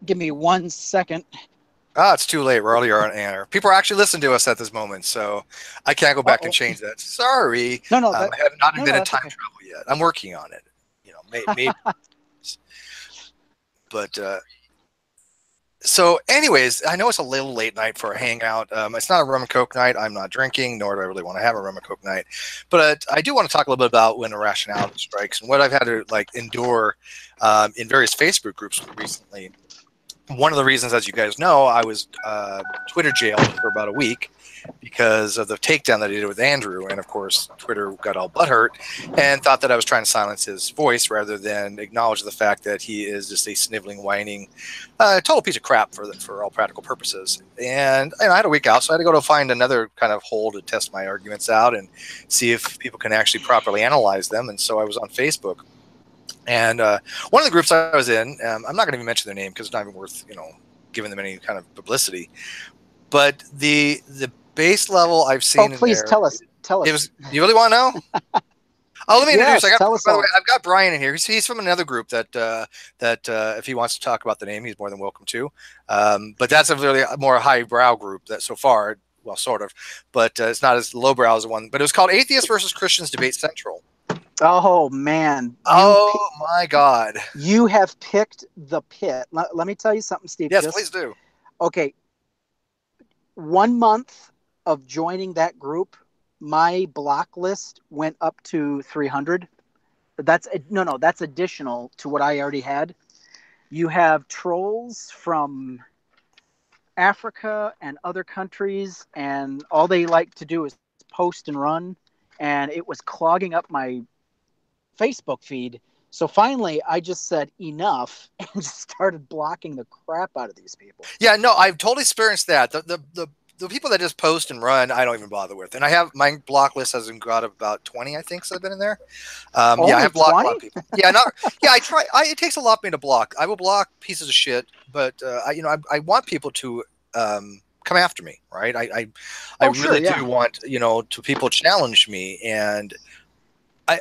give me 1 second. Ah, it's too late. We're already on air. People are actually listening to us at this moment, so I can't go back and change that. Sorry. No, I have not invented time okay. travel yet. I'm working on it. You know, maybe. But so, anyways, I know it's a little late night for a hangout. It's not a rum and coke night. I'm not drinking, nor do I really want to have a rum and coke night. But I do want to talk a little bit about when irrationality strikes and what I've had to endure in various Facebook groups recently. One of the reasons, as you guys know, I was Twitter jailed for about a week because of the takedown that I did with Andrew. And of course, Twitter got all butthurt and thought that I was trying to silence his voice rather than acknowledge the fact that he is just a sniveling, whining, total piece of crap for all practical purposes. And I had a week out, so I had to go to find another kind of hole to test my arguments out and see if people can actually properly analyze them. And so I was on Facebook. And one of the groups I was in, I'm not going to even mention their name because it's not even worth, giving them any kind of publicity. But the base level I've seen. Oh, please tell us. You really want to know? Oh, let me introduce. Yes, By the way, I've got Brian in here. He's from another group that if he wants to talk about the name, he's more than welcome to. But that's a really more highbrow group that so far, well, sort of, but it's not as lowbrow as the one. But it was called Atheists versus Christians Debate Central. Oh, man. Oh, my God. You have picked the pit. Let me tell you something, Steve. Yes, please do. Okay. 1 month of joining that group, my block list went up to 300. That's additional to what I already had. You have trolls from Africa and other countries, and all they like to do is post and run, and it was clogging up my Facebook feed. So finally I just said enough and just started blocking the crap out of these people. Yeah, no, I've totally experienced that. The people that just post and run, I don't even bother with. And I have my block list has got about 20, I think, so I've been in there. Yeah, I have blocked a lot of people. Yeah, I try. It takes a lot for me to block. I will block pieces of shit, but I want people to come after me, right? I really do want to people challenge me, and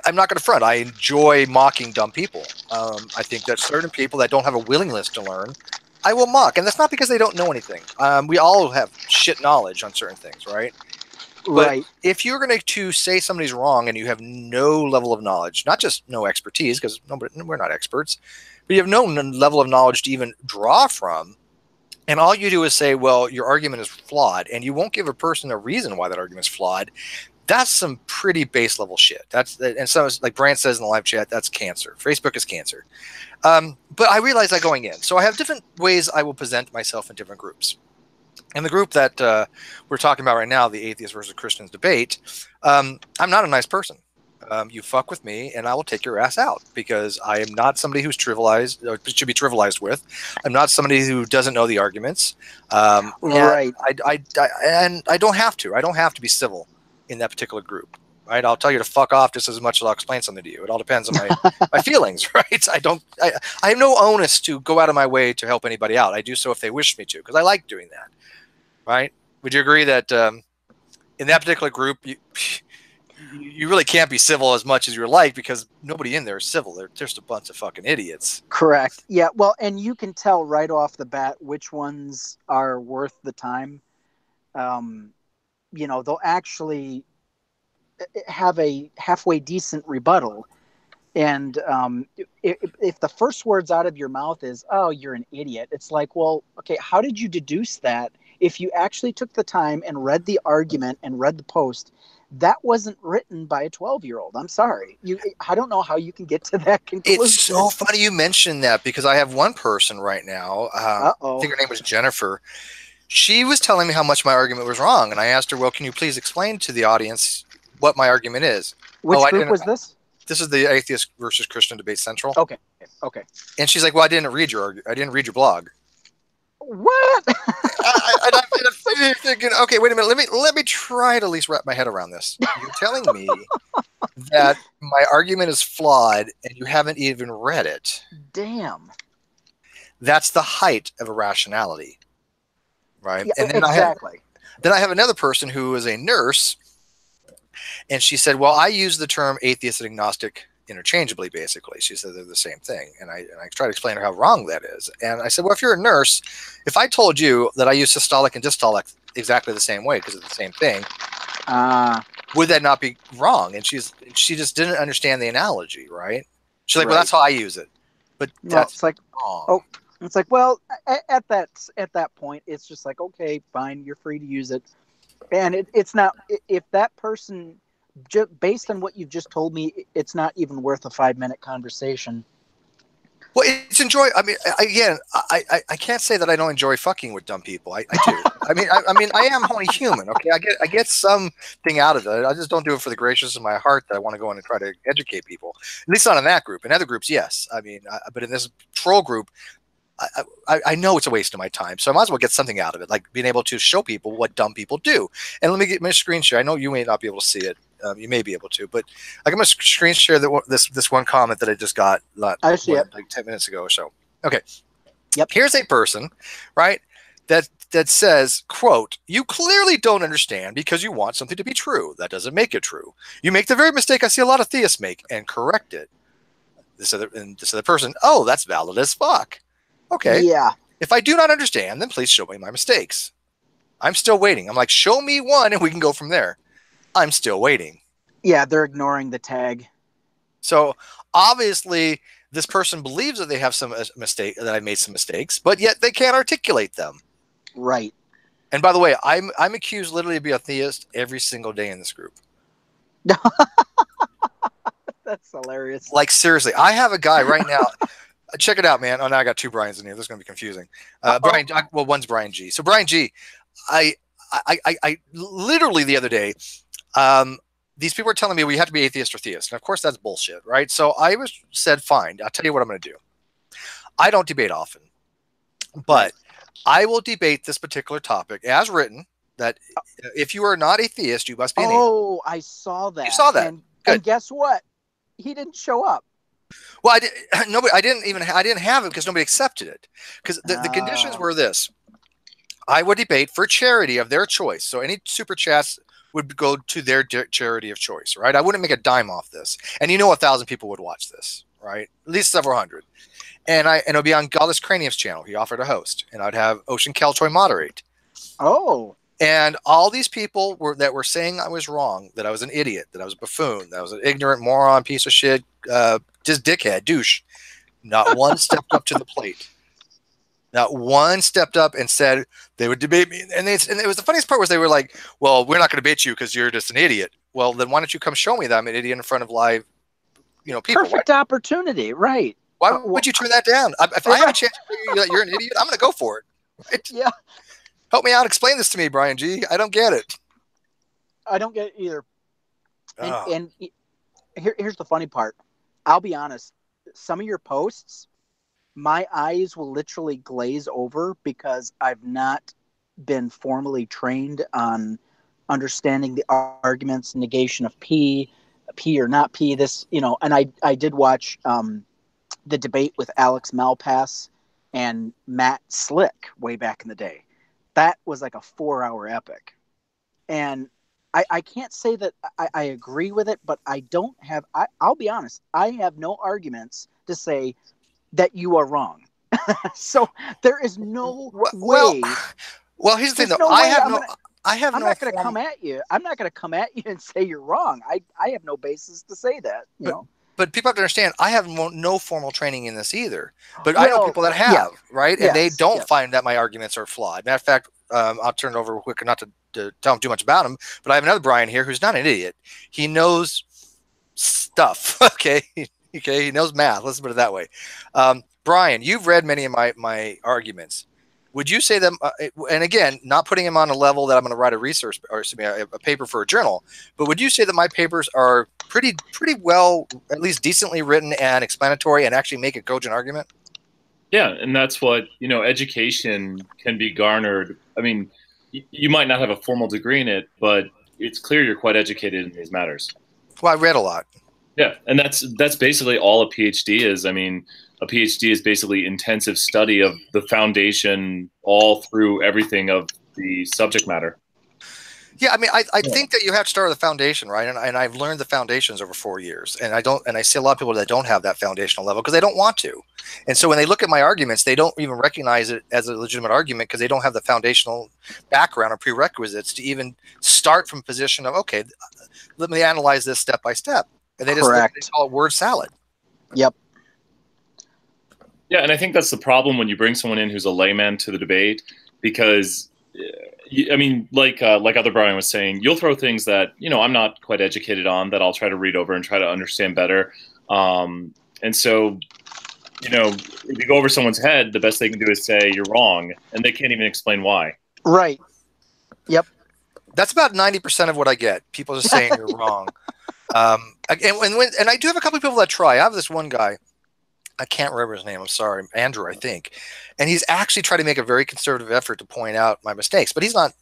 I'm not going to front. I enjoy mocking dumb people. I think that certain people that don't have a willingness to learn, I will mock. And that's not because they don't know anything. We all have shit knowledge on certain things, right? But if you're going to say somebody's wrong and you have no level of knowledge, not just no expertise, because we're not experts, but you have no level of knowledge to even draw from, and all you do is say, well, your argument is flawed, and you won't give a person a reason why that argument is flawed, that's some pretty base level shit. And so, like Brant says in the live chat, that's cancer. Facebook is cancer. But I realized that going in. So I have different ways I will present myself in different groups. And the group that we're talking about right now, the Atheists versus Christians debate, I'm not a nice person. You fuck with me and I will take your ass out because I am not somebody who's trivialized, or should be trivialized with. I'm not somebody who doesn't know the arguments. Right. And I don't have to. I don't have to be civil in that particular group, right? I'll tell you to fuck off just as much as I'll explain something to you. It all depends on my feelings, right? I have no onus to go out of my way to help anybody out. I do so if they wish me to, because I like doing that, right? Would you agree that in that particular group, you really can't be civil as much as you're like, because nobody in there is civil. They're just a bunch of fucking idiots. Correct. Yeah. Well, and you can tell right off the bat which ones are worth the time. They'll actually have a halfway decent rebuttal. And if the first words out of your mouth is, oh, you're an idiot, it's like, well, okay, how did you deduce that? If you actually took the time and read the argument and read the post, that wasn't written by a 12-year-old. I'm sorry. I don't know how you can get to that conclusion. It's so funny you mentioned that, because I have one person right now. I think her name was Jennifer. She was telling me how much my argument was wrong. And I asked her, well, can you please explain to the audience what my argument is? Which group was this? This is the Atheist versus Christian Debate Central. Okay. And she's like, well, I didn't read your blog. What? I'm thinking, okay, wait a minute. Let me try to at least wrap my head around this. You're telling me that my argument is flawed and you haven't even read it. Damn. That's the height of irrationality, right? Yeah, and then exactly. I have another person who is a nurse, and she said, well, I use the term atheist and agnostic interchangeably, basically. She said they're the same thing. And I tried to explain to her how wrong that is. And I said, well, if you're a nurse, if I told you that I use systolic and dystolic exactly the same way because it's the same thing, would that not be wrong? And she just didn't understand the analogy, right? She's like, well, that's how I use it. But that's it's like, wrong. Oh, it's like, well, at that point, it's just like, okay, fine, you're free to use it. And it's not, if that person, based on what you've just told me, it's not even worth a 5-minute conversation. Well, it's enjoy. I mean, again, I can't say that I don't enjoy fucking with dumb people. I do. I mean, I am only human. Okay, I get something out of it. I just don't do it for the graciousness of my heart that I want to go in and try to educate people. At least not in that group. In other groups, yes. I mean, but in this troll group, I know it's a waste of my time, so I might as well get something out of it, like being able to show people what dumb people do. And let me get my screen share. I know you may not be able to see it. You may be able to, but I'm going to screen share this one comment that I just got like 10 minutes ago or so. Okay. Yep. Here's a person, right, that says, quote, "You clearly don't understand because you want something to be true. That doesn't make it true. You make the very mistake I see a lot of theists make and correct it." This other person, "Oh, that's valid as fuck." Okay. Yeah. If I do not understand, then please show me my mistakes. I'm still waiting. I'm like, show me one and we can go from there. I'm still waiting. Yeah, they're ignoring the tag. So obviously this person believes that they have some mistake, that I made some mistakes, but yet they can't articulate them. Right. And by the way, I'm accused literally of being a theist every single day in this group. That's hilarious. Like seriously, I have a guy right now. Check it out, man. Oh, now I got two Brians in here. This is going to be confusing. Brian, well, one's Brian G. So Brian G, I literally the other day, these people are telling me we have to be atheist or theist. And of course that's bullshit, right? So I said, fine, I'll tell you what I'm going to do. I don't debate often, but I will debate this particular topic as written, that if you are not a theist, you must be an atheist. Oh, I saw that. You saw that. And guess what? He didn't show up. Well, I didn't have it because nobody accepted it. Because the conditions were this: I would debate for charity of their choice. So any super chats would go to their charity of choice, right? I wouldn't make a dime off this, and 1,000 people would watch this, right? At least several hundred. And it would be on Godless Cranium's channel. He offered a host, and I'd have Ocean Caltroy moderate. Oh. And all these people that were saying I was wrong, that I was an idiot, that I was a buffoon, that I was an ignorant moron, piece of shit, just dickhead, douche. Not one stepped up to the plate. Not one stepped up and said they would debate me. And it was the funniest part was they were like, "Well, we're not going to debate you because you're just an idiot." Well, then why don't you come show me that I'm an idiot in front of live, people? Perfect opportunity, right? Why would you turn that down? If I have a chance to figure that you're an idiot, I'm going to go for it. Right? Yeah. Help me out. Explain this to me, Brian G. I don't get it. I don't get it either. And here's the funny part. I'll be honest. Some of your posts, my eyes will literally glaze over because I've not been formally trained on understanding the arguments, negation of P or not P. This, and I did watch the debate with Alex Malpass and Matt Slick way back in the day. That was like a 4-hour epic. And I can't say that I agree with it, but I don't have, I'll be honest, I have no arguments to say that you are wrong. So there is no way. Well, here's the thing, though. I'm not going to come at you. I'm not going to come at you and say you're wrong. I have no basis to say that, But people have to understand, I have no formal training in this either. But I know people that have, right? And they don't find that my arguments are flawed. Matter of fact, I'll turn it over real quick, not to tell them too much about him, but I have another Brian here who's not an idiot. He knows stuff, okay? He knows math. Let's put it that way. Brian, you've read many of my arguments. Would you say that, and again, not putting him on a level that I'm going to write a paper for a journal, but would you say that my papers are pretty well, at least decently written and explanatory and actually make a cogent argument? Yeah, and that's what, education can be garnered. I mean, you might not have a formal degree in it, but it's clear you're quite educated in these matters. Well, I read a lot. Yeah, and that's basically all a PhD is. I mean, a PhD is basically intensive study of the foundation all through everything of the subject matter. Yeah, I mean, I think that you have to start with the foundation, right? And I've learned the foundations over 4 years, and I see a lot of people that don't have that foundational level because they don't want to. And so when they look at my arguments, they don't even recognize it as a legitimate argument because they don't have the foundational background or prerequisites to even start from a position of, okay, let me analyze this step by step. And they just they call it word salad. Yep. Yeah, and I think that's the problem when you bring someone in who's a layman to the debate, because I mean, like other Brian was saying, you'll throw things that, you know, I'm not quite educated on that I'll try to read over and try to understand better. And so, you know, if you go over someone's head, the best they can do is say you're wrong, and they can't even explain why. Right. Yep. That's about 90% of what I get. People just saying you're wrong. And I do have a couple of people that try. I have this one guy. I can't remember his name. I'm sorry. Andrew, I think. And he's actually tried to make a very conservative effort to point out my mistakes, but he's not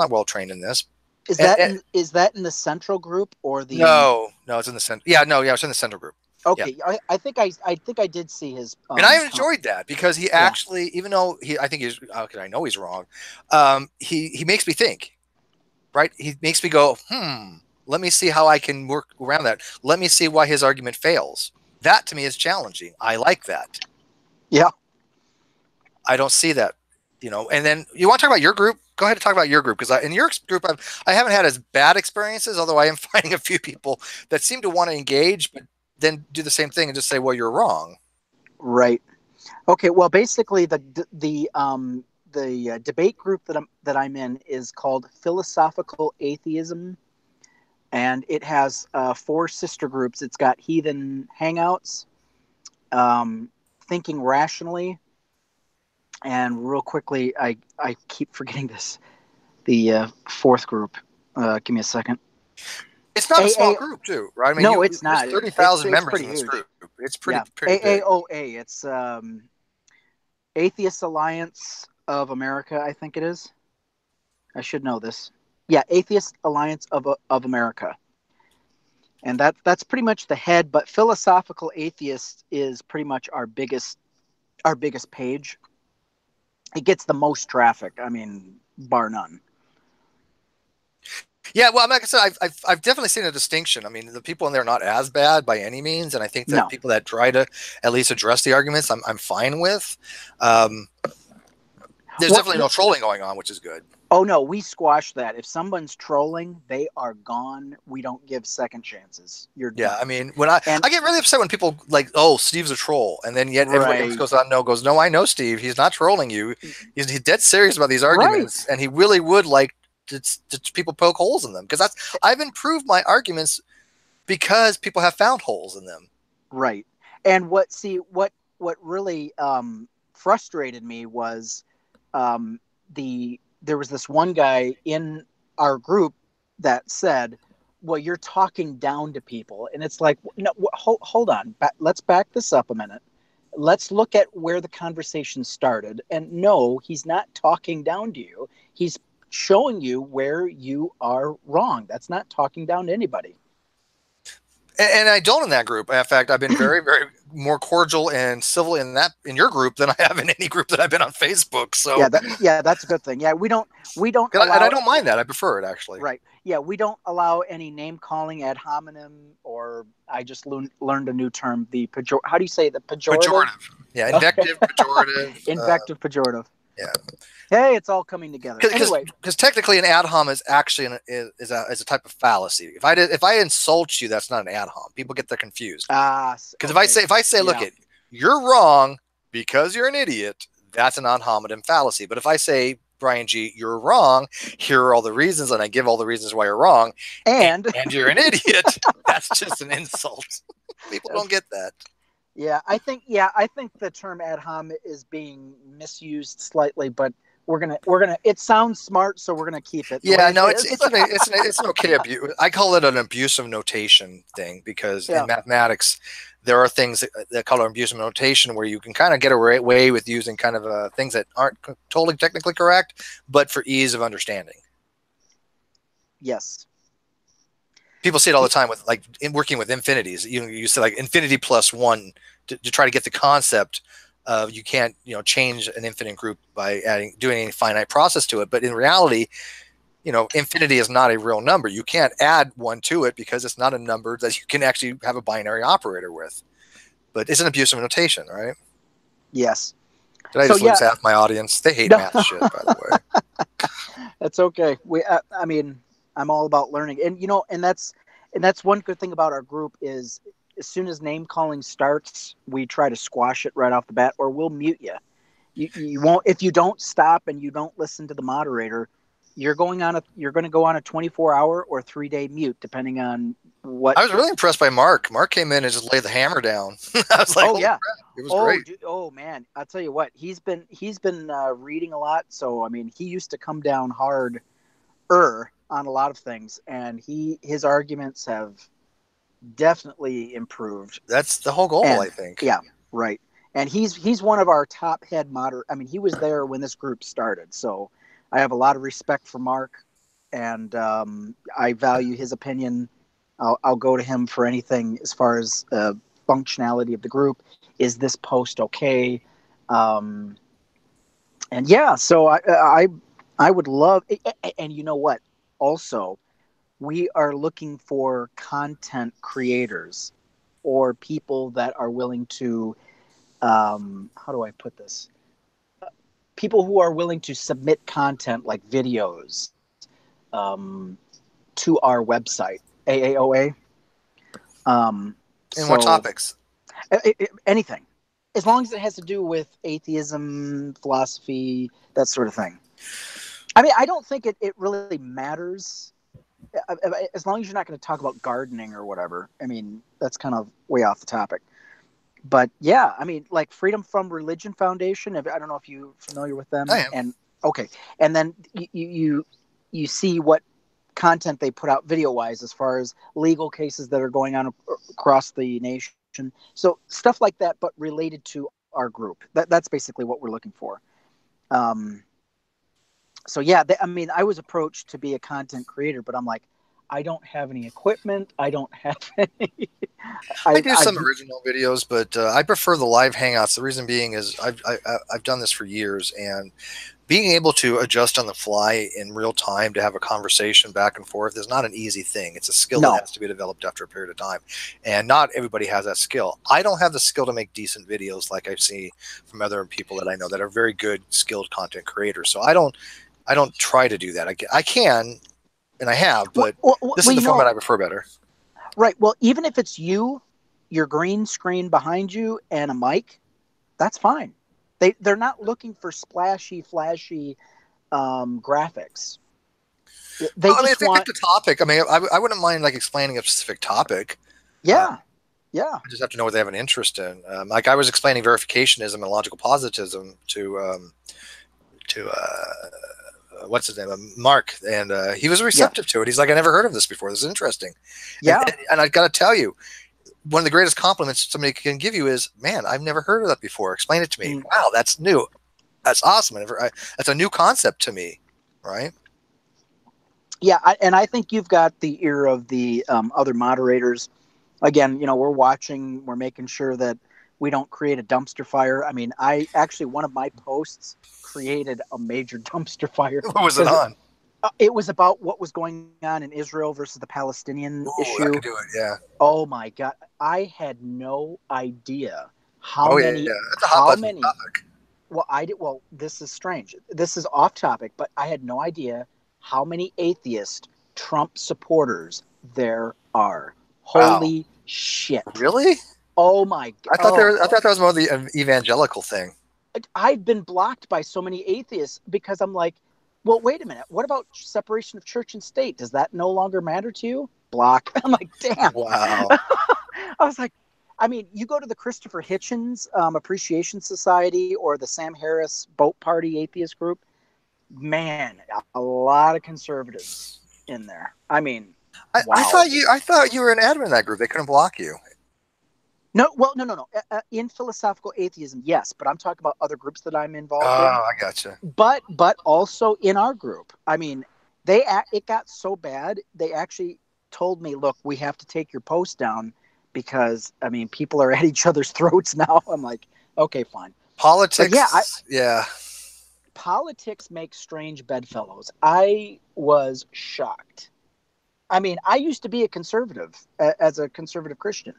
well trained in this. Is that in the central group or the? No, it's in the center. Yeah, it's in the central group. Okay, yeah. I think I did see his. And I enjoyed that because he actually, even though I think he's, okay, I know he's wrong. He makes me think, right? He makes me go, let me see how I can work around that. Let me see why his argument fails. That to me is challenging. I like that. Yeah. I don't see that, you know. And then you want to talk about your group? Go ahead and talk about your group, because in your group, I haven't had as bad experiences, although I am finding a few people that seem to want to engage, but then do the same thing and just say, well, you're wrong. Right. Okay. Well, basically the debate group that I'm in is called Philosophical Atheism. And it has 4 sister groups. It's got Heathen Hangouts, Thinking Rationally, and real quickly, I keep forgetting this. The 4th group. Give me a second. It's not a small group, too, right? I mean, no, it's not. 30,000 members in this group. It's pretty big. AAOA. It's Atheist Alliance of America, I think it is. I should know this. Yeah, Atheist Alliance of America. And that's pretty much the head, but Philosophical Atheist is pretty much our biggest page. It gets the most traffic, I mean, bar none. Yeah, well, like I said, I've definitely seen a distinction. I mean, the people in there are not as bad by any means, and I think that people that try to at least address the arguments, I'm fine with. There's definitely no trolling going on, which is good. Oh, no, we squash that. If someone's trolling, they are gone. We don't give second chances. You're done. Yeah, I mean, when I get really upset when people like, oh, Steve's a troll. And then yet everybody else goes, no, I know Steve. He's not trolling you. He's dead serious about these arguments. Right. And he really would like to people poke holes in them. Because I've improved my arguments because people have found holes in them. Right. And what really frustrated me was there was this one guy in our group that said, well, you're talking down to people. And it's like, no, hold on. Let's back this up a minute. Let's look at where the conversation started. And no, he's not talking down to you. He's showing you where you are wrong. That's not talking down to anybody. And I don't in that group. In fact, I've been very, very more cordial and civil in your group than I have in any group that I've been on Facebook. So that's a good thing. Yeah, we don't. And I don't mind that. I prefer it, actually. Right. Yeah, we don't allow any name calling ad hominem, or I just learned a new term. How do you say the pejorative? Pejorative. Yeah, invective, pejorative. Invective, pejorative. Yeah. Hey, it's all coming together. Anyway, because technically an ad hom is actually is a type of fallacy. If I insult you, that's not an ad hom. People get that confused. Because if I say, look, you're wrong because you're an idiot, that's an ad hominem fallacy. But if I say, Brian G., you're wrong, here are all the reasons, and I give all the reasons why you're wrong, and you're an idiot, that's just an insult. People don't get that. Yeah, I think the term ad hom is being misused slightly, but we're gonna. It sounds smart, so we're gonna keep it. Yeah, no, it's an okay abuse. I call it an abusive notation thing because in mathematics, there are things that call it abusive notation where you can kind of get away with using kind of things that aren't totally technically correct, but for ease of understanding. Yes. People see it all the time with working with infinities. You say like infinity plus 1 to try to get the concept of you can't change an infinite group by doing any finite process to it. But in reality, you know, infinity is not a real number. You can't add 1 to it because it's not a number that you can actually have a binary operator with. But it's an abuse of notation, right? Yes. Did I just lose half my audience? They hate math shit, by the way. That's okay. I mean, I'm all about learning, and you know, and that's one good thing about our group is as soon as name calling starts, we try to squash it right off the bat, or we'll mute you. You won't, if you don't stop and you don't listen to the moderator, you're going to go on a 24-hour or 3-day mute, depending on what. I was really impressed by Mark. Mark came in and just laid the hammer down. I was like, oh yeah, crap. It was great. Dude, oh man, I'll tell you what, he's been reading a lot. So I mean, he used to come down hard on a lot of things, and his arguments have definitely improved. That's the whole goal, I think. Yeah, right. And he's one of our top head moderators. I mean, he was there when this group started, so I have a lot of respect for Mark, and I value his opinion. I'll go to him for anything as far as functionality of the group. Is this post okay? And yeah, so I would love, and you know what? Also, we are looking for content creators or people that are willing to, how do I put this? People who are willing to submit content like videos to our website, AAOA. And what topics? Anything. As long as it has to do with atheism, philosophy, that sort of thing. I mean, I don't think it really matters. As long as you're not going to talk about gardening or whatever. I mean, that's kind of way off the topic. But yeah, I mean, like Freedom from Religion Foundation. I don't know if you're familiar with them. I am. And okay, and then you see what content they put out video-wise as far as legal cases that are going on across the nation. So stuff like that, but related to our group. That's basically what we're looking for. So yeah, I mean, I was approached to be a content creator, but I'm like, I don't have any equipment. I don't have any. I do some original videos, but I prefer the live hangouts. The reason being is I've done this for years, and being able to adjust on the fly in real time to have a conversation back and forth is not an easy thing. It's a skill that has to be developed after a period of time, and not everybody has that skill. I don't have the skill to make decent videos like I see from other people that I know that are very good, skilled content creators. So I don't try to do that. I can, and I have, but this is the format I prefer better. Right. Well, even if it's your green screen behind you and a mic, that's fine. They're not looking for splashy, flashy graphics. If they pick a topic, I mean, I wouldn't mind like explaining a specific topic. Yeah. Yeah. I just have to know what they have an interest in. Like I was explaining verificationism and logical positivism to what's his name, Mark, and he was receptive to it. He's like, I never heard of this before. This is interesting. Yeah. And I got to tell you, one of the greatest compliments somebody can give you is, man, I've never heard of that before. Explain it to me. Wow, that's new. That's awesome. That's a new concept to me, right? Yeah, and I think you've got the ear of the other moderators. Again, we're watching, we're making sure that we don't create a dumpster fire. I mean, one of my posts created a major dumpster fire. What was it on? It was about what was going on in Israel versus the Palestinian issue. I could do it, yeah. Oh my God. I had no idea how many. Yeah. That's a hot button topic. Well, this is strange. This is off topic, but I had no idea how many atheist Trump supporters there are. Holy shit. Really? Oh my God. I thought that was more of the evangelical thing. I've been blocked by so many atheists because I'm like, well, wait a minute. What about separation of church and state? Does that no longer matter to you? Block. I'm like, damn. Wow. I was like, I mean, you go to the Christopher Hitchens Appreciation Society or the Sam Harris Boat Party atheist group. Man, a lot of conservatives in there. I mean, wow. I thought you were an admin in that group. They couldn't block you. No. In philosophical atheism, yes, but I'm talking about other groups that I'm involved in. Oh, I gotcha. But also in our group. I mean, it got so bad, they actually told me, look, we have to take your post down because, I mean, people are at each other's throats now. I'm like, okay, fine. Politics, yeah. politics makes strange bedfellows. I was shocked. I mean, I used to be a conservative, as a conservative Christian.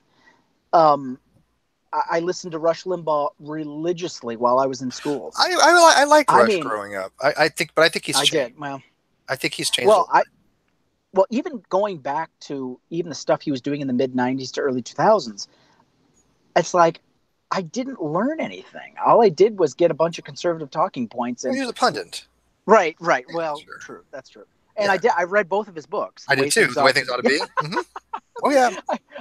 I listened to Rush Limbaugh religiously while I was in school. I liked Rush growing up. I think he's changed. I did. Well, I think he's changed. Well, even going back to even the stuff he was doing in the mid 90s to early 2000s, it's like I didn't learn anything. All I did was get a bunch of conservative talking points. And he was a pundit. Right. Well, sure. True. That's true. And yeah. I read both of his books. I did too. The Way Things Ought to Be. Mm-hmm. Oh yeah.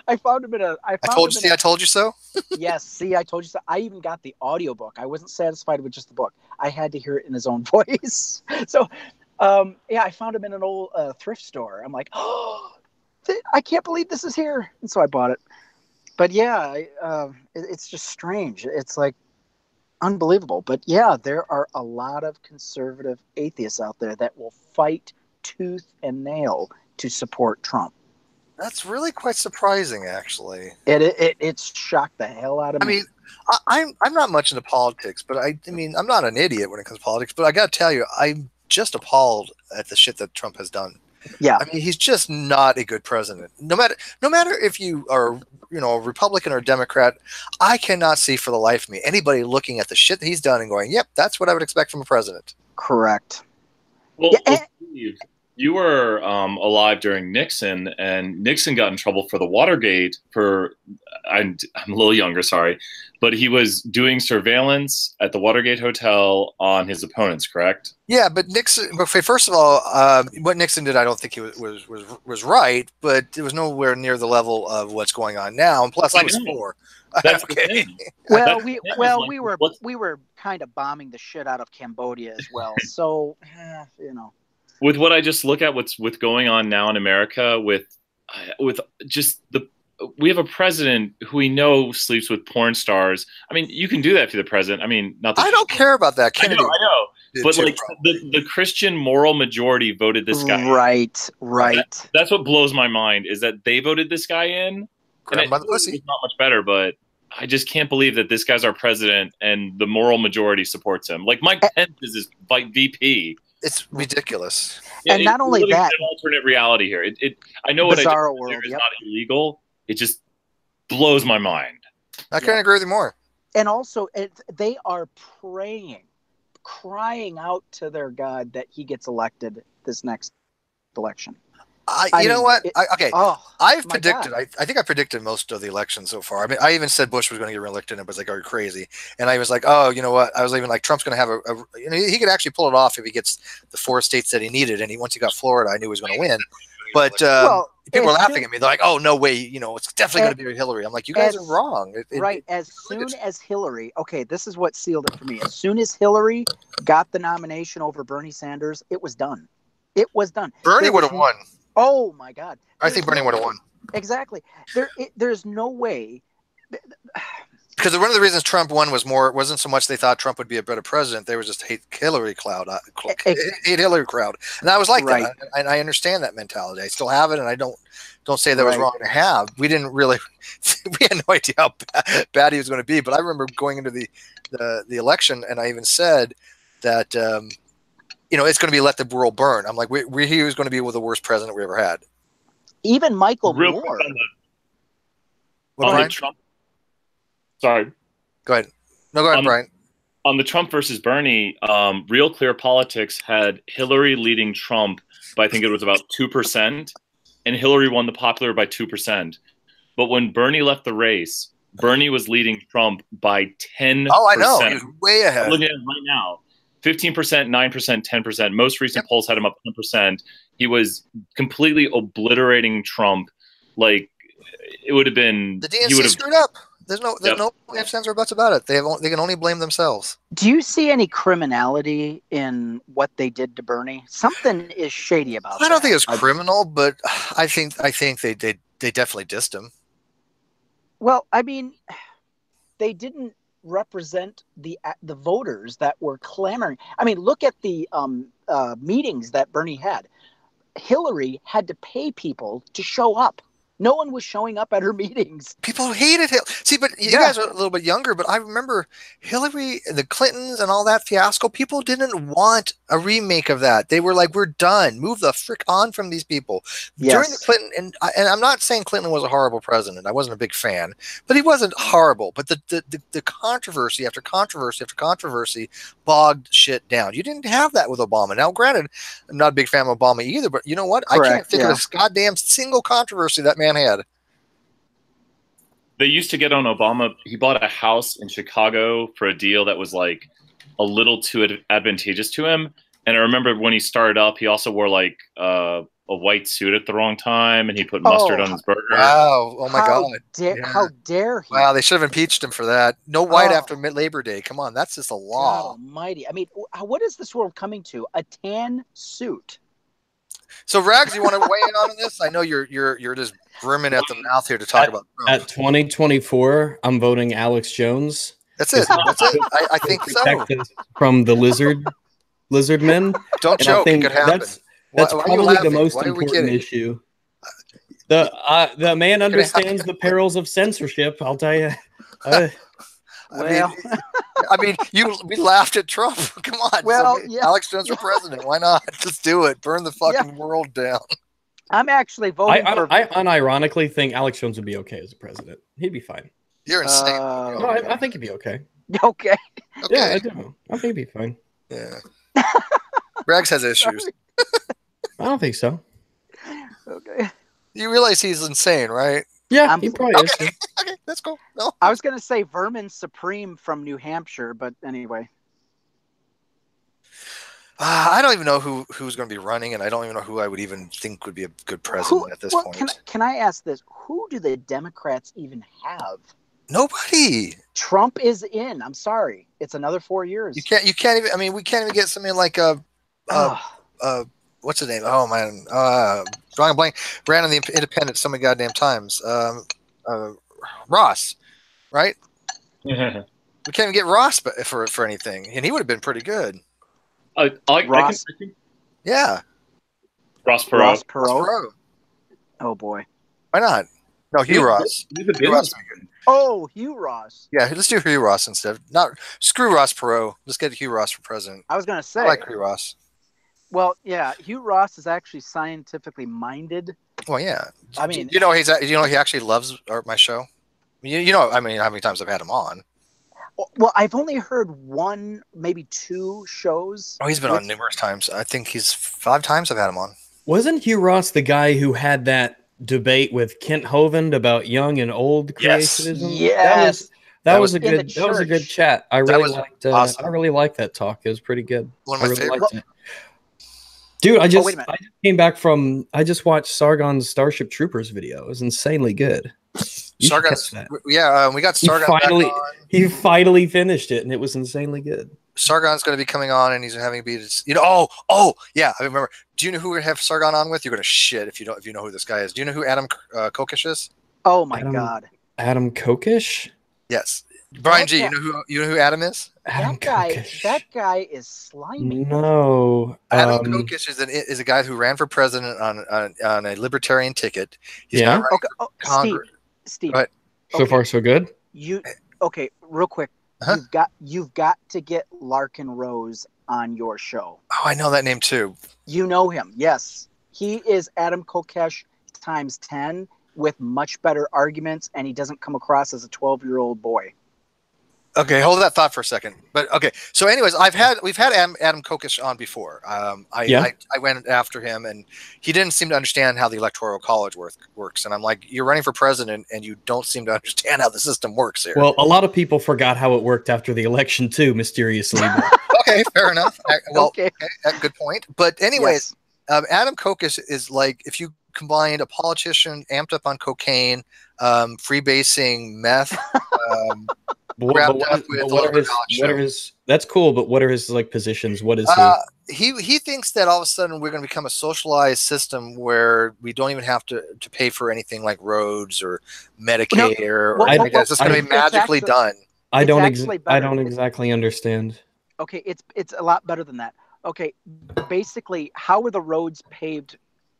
I found him in a. I told you so. Yes. See, I told you so. I even got the audiobook. I wasn't satisfied with just the book. I had to hear it in his own voice. So, yeah, I found him in an old thrift store. I'm like, oh, I can't believe this is here, and so I bought it. But yeah, it's just strange. It's like unbelievable. But yeah, there are a lot of conservative atheists out there that will fight tooth and nail to support Trump. That's really quite surprising, actually. It's shocked the hell out of me. I mean, I'm not much into politics, but I mean, I'm not an idiot when it comes to politics. But I got to tell you, I'm just appalled at the shit that Trump has done. Yeah, I mean, he's just not a good president. No matter if you are, a Republican or a Democrat, I cannot see for the life of me anybody looking at the shit that he's done and going, "Yep, that's what I would expect from a president." Correct. Well, Steve, you were alive during Nixon, and Nixon got in trouble for the Watergate for, I'm a little younger, sorry, but he was doing surveillance at the Watergate Hotel on his opponents, correct? Yeah, but Nixon, first of all, what Nixon did, I don't think he was right, but it was nowhere near the level of what's going on now. And plus, I was 4. That's okay. Well, we were kind of bombing the shit out of Cambodia as well, so With what I just look at, what's going on now in America, with just we have a president who we know sleeps with porn stars. I mean, you can do that if you're the president. I mean, not. I don't care about that. Kennedy. I know. But like the Christian moral majority voted this guy. Right. That's what blows my mind, is that they voted this guy in. Grab by the pussy. It's not much better, but I just can't believe that this guy's our president and the moral majority supports him. Like Mike Pence is his VP. It's ridiculous. Yeah, and not only that, an alternate reality here. I know what I did is not illegal. It just blows my mind. I couldn't agree with you more. And also, they are praying, crying out to their God that he gets elected this next election. You know what? I've predicted. I think I predicted most of the elections so far. I mean, I even said Bush was going to get reelected, and it was like, "Are you crazy?" And I was like, "Oh, you know what?" I was even like, "Trump's going to have he could actually pull it off if he gets the 4 states that he needed." And once he got Florida, I knew he was going to win. But people were laughing at me. They're like, "Oh, no way! It's definitely going to be Hillary." I'm like, "You guys are wrong." As soon as Hillary, this is what sealed it for me. As soon as Hillary got the nomination over Bernie Sanders, it was done. It was done. Bernie would have won. Oh my God! I think Bernie would have won. Exactly. There's no way. Because one of the reasons Trump won wasn't so much they thought Trump would be a better president. They were just hate Hillary crowd, hate Hillary crowd, and I was like that. And I understand that mentality. I still have it, and I don't say that was wrong to have. We didn't really, we had no idea how bad he was going to be. But I remember going into the election, and I even said that. It's going to be let the world burn. I'm like, he was going to be the worst president we ever had. Even Michael Moore. On the Trump. Sorry. Go ahead. No, go ahead, Brian. On the Trump versus Bernie, Real Clear Politics had Hillary leading Trump by, I think it was about 2%, and Hillary won the popular by 2%. But when Bernie left the race, Bernie was leading Trump by 10%. Oh, I know. He was way ahead. I'm looking at it right now. 15%, 9%, 10%. Most recent polls had him up 10%. He was completely obliterating Trump. Like, it would have been... The DNC screwed up. There's no ifs, ands, or buts about it. They can only blame themselves. Do you see any criminality in what they did to Bernie? Something is shady about that. I don't think it's criminal, but I think they definitely dissed him. Well, I mean, they didn't represent the voters that were clamoring. I mean, look at the meetings that Bernie had. Hillary had to pay people to show up. No one was showing up at her meetings. People hated Hillary. See, but you guys are a little bit younger, but I remember Hillary, the Clintons, and all that fiasco. People didn't want a remake of that. They were like, we're done. Move the frick on from these people. Yes. During the Clinton, and I'm not saying Clinton was a horrible president. I wasn't a big fan, but he wasn't horrible. But the controversy after controversy after controversy bogged shit down. You didn't have that with Obama. Now, granted, I'm not a big fan of Obama either, but you know what? Correct, I can't think of a goddamn single controversy that man had. They used to get on Obama. He bought a house in Chicago for a deal that was like a little too advantageous to him. And I remember when he started up, he also wore like a white suit at the wrong time, and he put mustard on his burger. Wow! Oh my God! How dare he? Wow! They should have impeached him for that. No white after Labor Day. Come on, that's just a law. God almighty! I mean, what is this world coming to? A tan suit. So, Rags, you want to weigh in on this? I know you're just brimming at the mouth here to talk about Trump. At 2024, I'm voting Alex Jones. That's it. That's it. I think so. From the lizard men. Don't joke. It could happen. That's probably the most important issue. The man understands the perils of censorship. I'll tell you. I mean, we laughed at Trump. Come on. Well, Alex Jones for president. Why not? Just do it. Burn the fucking world down. I'm actually voting for. I unironically think Alex Jones would be okay as a president. He'd be fine. You're insane. No, I think he'd be okay. Okay. Yeah, I do. I think he'd be fine. Yeah. Rags has issues. I don't think so. Okay. You realize he's insane, right? Yeah, he probably is. Okay, that's cool. No. I was going to say Vermin Supreme from New Hampshire, but anyway. I don't even know who's going to be running, and I don't even know who I would even think would be a good president at this point. Can I ask this? Who do the Democrats even have? Nobody. Trump is in. I'm sorry. It's another 4 years. You can't even. I mean, we can't even get something like what's his name? Oh man, drawing a blank. Ran on the Independent so many goddamn times. Ross, right? We can't even get Ross for anything, and he would have been pretty good. Ross. Yeah. Ross Perot. Ross Perot. Oh boy. Why not? No, Hugh Ross. Hugh Ross. Oh, Hugh Ross. Yeah, let's do Hugh Ross instead. Not screw Ross Perot. Let's get Hugh Ross for president. I was going to say. I like Hugh Ross. Well, yeah, Hugh Ross is actually scientifically minded. Well, yeah. I mean, he actually loves my show. I mean, how many times I've had him on. Well, I've only heard one, maybe two shows. Oh, he's been on numerous times. I think he's 5 times I've had him on. Wasn't Hugh Ross the guy who had that debate with Kent Hovind about young and old creationism? Yes. That was a good chat. I really liked awesome. I really liked that talk. It was pretty good. One of my favorites. Dude, I just came back from. I just watched Sargon's Starship Troopers video. It was insanely good. Sargon's, yeah, we got Sargon. He finally finished it, and it was insanely good. Sargon's going to be coming on, and he's having be. Yeah, I remember. Do you know who we're going to have Sargon on with? You're going to shit if you know who this guy is. Do you know who Adam Kokesh is? Oh my God, Adam Kokesh. Yes, Brian G. You know who Adam is? That guy is slimy. No, Adam Kokesh is a guy who ran for president on a Libertarian ticket. He's not running Congress. Steve. So far, so good. Real quick. Uh-huh. You've got to get Larkin Rose on your show. Oh, I know that name too. You know him, yes. He is Adam Kokesh times 10 with much better arguments, and he doesn't come across as a 12-year-old boy. Okay, hold that thought for a second. But okay, so anyways, we've had Adam Kokesh on before. I went after him, and he didn't seem to understand how the Electoral College works. And I'm like, you're running for president, and you don't seem to understand how the system works here. Well, a lot of people forgot how it worked after the election too, mysteriously. Okay, fair enough. Okay, good point. But anyways, yes. Adam Kokesh is like if you combined a politician amped up on cocaine, freebasing meth. That's cool, but what are his positions? What is he thinks that all of a sudden we're going to become a socialized system where we don't even have to pay for anything like roads or Medicare or anything like that. It's just going to be magically done. I don't exactly understand. Okay, it's a lot better than that. Okay, basically, how were the roads paved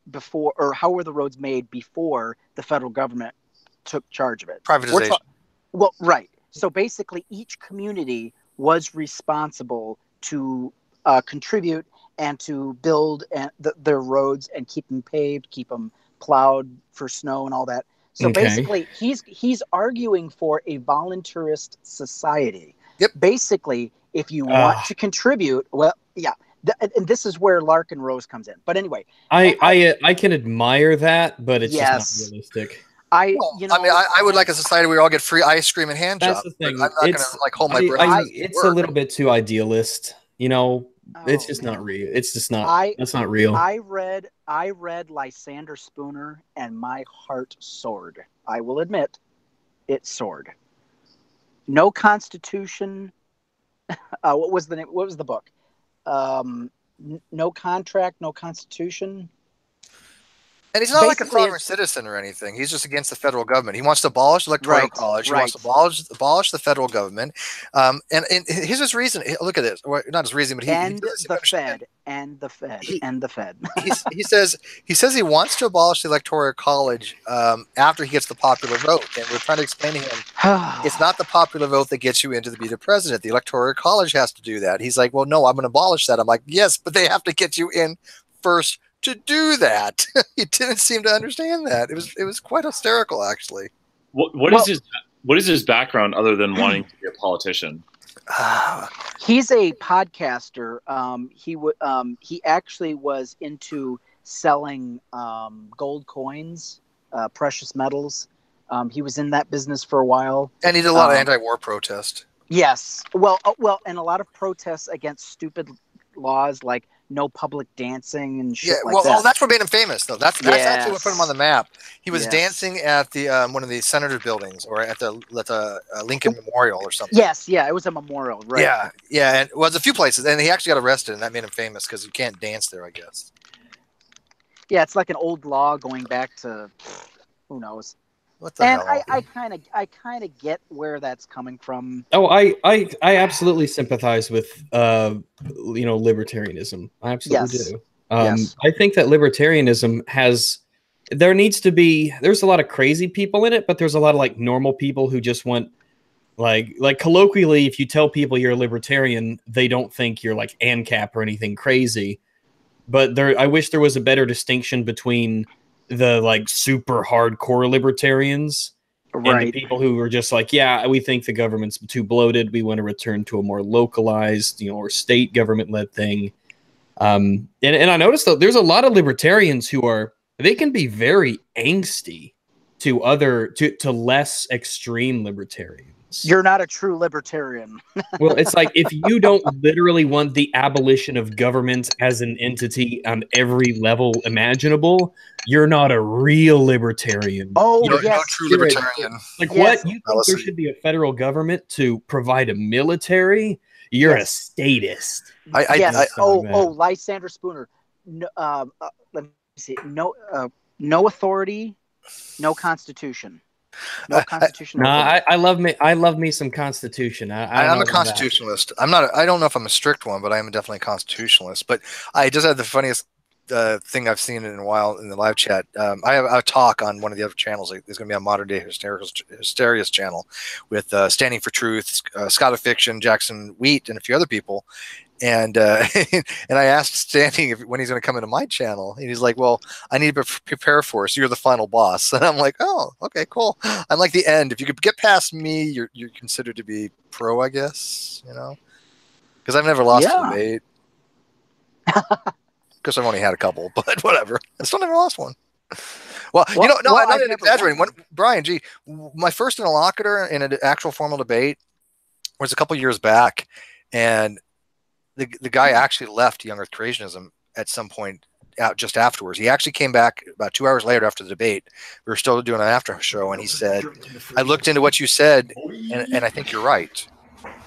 before, or how were the roads made before the federal government took charge of it? Privatization. Well, right. So basically, each community was responsible to contribute and to build their roads and keep them paved, keep them plowed for snow and all that. So basically, he's arguing for a voluntarist society. Yep. Basically, if you want to contribute, well, yeah. And this is where Lark and Rose comes in. But anyway, I can admire that, but it's just not realistic. I would like a society where we all get free ice cream and hand jobs. That's the thing. I'm not going to like hold my breath. It's a little bit too idealist. You know, it's just not real. It's just not. That's not real. I read Lysander Spooner, and my heart soared. I will admit, it soared. No Constitution. What was the name? What was the book? No Contract, No Constitution. And he's not like a farmer citizen or anything. He's just against the federal government. He wants to abolish the electoral college. He wants to abolish the federal government. And here's his reason. Look at this. Well, not his reason, but the Fed. He says he wants to abolish the electoral college after he gets the popular vote. And we're trying to explain to him it's not the popular vote that gets you into the be the president. The electoral college has to do that. He's like, well, no, I'm going to abolish that. I'm like, yes, but they have to get you in first to do that. He didn't seem to understand that. It was quite hysterical, actually. What is his background other than wanting to be a politician? He's a podcaster. He actually was into selling gold coins, precious metals. He was in that business for a while, and he did a lot of anti-war protest. Yes, well, and a lot of protests against stupid laws like no public dancing and shit like that. Well, that's what made him famous, though. That's actually what put him on the map. He was dancing at the one of the senator buildings, or at the Lincoln Memorial or something. Yes, yeah, it was a memorial, right? Yeah, and it was a few places, and he actually got arrested, and that made him famous because you can't dance there, I guess. Yeah, it's like an old law going back to who knows. What the hell? I kind of get where that's coming from. Oh, I absolutely sympathize with libertarianism. I absolutely do. I think that libertarianism there's a lot of crazy people in it, but there's a lot of like normal people who just want like colloquially, if you tell people you're a libertarian, they don't think you're like ANCAP or anything crazy. But I wish there was a better distinction between the like super hardcore libertarians and the people who are just like, yeah, we think the government's too bloated. We want to return to a more localized, or state government led thing. And I noticed though, there's a lot of libertarians they can be very angsty to less extreme libertarians. You're not a true libertarian. Well, it's like if you don't literally want the abolition of government as an entity on every level imaginable, you're not a real libertarian. Oh, you're no true libertarian. Like what? You think there should be a federal government to provide a military? You're a statist. Lysander Spooner. No, let me see. No authority, no constitution. No constitution. I love me some Constitution. I'm a constitutionalist. I don't know if I'm a strict one, but I am definitely a constitutionalist. But I just had the funniest thing I've seen in a while in the live chat. I have a talk on one of the other channels. There's going to be a Modern Day Hysteria's channel with Standing for Truth, Scott of Fiction, Jackson Wheat, and a few other people. And and I asked Standing when he's going to come into my channel, and he's like, "Well, I need to prepare for us. You're the final boss." And I'm like, "Oh, okay, cool. I'm like the end. If you could get past me, you're considered to be pro, I guess. Because I've never lost a debate. Because I've only had a couple, but whatever. I still never lost one. Well, I'm not exaggerating. Brian, my first interlocutor in an actual formal debate was a couple years back, and the guy actually left Young Earth Creationism at some point just afterwards. He actually came back about 2 hours later after the debate. We were still doing an after show, and he said, "I looked into what you said, and I think you're right."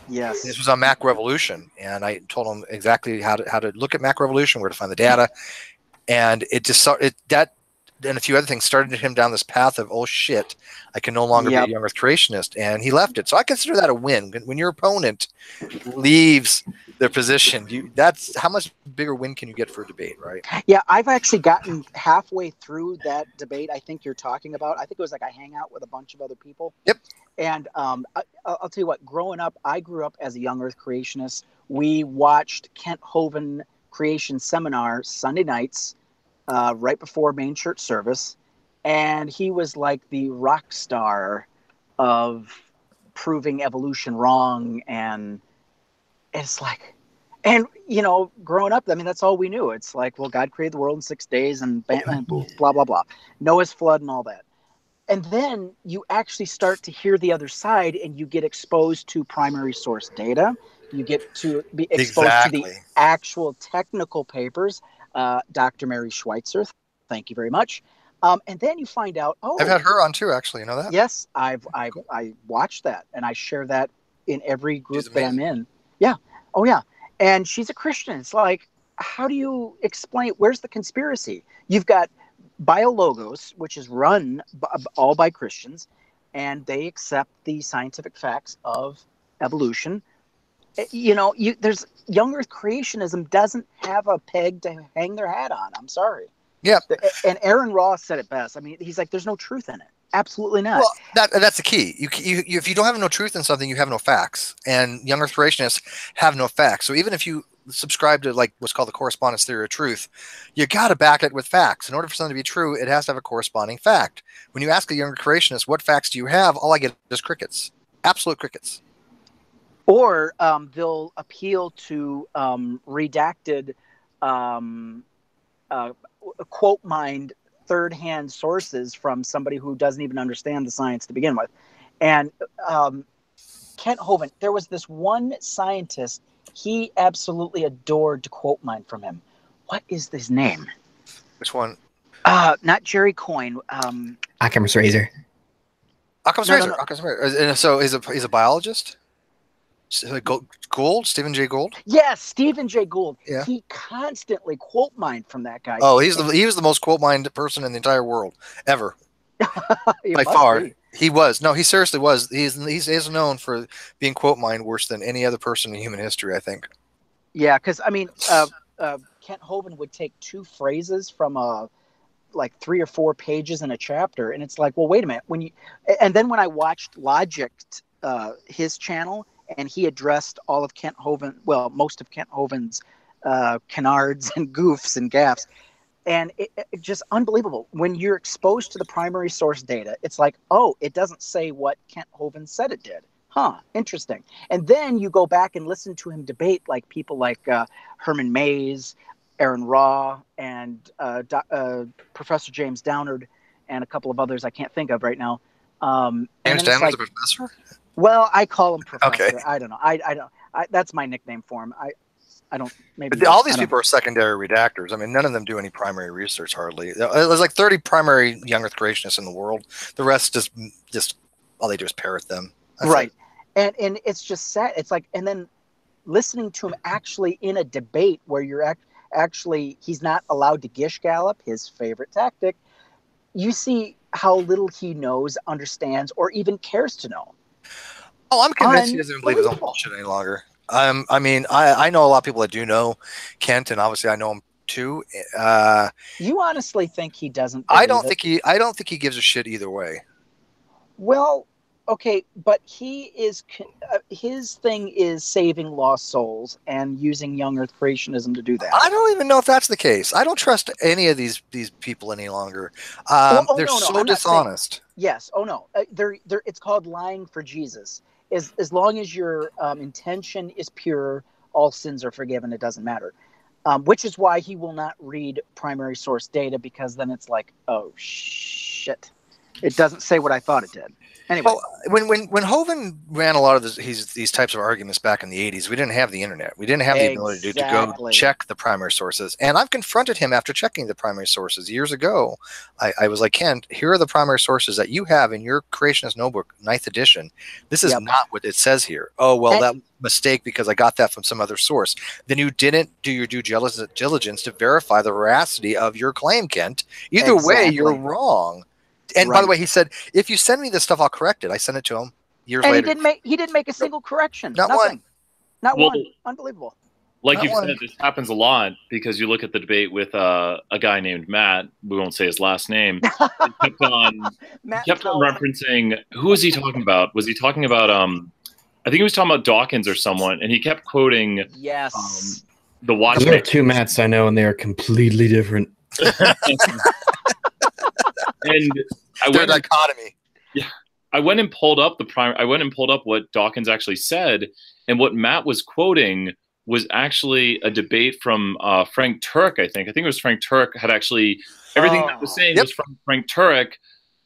Yes. This was on Mac Revolution, and I told him exactly how to look at Mac Revolution, where to find the data, and it just that and a few other things started him down this path of, oh shit, I can no longer be a young Earth creationist, and he left it. So I consider that a win. When your opponent leaves their position, that's how much bigger win can you get for a debate, right? Yeah, I've actually gotten halfway through that debate. I think you're talking about. I think it was like a hangout with a bunch of other people. Yep. And I'll tell you what. Growing up, I grew up as a young Earth creationist. We watched Kent Hovind creation seminar Sunday nights, right before main church service, and he was like the rock star of proving evolution wrong. And it's like, and growing up, I mean, that's all we knew. It's like, well, God created the world in 6 days, and blah blah blah, Noah's flood and all that. And then you actually start to hear the other side, and you get exposed to primary source data. You get to be exposed to the actual technical papers. Dr. Mary Schweitzer, thank you very much. And then you find out, I've had her on too, actually. You know that? Yes, I watched that, and I share that in every group that I'm in. Yeah. Oh, yeah. And she's a Christian. It's like, how do you explain? Where's the conspiracy? You've got BioLogos, which is run all by Christians, and they accept the scientific facts of evolution. There's young Earth creationism doesn't have a peg to hang their hat on. I'm sorry. Yeah. And Aaron Ross said it best. I mean, he's like, there's no truth in it. Absolutely not. Well, that's the key. If you don't have no truth in something, you have no facts. And young Earth creationists have no facts. So even if you subscribe to like what's called the correspondence theory of truth, you got to back it with facts. In order for something to be true, it has to have a corresponding fact. When you ask a younger creationist, what facts do you have? All I get is crickets. Absolute crickets. Or they'll appeal to redacted, quote mined third-hand sources from somebody who doesn't even understand the science to begin with. And Kent Hovind, there was this one scientist he absolutely adored to quote mine from him. What is his name? Which one? Not Jerry Coyne. Occam's razor. Occam's razor. Occam's razor. So he's a biologist? Gould? Stephen Jay Gould? Yes, Stephen Jay Gould. Yeah. He constantly quote mined from that guy. Oh, he was the most quote mined person in the entire world ever. By far. Be. He was. No, he seriously was. He's known for being quote mined worse than any other person in human history, I think. Yeah, because I mean, Kent Hovind would take two phrases from like 3 or 4 pages in a chapter, and it's like, well, wait a minute. And then when I watched Logic, his channel, and he addressed all of Kent Hovind, well, most of Kent Hovind's canards and goofs and gaffes. And it just unbelievable. When you're exposed to the primary source data, it's like, oh, it doesn't say what Kent Hovind said it did. Huh, interesting. And then you go back and listen to him debate like people like Herman Mays, Aaron Raw, and Professor James Downard, and a couple of others I can't think of right now. James Downard's a professor? Well, I call him professor. Okay. I don't know. I don't. That's my nickname for him. I don't. Maybe. But all these people are secondary redactors. I mean, none of them do any primary research hardly. There's like 30 primary young Earth creationists in the world. The rest just all they do is parrot them. That's right. And it's just sad. It's like, and then listening to him actually in a debate where you're actually he's not allowed to gish gallop, his favorite tactic. You see how little he knows, understands, or even cares to know. Oh, I'm convinced he doesn't even believe his own bullshit any longer. I mean, I know a lot of people that do know Kent, and obviously I know him too. You honestly think he doesn't? I don't think he gives a shit either way. Well, okay, but his thing is saving lost souls and using young Earth creationism to do that. I don't even know if that's the case. I don't trust any of these people any longer. They're so dishonest. Yes. Oh no. It's called lying for Jesus. As long as your intention is pure, all sins are forgiven. It doesn't matter. Which is why he will not read primary source data, because then it's like, oh shit. It doesn't say what I thought it did. Anyway, well, when Hovind ran a lot of these types of arguments back in the 80s, we didn't have the internet. We didn't have the ability to go check the primary sources. And I've confronted him after checking the primary sources years ago. I was like, Ken, here are the primary sources that you have in your Creationist Notebook, 9th edition. This is not what it says here. Oh, well, that mistake because I got that from some other source. Then you didn't do your due diligence to verify the veracity of your claim, Kent. Either way, you're wrong. And by the way, he said, if you send me this stuff, I'll correct it. I sent it to him years later. He didn't make a single correction. Not Nothing. one. Not one. Unbelievable. Like you said, this happens a lot because you look at the debate with a guy named Matt. We won't say his last name. He kept on referencing, who was he talking about? Was he talking about, I think he was talking about Dawkins or someone, and he kept quoting the Watch. There are two Matts I know, and they are completely different. And their dichotomy. Yeah, I went and pulled up I went and pulled up what Dawkins actually said, and what Matt was quoting was actually a debate from Frank Turek. I think it was Frank Turek had actually everything that was saying was from Frank Turek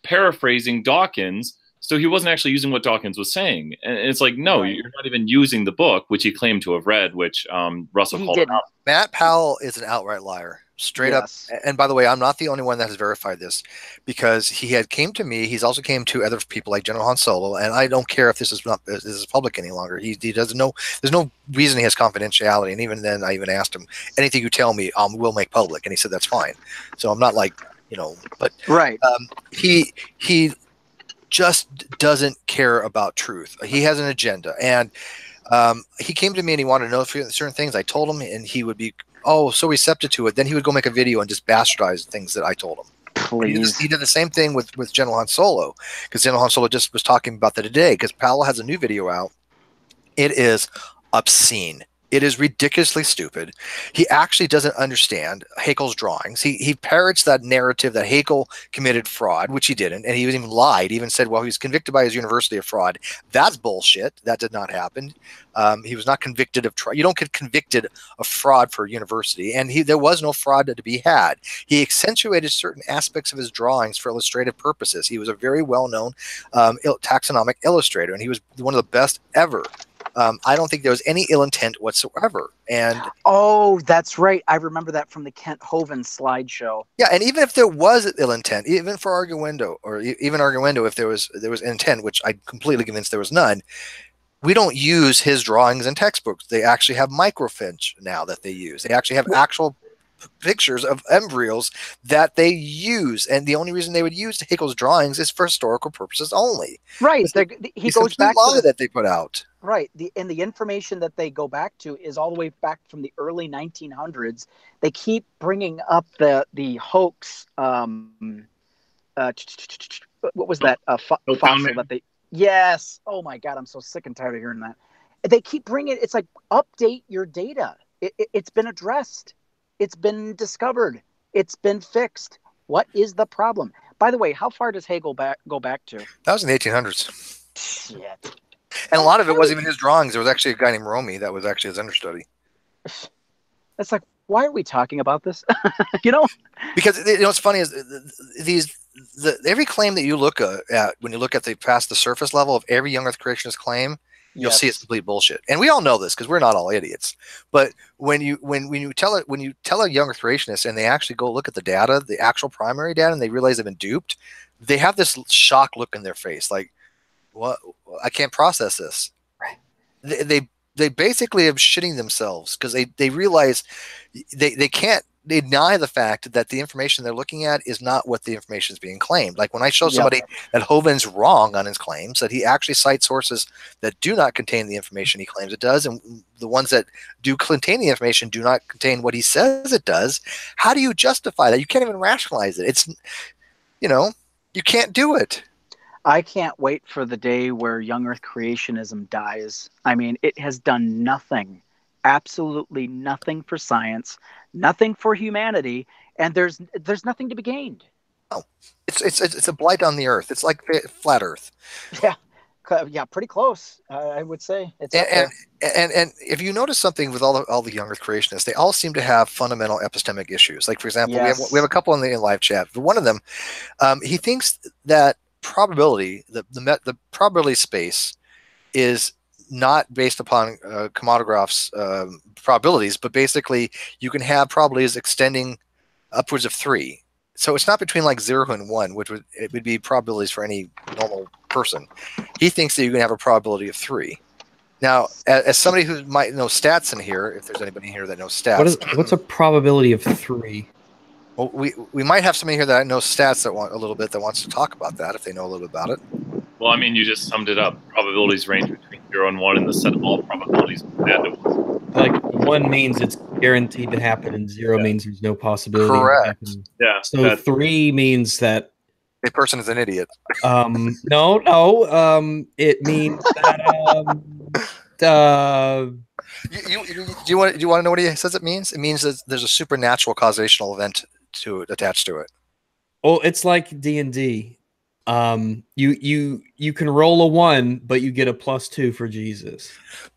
paraphrasing Dawkins. So he wasn't actually using what Dawkins was saying, and it's like, no, you're not even using the book, which he claimed to have read, which Russell called out. Matt Powell is an outright liar. Straight up. And by the way, I'm not the only one that has verified this, because he had came to me. He's also came to other people like General Han Solo. And I don't care if this is public any longer. He doesn't know. There's no reason he has confidentiality. And even then, I even asked him, anything you tell me, we'll make public. And he said, that's fine. So I'm not like, but he just doesn't care about truth. He has an agenda. And he came to me and he wanted to know certain things. I told him, and he would be so receptive to it. Then he would go make a video and just bastardize things that I told him. Please. He did the same thing with General Han Solo, because General Han Solo just was talking about that today, because Powell has a new video out. It is obscene. It is ridiculously stupid. He actually doesn't understand Haeckel's drawings. He parrots that narrative that Haeckel committed fraud, which he didn't, and he even lied. He even said, well, he was convicted by his university of fraud. That's bullshit. That did not happen. He was not convicted of you don't get convicted of fraud for a university, and there was no fraud to be had. He accentuated certain aspects of his drawings for illustrative purposes. He was a very well-known taxonomic illustrator, and he was one of the best ever. I don't think there was any ill intent whatsoever. And that's right. I remember that from the Kent Hovind slideshow. Yeah, and even if there was ill intent, even for arguendo, or even arguendo, if there was intent, which I'm completely convinced there was none, we don't use his drawings in textbooks. They actually have microfinch now that they use. They actually have actual pictures of embryos that they use, and the only reason they would use Haeckel's drawings is for historical purposes only. Right. He goes back to that they put out. Right. The information that they go back to is all the way back from the early 1900s. They keep bringing up the hoax. What was that? Fossil that they. Yes. Oh my God, I'm so sick and tired of hearing that. They keep bringing it. It's like, update your data. It's been addressed. It's been discovered. It's been fixed. What is the problem? By the way, how far does Hegel go back to? That was in the 1800s. Shit. And a lot of it wasn't even his drawings. There was actually a guy named Romy that was actually his understudy. It's like, why are we talking about this? Because what's funny is every claim that you look at when you look at past the surface level of every young Earth creationist claim, you'll see it's complete bullshit. And we all know this because we're not all idiots. But when you tell a young Earth creationist and they actually go look at the data, the actual primary data, and they realize they've been duped, they have this shocked look in their face, like, what? I can't process this. Right. They basically are shitting themselves because they realize they can't deny the fact that the information they're looking at is not what the information is being claimed. Like when I show somebody that Hovind's wrong on his claims, that he actually cites sources that do not contain the information he claims it does, and the ones that do contain the information do not contain what he says it does. How do you justify that? You can't even rationalize it. It's, you can't do it. I can't wait for the day where young Earth creationism dies. I mean, it has done nothing, absolutely nothing for science, nothing for humanity, and there's nothing to be gained. Oh, it's a blight on the Earth. It's like flat Earth. Yeah, Yeah, pretty close. I would say it's and if you notice something with all the young Earth creationists, they all seem to have fundamental epistemic issues. Like, for example, yes. we have a couple in the live chat. But one of them, he thinks that probability, the probability space, is not based upon Kolmogorov's probabilities, but basically you can have probabilities extending upwards of 3. So it's not between like 0 and 1, which would be probabilities for any normal person. He thinks that you can have a probability of 3. Now, as somebody who might know stats in here, if there's anybody here that knows stats, what's a probability of 3? Well, we might have somebody here that knows stats that wants to talk about that if they know a little bit about it. Well, I mean, you just summed it up. Probabilities range between 0 and 1 in the set of all probabilities. Like 1 means it's guaranteed to happen, and 0 means there's no possibility. Correct. Yeah. So 3 means that a person is an idiot. No. It means that. Do you want to know what he says it means? It means that there's a supernatural causational event attached to it. Oh, it's like D&D. You can roll a 1, but you get a +2 for Jesus.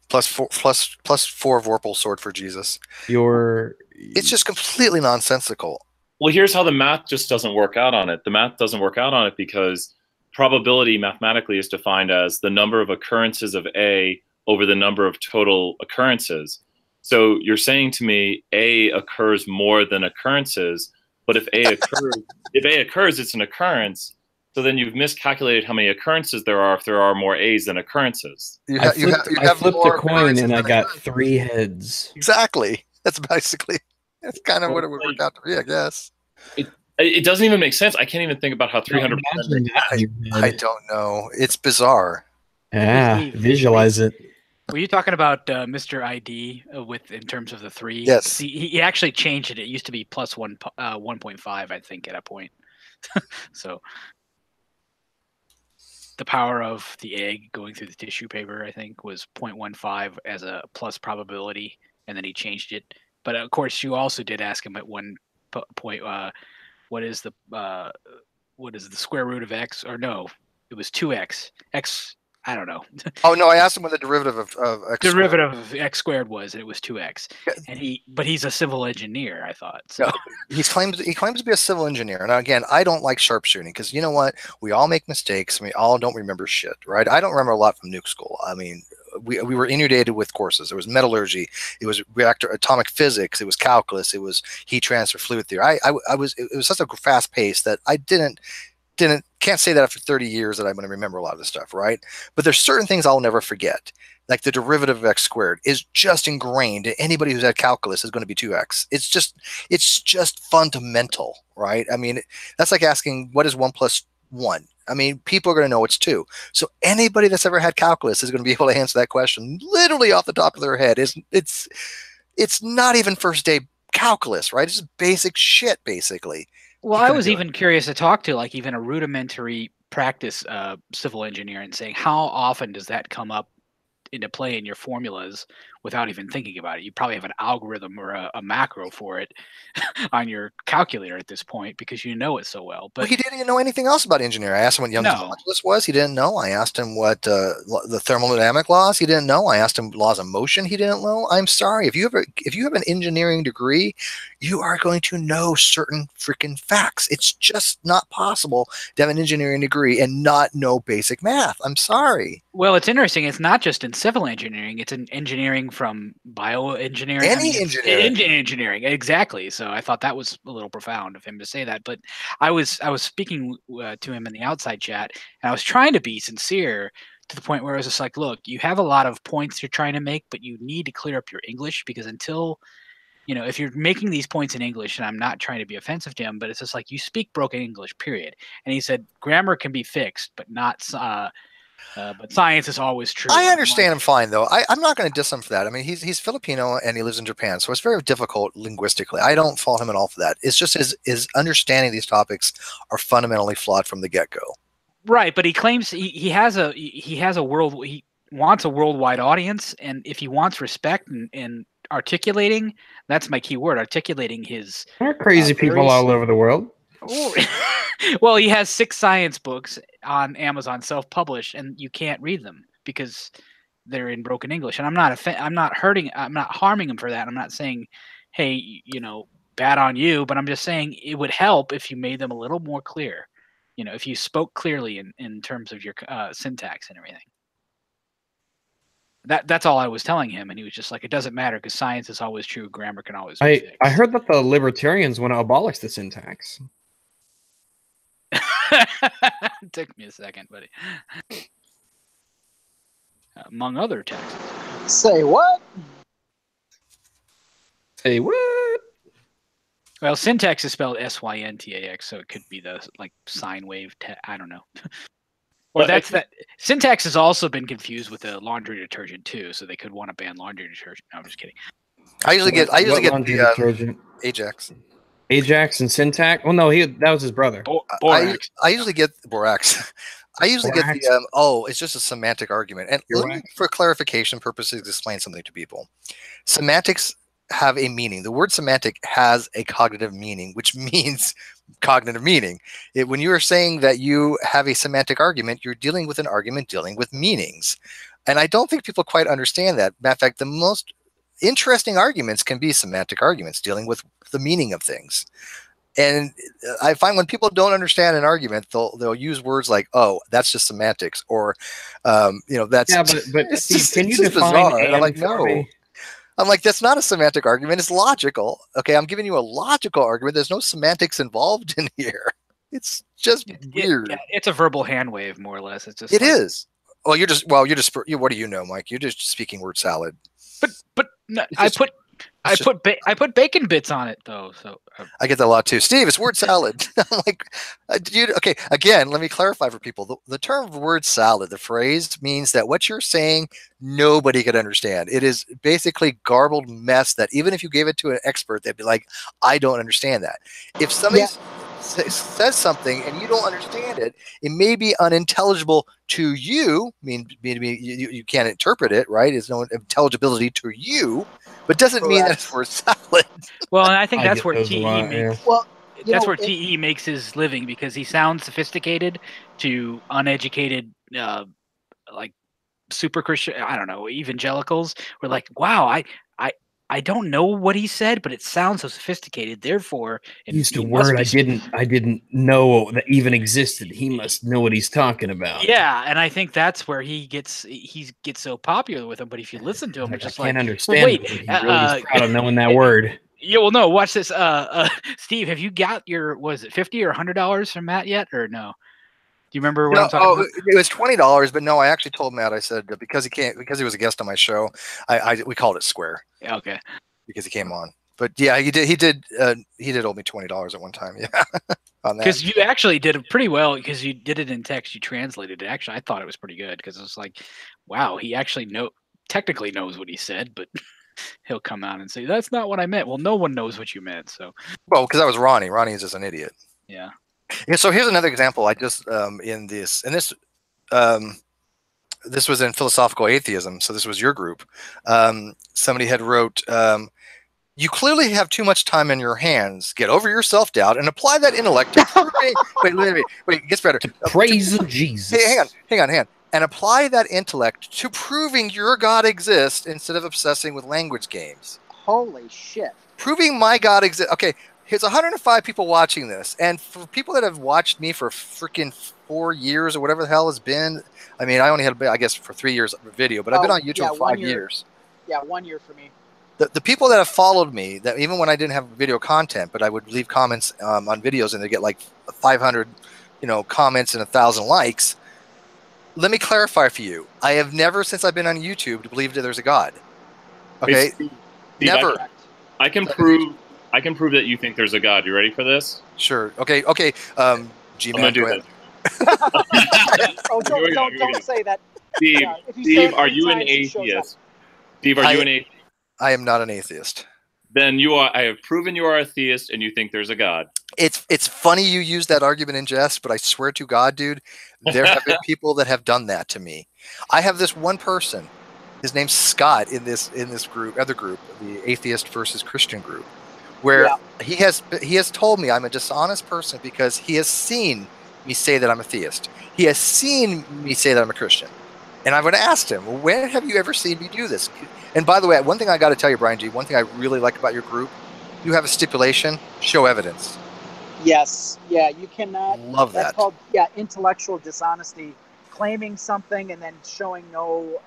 Plus 4 Vorpal sword for Jesus. It's just completely nonsensical. Well, here's how the math just doesn't work out on it. The math doesn't work out on it because probability mathematically is defined as the number of occurrences of A over the number of total occurrences. So you're saying to me A occurs more than occurrences, but if A occurs, it's an occurrence. So then you've miscalculated how many occurrences there are if there are more A's than occurrences. I flipped a coin and I got 3 heads. Exactly. That's kind of what it would work out to be, I guess. It doesn't even make sense. I can't even think about how 300%. I don't know. It's bizarre. Yeah, visualize it. Were you talking about Mr. ID in terms of the 3? Yes. See, he actually changed it. It used to be plus 1.5, I think, at a point. So the power of the egg going through the tissue paper, I think, was 0.15 as a plus probability, and then he changed it. But of course, you also did ask him at one point, what is the square root of x? Or no, it was 2x. X, I don't know. Oh no, I asked him what the derivative of x of x squared was, and it was 2x. And he's a civil engineer, I thought. So no, he claims to be a civil engineer. And again, I don't like sharpshooting because you know what? We all make mistakes. We all don't remember shit, right? I don't remember a lot from nuke school. I mean, we were inundated with courses. It was metallurgy, it was atomic physics, it was calculus, it was heat transfer, fluid theory. It was such a fast pace that I can't say that after 30 years that I'm going to remember a lot of this stuff, right? But there's certain things I'll never forget. Like the derivative of x squared is just ingrained. Anybody who's had calculus is going to be 2x. It's just fundamental, right? I mean, that's like asking what is 1 plus 1. I mean, people are going to know it's 2. So anybody that's ever had calculus is going to be able to answer that question literally off the top of their head. It's not even first day calculus, right? It's just basic shit, basically. Well, I was even curious to talk to like even a rudimentary practice civil engineer and saying how often does that come up into play in your formulas without even thinking about it. You probably have an algorithm or a macro for it on your calculator at this point because you know it so well. But he didn't even know anything else about engineering. I asked him what Young's modulus was. He didn't know. I asked him what the thermodynamic laws. He didn't know. I asked him laws of motion. He didn't know. I'm sorry. If you have an engineering degree, you are going to know certain freaking facts. It's just not possible to have an engineering degree and not know basic math. I'm sorry. Well, it's interesting. It's not just in civil engineering. It's in engineering from bioengineering. Engineering, exactly. So I thought that was a little profound of him to say that. But I was speaking to him in the outside chat, and I was trying to be sincere to the point where I was just like, look, you have a lot of points you're trying to make, but you need to clear up your English because until, if you're making these points in English, and I'm not trying to be offensive to him, but it's just like you speak broken English, period. And he said grammar can be fixed, but not but science is always true. I understand him fine, though. I'm not going to diss him for that. I mean, he's Filipino and he lives in Japan, so it's very difficult linguistically. I don't fault him at all for that. It's just his understanding of these topics are fundamentally flawed from the get-go. Right, but he claims he wants a worldwide audience, and if he wants respect and articulating, that's my key word, articulating his. There are crazy people all over the world. Well, he has 6 science books on Amazon self-published, and you can't read them because they're in broken English. And I'm not harming him for that. I'm not saying, hey, bad on you, but I'm just saying it would help if you made them a little more clear. If you spoke clearly in terms of your syntax and everything. That's all I was telling him, and he was just like, it doesn't matter because science is always true, grammar can always be fixed. I heard that the libertarians want to abolish the syntax. It took me a second, buddy. Among other taxes. Say what? Say what? Well, syntax is spelled syntax, so it could be the sine wave. I don't know. Or that's that. Syntax has also been confused with a laundry detergent too, so they could want to ban laundry detergent. No, I'm just kidding. I usually get the Ajax. Ajax and syntax. Well, no, that was his brother. I usually get borax. I usually get the it's just a semantic argument. And let me, for clarification purposes, explain something to people. Semantics have a meaning. The word semantic has a cognitive meaning, which means cognitive meaning. When you are saying that you have a semantic argument, you're dealing with an argument dealing with meanings. And I don't think people quite understand that. Matter of fact, the most interesting arguments can be semantic arguments dealing with the meaning of things. And I find when people don't understand an argument, they'll use words like, "Oh, that's just semantics," or that's but Steve, can you define? And I'm like, no. I'm like, that's not a semantic argument. It's logical. Okay, I'm giving you a logical argument. There's no semantics involved in here. It's just weird. It's a verbal hand wave, more or less. It's just. It is. Well, you're just. What do you know, Mike? You're just speaking word salad. But no, I put bacon bits on it though, so I get that a lot too. Steve, it's word salad. I'm like, okay. Again, let me clarify for people. The term word salad, the phrase, means that what you're saying nobody could understand. It is basically garbled mess that even if you gave it to an expert, they'd be like, I don't understand that. If somebody says something and you don't understand it, it may be unintelligible to you. You can't interpret it, right? There's no intelligibility to you, but doesn't mean that it's word salad. Well, and I think that's where TE makes. Well, that's where TE makes his living, because he sounds sophisticated to uneducated, like super Christian. I don't know, evangelicals. We're like, wow, I don't know what he said, but it sounds so sophisticated. Therefore, he used a word I didn't know that even existed. He must know what he's talking about. Yeah, and I think that's where he gets so popular with him. But if you listen to him, it's just I can't understand. Wait, he's really proud of knowing that word. Yeah, well, no. Watch this. Steve, have you got your $50 or $100 from Matt yet, or no? Do you remember what I'm talking about? It was $20, but no, I actually told Matt. I said because he was a guest on my show, we called it square. Yeah, okay. Because he came on, but yeah, he did owe me $20 at one time. Yeah, on that. Because you actually did pretty well, because you did it in text. You translated it. Actually, I thought it was pretty good, because it was like, wow, he actually technically knows what he said, but he'll come out and say that's not what I meant. Well, no one knows what you meant. So well, because that was Ronnie. Ronnie is just an idiot. Yeah. Yeah, so here's another example. I just this was in philosophical atheism. So this was your group. Somebody had wrote, "You clearly have too much time in your hands. Get over your self-doubt and apply that intellect to proving." wait, it gets better. Praise of Jesus. Hey, hang on. And apply that intellect to proving your God exists instead of obsessing with language games. Holy shit! Proving my God exists. Okay. There's 105 people watching this, and for people that have watched me for freaking 4 years or whatever the hell it's been, I mean, I only had, I guess, for 3 years of video, but I've been on YouTube for 5 years. Yeah, 1 year for me. The people that have followed me, that even when I didn't have video content, but I would leave comments on videos, and they get like 500, comments and 1,000 likes. Let me clarify for you. I have never, since I've been on YouTube, believed that there's a God. Okay, Steve, never. I can prove that you think there's a God. You ready for this? Sure. Okay. G-Man, go ahead. Don't say that. Steve, are you an atheist? Steve, are you an atheist? I am not an atheist. Then you are. I have proven you are a theist, and you think there's a God. It's funny you use that argument in jest, but I swear to God, dude, there have been people that have done that to me. I have this one person. His name's Scott in this other group, the atheist versus Christian group, where he has told me I'm a dishonest person because he has seen me say that I'm a theist. He has seen me say that I'm a Christian. And I've asked him, well, when have you ever seen me do this? And by the way, one thing I got to tell you, Brian G, one thing I really like about your group, you have a stipulation, show evidence. Yes. Yeah, you cannot. Love that. That's called, intellectual dishonesty, claiming something and then showing no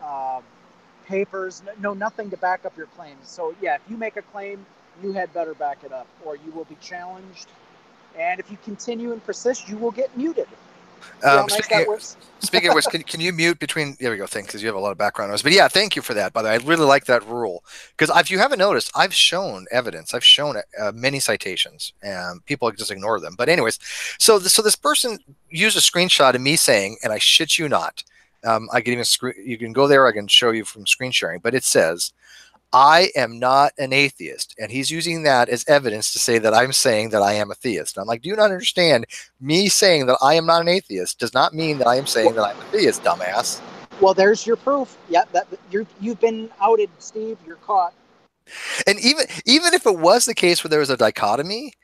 papers, nothing to back up your claims. So, yeah, if you make a claim, you had better back it up or you will be challenged. And if you continue and persist, you will get muted. Speaking of which, can you mute between? There we go. Thanks, because you have a lot of background noise. But yeah, thank you for that. By the way, I really like that rule because if you haven't noticed, I've shown evidence. I've shown many citations, and people just ignore them. But anyways, so this person used a screenshot of me saying, and I shit you not, I can even you can go there. I can show you from screen sharing, but it says, I am not an atheist. And he's using that as evidence to say that I'm saying that I am a theist. And I'm like, do you not understand? Me saying that I am not an atheist does not mean that I am saying that I'm a theist, dumbass. Well, there's your proof. Yeah, you've been outed, Steve. You're caught. And even if it was the case where there was a dichotomy,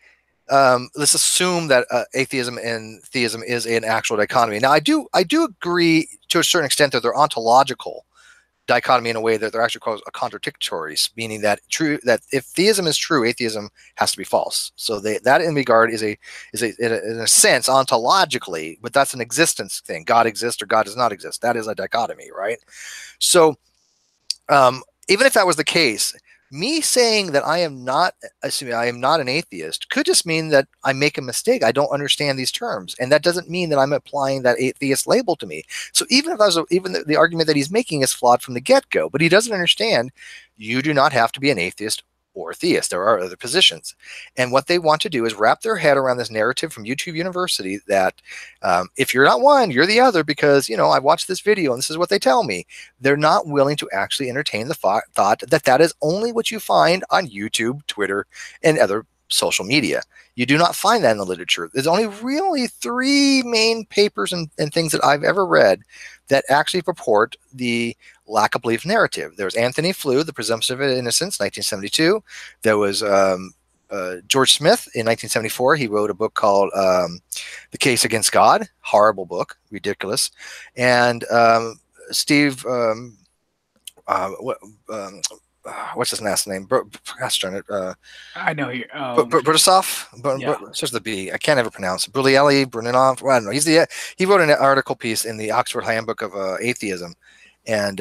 let's assume that atheism and theism is an actual dichotomy. Now, I do agree to a certain extent that they're ontological dichotomy in a way that they're actually called contradictory, meaning that if theism is true, atheism has to be false. So that in regard is in a sense ontologically, but that's an existence thing. God exists or God does not exist. That is a dichotomy, right? So even if that was the case, me saying that I am not an atheist could just mean that I make a mistake. I don't understand these terms, and that doesn't mean that I'm applying that atheist label to me. So even if the argument that he's making is flawed from the get-go, but he doesn't understand, you do not have to be an atheist or a theist. There are other positions, and what they want to do is wrap their head around this narrative from YouTube University that if you're not one, you're the other because I watched this video and this is what they tell me. They're not willing to actually entertain the thought that is only what you find on YouTube, Twitter, and other social media. You do not find that in the literature. There's only really 3 main papers and things that I've ever read that actually purport the lack of belief narrative. There was Anthony Flew, The Presumption of Innocence, 1972. There was George Smith in 1974. He wrote a book called The Case Against God. Horrible book, ridiculous. And Steve, what's his last name? I know you. Brutisoff. Starts the B. I can't ever pronounce it. Bruninoff. Well, I don't know. He wrote an article piece in the Oxford Handbook of Atheism, and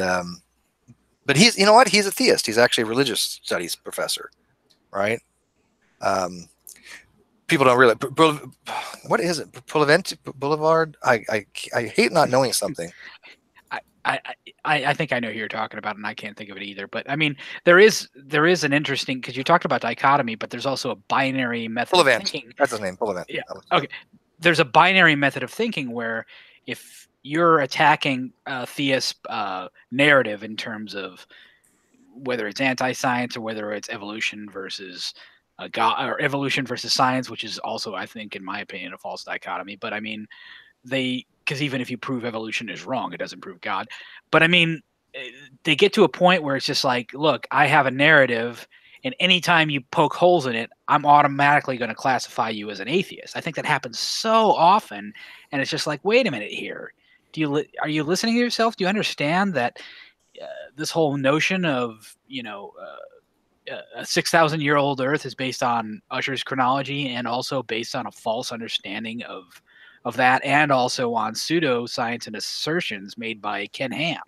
but he's he's a theist. He's actually a religious studies professor, right? People don't really. What is it? Boulevard. I hate not knowing something. I think I know who you're talking about, and I can't think of it either. But I mean, there is an interesting, because you talked about dichotomy, but there's also a binary method of thinking. That's his name, Bullivant. Yeah. Okay. There's a binary method of thinking where if you're attacking a theist narrative in terms of whether it's anti-science or whether it's evolution versus God, or evolution versus science, which is also, I think, in my opinion, a false dichotomy. But I mean, because even if you prove evolution is wrong, it doesn't prove God. But I mean, they get to a point where it's just like, look, I have a narrative, and anytime you poke holes in it, I'm automatically going to classify you as an atheist. I think that happens so often, and it's just like, wait a minute here. Are you listening to yourself? Do you understand that this whole notion of a 6,000-year-old Earth is based on Usher's chronology, and also based on a false understanding of that, and also on pseudoscience and assertions made by Ken Ham?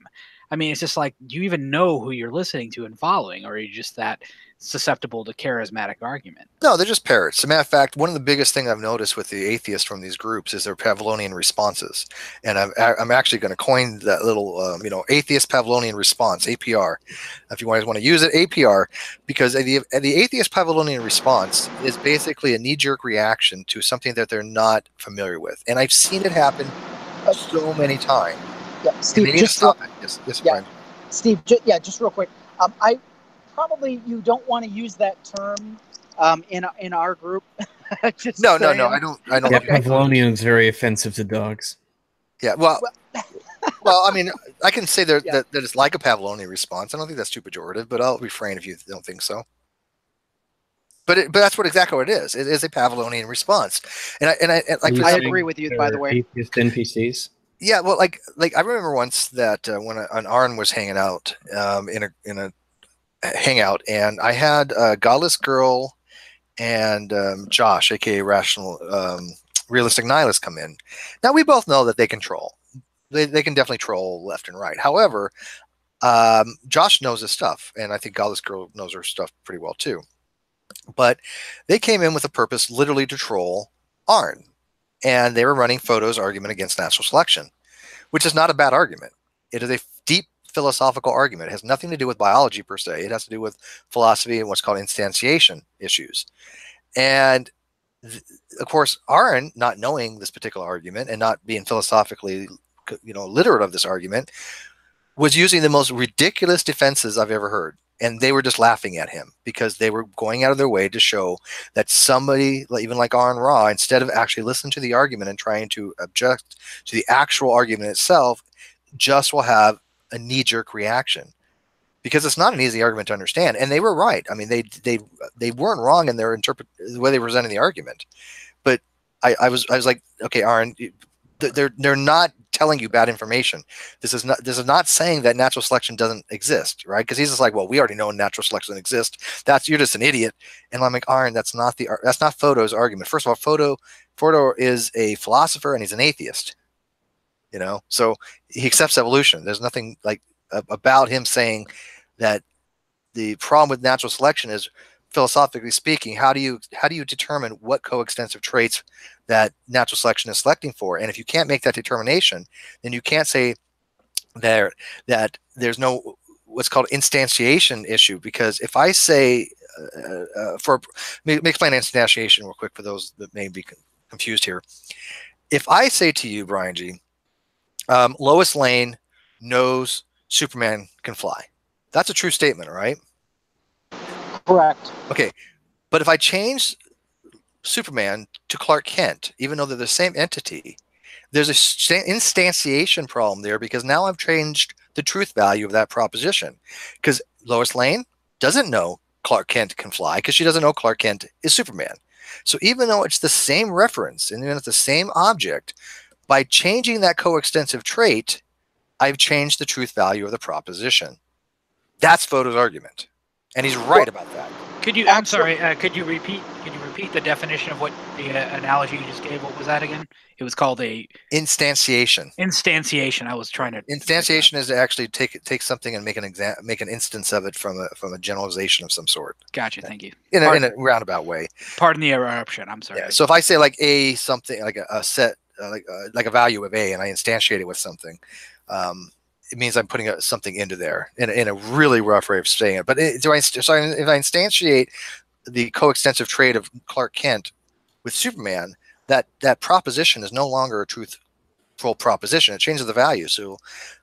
I mean, it's just like, do you even know who you're listening to and following, or are you just that susceptible to charismatic argument? No, they're just parrots. As a matter of fact, one of the biggest things I've noticed with the atheists from these groups is their Pavlovian responses. And I'm actually going to coin that little, atheist Pavlovian response, APR. If you guys want to use it, APR, because the atheist Pavlovian response is basically a knee-jerk reaction to something that they're not familiar with. And I've seen it happen so many times. Yeah, Steve, just real quick. You don't want to use that term in our group. No, I don't. Yeah, Pavlovian is very offensive to dogs. Yeah, well, I mean, I can say that it's like a Pavlovian response. I don't think that's too pejorative, but I'll refrain if you don't think so. But that's exactly what it is. It is a Pavlovian response, and I agree with you. By the way, atheist NPCs. Yeah, well, like I remember once that when an Arn was hanging out in a hangout, and I had Godless Girl and Josh, aka Rational Realistic Nihilist, come in. Now we both know that they can troll. They can definitely troll left and right. However, Josh knows his stuff, and I think Godless Girl knows her stuff pretty well too. But they came in with a purpose, literally to troll Arn, and they were running Photo's argument against natural selection, which is not a bad argument. It is a deep philosophical argument. It has nothing to do with biology per se. It has to do with philosophy and what's called instantiation issues. And of course, Arn, not knowing this particular argument and not being philosophically, literate of this argument, was using the most ridiculous defenses I've ever heard. And they were just laughing at him because they were going out of their way to show that somebody, even like Arn Ra, instead of actually listening to the argument and trying to object to the actual argument itself, just will have a knee-jerk reaction. Because it's not an easy argument to understand. And they were right. I mean, they weren't wrong in their the way they were presenting the argument. But I was like, okay, Arn, they're not telling you bad information. This is not saying that natural selection doesn't exist, right? Because he's just like, well, we already know natural selection exists. You're just an idiot. And I'm like, Arn, that's not Photo's argument. First of all, Photo is a philosopher and he's an atheist. So he accepts evolution. There's nothing like about him saying that the problem with natural selection is, philosophically speaking, how do you determine what coextensive traits that natural selection is selecting for? And if you can't make that determination, then you can't say that there's no what's called instantiation issue. Because if I say, let me explain instantiation real quick for those that may be confused here. If I say to you, Brian G, Lois Lane knows Superman can fly. That's a true statement, right? Correct. Okay, but if I change Superman to Clark Kent, even though they're the same entity, there's a instantiation problem there, because now I've changed the truth value of that proposition. Because Lois Lane doesn't know Clark Kent can fly because she doesn't know Clark Kent is Superman. So even though it's the same reference and even it's the same object, by changing that coextensive trait, I've changed the truth value of the proposition. That's Photo's argument, and he's right about that. Could you? I'm sorry. Could you repeat the definition of what the analogy you just gave? What was that again? It was called a instantiation. Instantiation. I was trying to. Instantiation is to actually take something and make an instance of it from a generalization of some sort. Gotcha. Thank you. In a roundabout way. Pardon the interruption. I'm sorry. Yeah. So if I say like a something like a set like a value of a, and I instantiate it with something, it means I'm putting something into there in a really rough way of saying it. But if I instantiate the coextensive trait of Clark Kent with Superman, that proposition is no longer a truthful proposition. It changes the value. So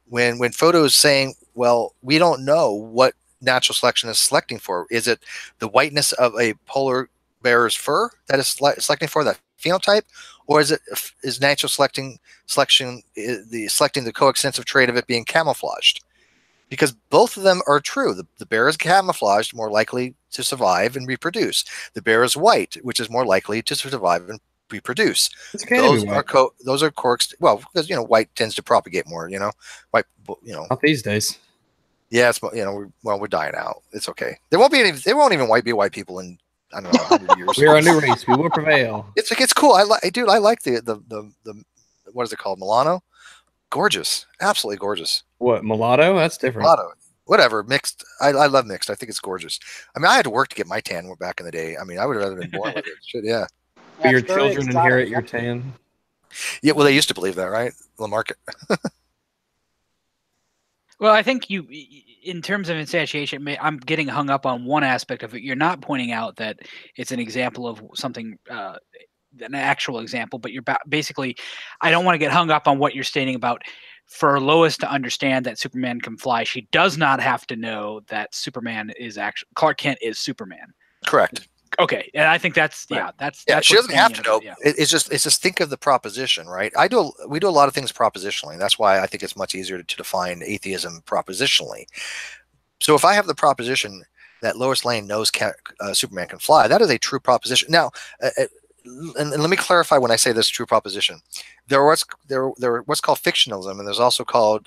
when Photo is saying, well, we don't know what natural selection is selecting for. Is it the whiteness of a polar bear's fur that is selecting for that phenotype? Or is natural selection selecting the coextensive trait of it being camouflaged? Because both of them are true. The bear is camouflaged, more likely to survive and reproduce. The bear is white, which is more likely to survive and reproduce. Those are corks. Well, because white tends to propagate more. White. Not these days. Yeah, it's we're dying out. It's okay. There won't even be white people in, I don't know, 100 years. We are a new race. We will prevail. It's cool. I like the what is it called? Milano? Gorgeous. Absolutely gorgeous. What, mulatto? That's different. Mulatto. Whatever. Mixed. I love mixed. I think it's gorgeous. I mean, I had to work to get my tan back in the day. I mean, I would have rather been born with it. Shit, yeah. Do your children inherit your tan? Yeah, well, they used to believe that, right? Lamarck. Well, I think in terms of instantiation, I'm getting hung up on one aspect of it. You're not pointing out that it's an example of something, an actual example, but you're basically, I don't want to get hung up on what you're stating about, for Lois to understand that Superman can fly, she does not have to know that Superman is actually, Clark Kent is Superman. Correct. Okay, and I think that's right. She doesn't have to know. Yeah. It's just think of the proposition, right? We do a lot of things propositionally. That's why I think it's much easier to define atheism propositionally. So if I have the proposition that Lois Lane knows Superman can fly. That is a true proposition. Now, and let me clarify when I say this true proposition. There what's called fictionalism, and there's also called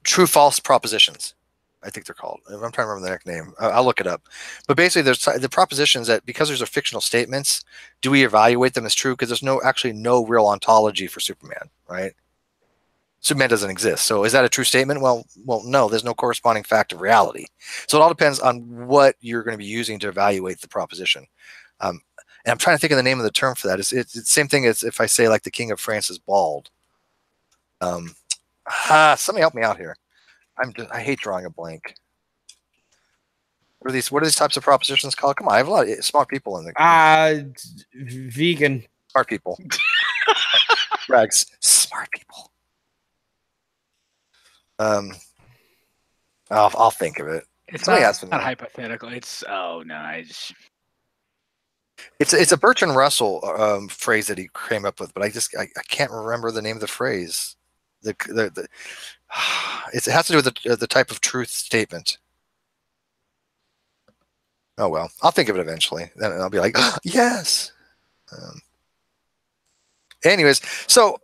true false propositions. I think they're called. I'm trying to remember the next name. I'll look it up. But basically, there's the propositions that because there's fictional statements, do we evaluate them as true? Because there's actually no real ontology for Superman, right? Superman doesn't exist. So is that a true statement? Well, no. There's no corresponding fact of reality. So it all depends on what you're going to be using to evaluate the proposition. And I'm trying to think of the name of the term for that. It's the same thing as if I say like the King of France is bald. Somebody help me out here. I hate drawing a blank. What are these types of propositions called? Come on, I have a lot of smart people in the vegan. Smart people. Rags. Smart people. I'll think of it. It's not hypothetical. It's It's a Bertrand Russell phrase that he came up with, but I can't remember the name of the phrase. It has to do with the type of truth statement. Oh well, I'll think of it eventually. Then I'll be like, yes. Anyways, so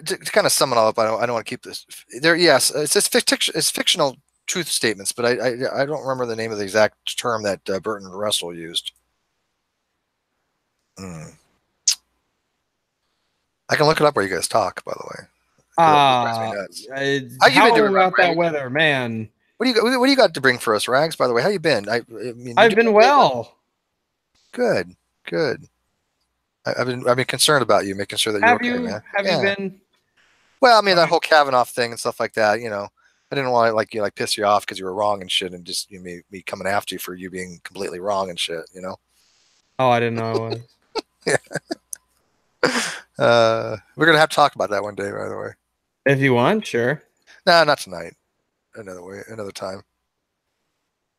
to kind of sum it all up, I don't want to keep this there. Yes, it's fictional truth statements, but I don't remember the name of the exact term that Bertrand Russell used. I can look it up while you guys talk, by the way. How you been doing about that weather, man? What do you got to bring for us, Rags? By the way, how you been? I've been well. Good. I've been concerned about you, making sure that you're okay, man. Have you been? Well, I mean that whole Kavanaugh thing and stuff like that. You know, I didn't want to piss you off because you were wrong and shit, and just me coming after you for you being completely wrong and shit. You know. Oh, I didn't know I was. Yeah. We're gonna have to talk about that one day, by the way. If you want, sure. No, not tonight. Another time.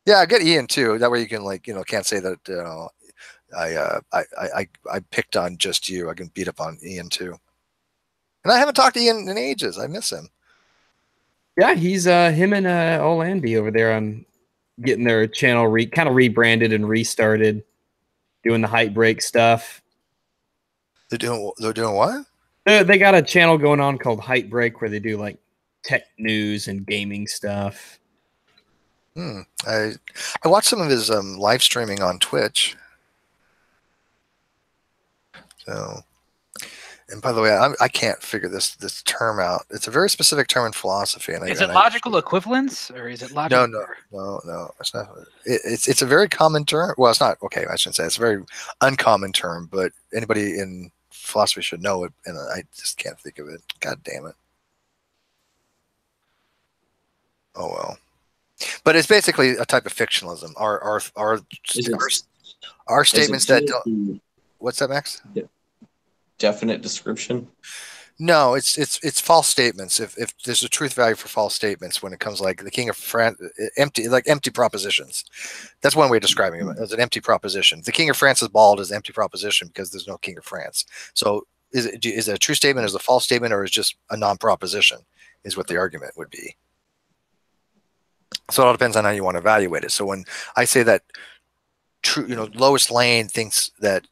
Yeah, get Ian too. That way you can can't say that I picked on just you. I can beat up on Ian too. And I haven't talked to Ian in ages. I miss him. Yeah, he's him and Olanby over there on getting their channel kind of rebranded and restarted, doing the hype break stuff. They're doing what? They got a channel going on called Hype Break where they do like tech news and gaming stuff. I watched some of his live streaming on Twitch. So, and by the way, I can't figure this term out. It's a very specific term in philosophy. And is it logical equivalence or is it logical? No. It's not. It's a very common term. Well, it's not. Okay, I shouldn't say it's a very uncommon term, but anybody in philosophy should know it, and I just can't think of it. God damn it. Oh well. But it's basically a type of fictionalism. Our statements that don't. What's that, Max? Definite description. No, it's false statements. If there's a truth value for false statements, when it comes like the King of France, empty propositions. That's one way of describing it as an empty proposition. The King of France is bald is an empty proposition because there's no King of France. So is it a true statement, is it a false statement, or is it just a non-proposition? Is what the argument would be. So it all depends on how you want to evaluate it. So when I say that Lois Lane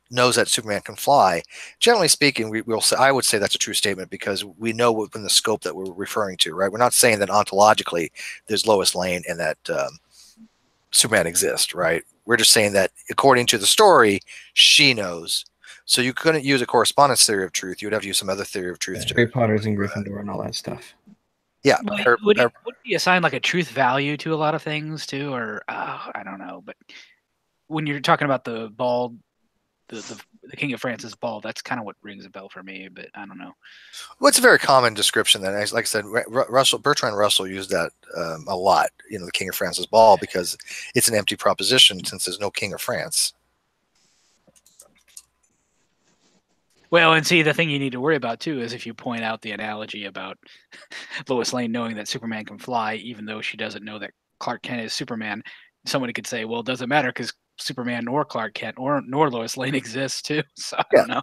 knows that Superman can fly, generally speaking, I would say that's a true statement because we know within the scope that we're referring to, right? We're not saying that ontologically there's Lois Lane and that Superman exists, right? We're just saying that according to the story, she knows. So you couldn't use a correspondence theory of truth. You would have to use some other theory of truth. Harry Potter's and Gryffindor and all that stuff. Yeah. Would you assign like a truth value to a lot of things too? Or I don't know, but when you're talking about the bald, the King of France is bald, that's kind of what rings a bell for me, but I don't know. Well, it's a very common description. Then, like I said, Bertrand Russell used that a lot. The King of France is bald because it's an empty proposition since there's no King of France. Well, and see, the thing you need to worry about too is if you point out the analogy about Lois Lane knowing that Superman can fly, even though she doesn't know that Clark Kent is Superman. Somebody could say, well, it doesn't matter because Superman nor Clark Kent nor Lois Lane exists too. So I don't know.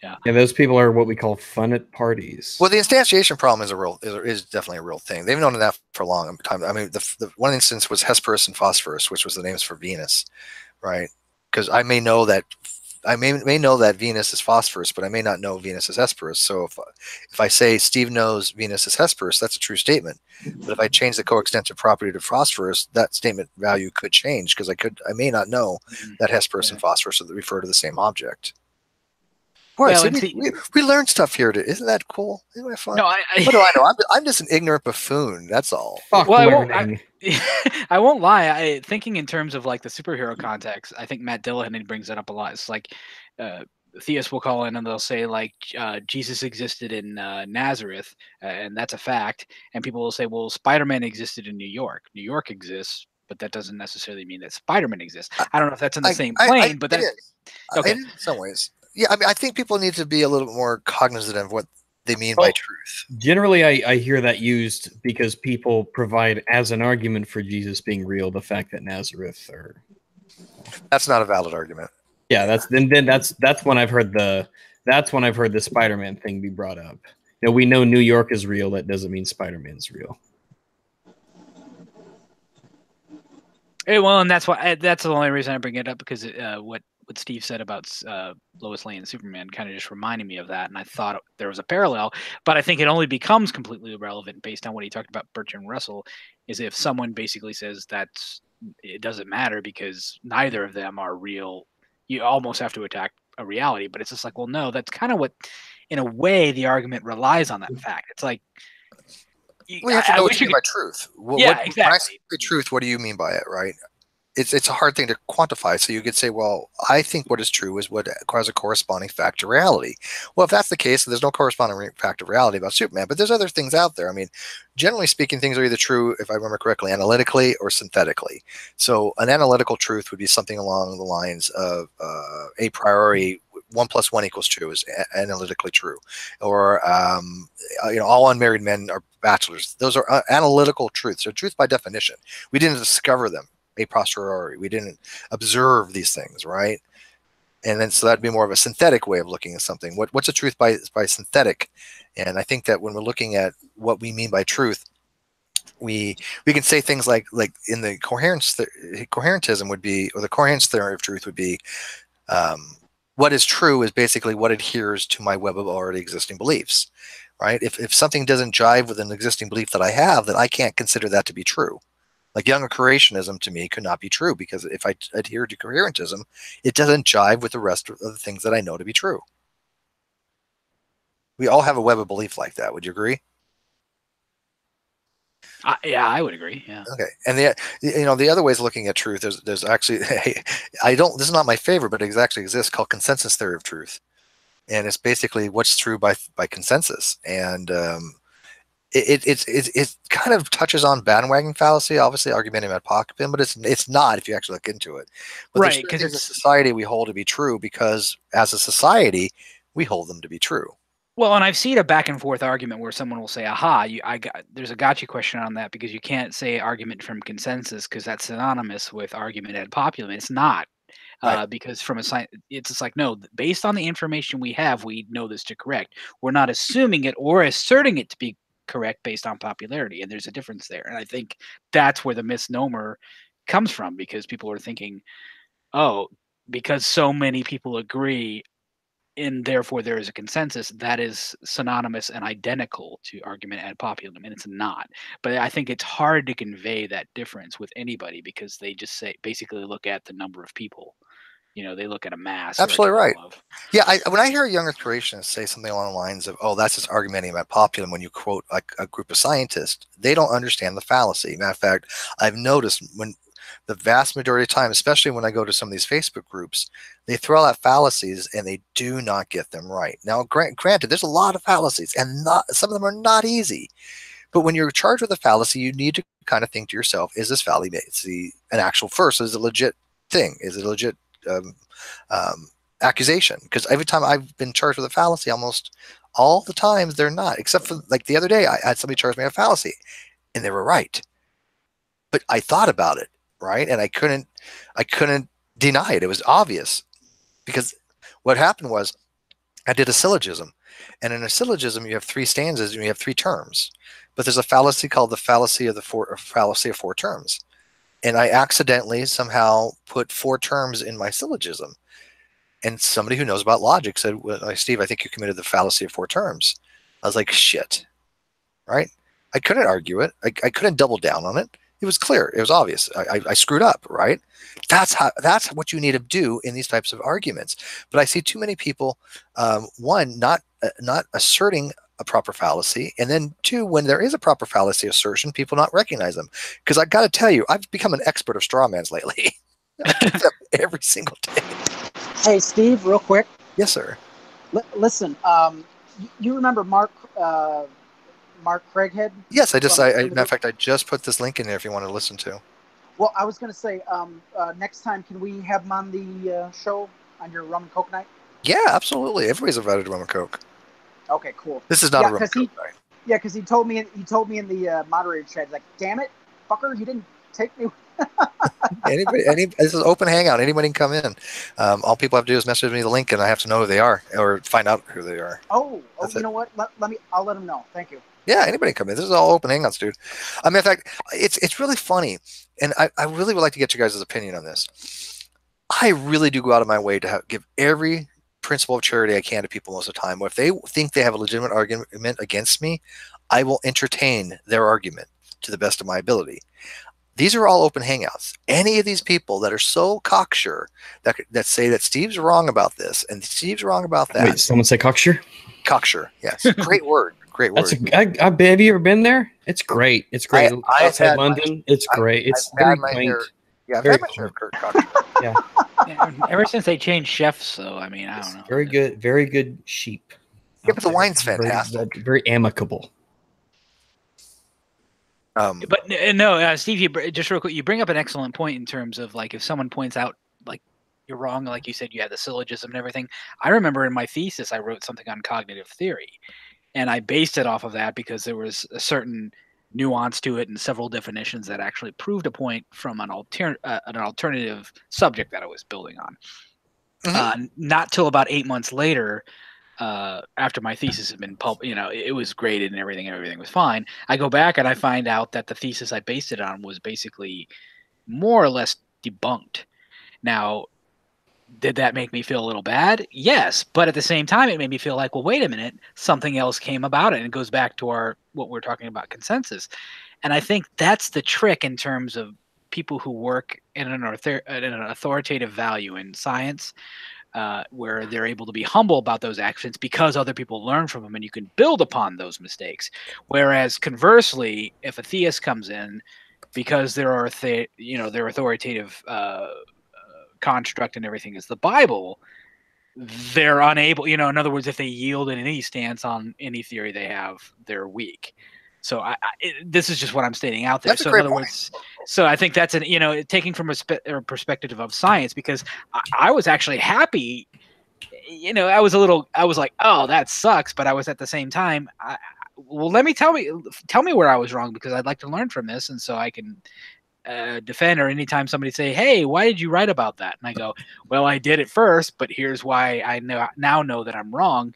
Yeah. And those people are what we call fun at parties. Well, the instantiation problem is definitely a real thing. They've known that for a long time. I mean, the one instance was Hesperus and Phosphorus, which was the names for Venus, right? Because I may know that Venus is Phosphorus, but I may not know Venus is Hesperus. So if I say Steve knows Venus is Hesperus, that's a true statement. But if I change the coextensive property to Phosphorus, that statement value could change because I may not know that Hesperus and Phosphorus refer to the same object. Boy, well, we learned stuff here. Isn't that cool? Isn't that fun? No, what do I know? I'm just an ignorant buffoon. That's all. Well, I won't lie. Thinking in terms of like the superhero context, I think Matt Dillahun brings that up a lot. It's like theists will call in and they'll say like Jesus existed in Nazareth, and that's a fact. And people will say, well, Spider-Man existed in New York. New York exists, but that doesn't necessarily mean that Spider-Man exists. I don't know if that's in the same plane, but that's okay. In some ways. Yeah, I mean, I think people need to be a little bit more cognizant of what they mean by truth. Generally, I hear that used because people provide as an argument for Jesus being real the fact that Nazareth or that's not a valid argument. Yeah, that's when I've heard the Spider-Man thing be brought up. You know, we know New York is real. That doesn't mean Spider-Man's real. Well, and that's the only reason I bring it up because what Steve said about Lois Lane and Superman kind of just reminded me of that, and I thought there was a parallel, but I think it only becomes completely irrelevant based on what he talked about Bertrand Russell, is if someone basically says that it doesn't matter because neither of them are real, you almost have to attack a reality, but it's just like, well, no, that's kind of what, in a way, the argument relies on that fact. It's like, we have to know what you mean by truth. Exactly. When I say truth, what do you mean by it, right? It's a hard thing to quantify. So you could say, well, I think what is true is what has a corresponding fact to reality. Well, if that's the case, there's no corresponding fact of reality about Superman, but there's other things out there. I mean, generally speaking, things are either true, if I remember correctly, analytically or synthetically. So an analytical truth would be something along the lines of a priori 1 + 1 = 2 is analytically true, or all unmarried men are bachelors. Those are analytical truths. They're truth by definition. We didn't discover them a posteriori. We didn't observe these things, right? And then so that'd be more of a synthetic way of looking at something. What's a truth by synthetic? And I think that when we're looking at what we mean by truth, we can say things like in the coherentism would be, or the coherence theory of truth would be, what is true is basically what adheres to my web of already existing beliefs, right? If something doesn't jive with an existing belief that I have, then I can't consider that to be true. Like younger creationism to me could not be true because if I adhere to coherentism, it doesn't jive with the rest of the things that I know to be true. We all have a web of belief like that. Would you agree? Yeah, I would agree. Yeah. Okay. And the other ways of looking at truth, there's actually this is not my favorite, but it actually exists, called consensus theory of truth. And it's basically what's true by consensus. And it kind of touches on bandwagon fallacy, obviously argumentum ad populum, but it's not if you actually look into it. But right, because it's a society we hold to be true because as a society we hold them to be true. Well, and I've seen a back and forth argument where someone will say, "Aha, there's a gotcha question on that because you can't say argument from consensus because that's synonymous with argument ad populum." It's not. Right. Because from a science, it's just like, no, based on the information we have, we know this to correct. We're not assuming it or asserting it to be correct based on popularity, and there's a difference there. And I think that's where the misnomer comes from, because people are thinking, oh, because so many people agree and therefore there is a consensus, that is synonymous and identical to argument ad populum, and it's not. But I think it's hard to convey that difference with anybody because they just basically look at the number of people. They look at a mass. Absolutely right. Yeah, when I hear a younger creationist say something along the lines of, "Oh, that's just argumentum ad populum," when you quote like a group of scientists, they don't understand the fallacy. Matter of fact, I've noticed when the vast majority of time, especially when I go to some of these Facebook groups, they throw out fallacies and they do not get them right. Now, granted, there's a lot of fallacies, and some of them are not easy. But when you're charged with a fallacy, you need to kind of think to yourself, is this fallacy an actual first? Is it a legit thing? Is it a legit accusation? Because every time I've been charged with a fallacy, almost all the times they're not, except for like the other day, I had somebody charge me a fallacy and they were right. But I thought about it, right? And I couldn't denied. It was obvious, because what happened was I did a syllogism, and in a syllogism you have 3 stanzas and you have 3 terms, but there's a fallacy called the fallacy of four terms, and I accidentally somehow put 4 terms in my syllogism, and somebody who knows about logic said, well, Steve, I think you committed the fallacy of 4 terms. I was like, shit, right? I couldn't argue it. I couldn't double down on it. It was clear. It was obvious. I screwed up, right? That's what you need to do in these types of arguments. But I see too many people, one, not asserting a proper fallacy, and then 2, when there is a proper fallacy assertion, people not recognize them. Because I got to tell you, I've become an expert of straw mans lately. I do them every single day. Hey, Steve, real quick. Yes, sir. Listen, you remember Mark Craighead? Yes, matter of fact, I just put this link in there if you want to listen to. Well, I was going to say, next time, can we have him on the show on your rum and coke night? Yeah, absolutely. Everybody's invited to rum and coke. Okay, cool. This is not a rum and coke night. Yeah, because he told me in the moderator chat, like, damn it, fucker, you didn't take me. This is open hangout. Anybody can come in. All people have to do is message me the link, and I have to know who they are or find out who they are. You know what? I'll let them know. Thank you. Yeah, anybody can come in. This is all open hangouts, dude. I mean, in fact, it's really funny, and I really would like to get you guys' opinion on this. I really do go out of my way to give every principle of charity I can to people most of the time. If they think they have a legitimate argument against me, I will entertain their argument to the best of my ability. These are all open hangouts. Any of these people that are so cocksure that say that Steve's wrong about this and Steve's wrong about that. Wait, someone say cocksure? Cocksure, yes. Great word. Great word. Have you ever been there? It's great. It's great. Outside London, it's great. It's very quaint. Yeah, I've had my share of Kurt Cocksure. Yeah. Ever since they changed chefs, so I mean, I don't know. Very good sheep. Yeah, but the wine's fantastic. Very amicable. But no, Steve, just real quick, you bring up an excellent point in terms of like if someone points out like you're wrong, like you said, you had the syllogism and everything. I remember in my thesis, I wrote something on cognitive theory, and I based it off of that because there was a certain nuance to it and several definitions that actually proved a point from an alternative subject that I was building on. Mm-hmm. Not till about 8 months later. After my thesis had been it was graded and everything was fine. I go back and I find out that the thesis I based it on was basically more or less debunked. Now, did that make me feel a little bad? Yes, but at the same time, it made me feel like, well, wait a minute, something else came about it, and it goes back to what we're talking about, consensus. And I think that's the trick in terms of people who work in an authoritative value in science. Where they're able to be humble about those actions because other people learn from them and you can build upon those mistakes. Whereas conversely, if a theist comes in because their authoritative construct and everything is the Bible, they're unable, in other words, if they yield in any stance on any theory they have, they're weak. So this is just what I'm stating out there. That's so a great in other words, so I think that's taking from a perspective of science, because I was actually happy. I was like, oh, that sucks. But I was at the same time, well, tell me where I was wrong, because I'd like to learn from this. And so I can defend, or anytime somebody say, hey, why did you write about that? And I go, well, I did it first, but here's why I now know that I'm wrong.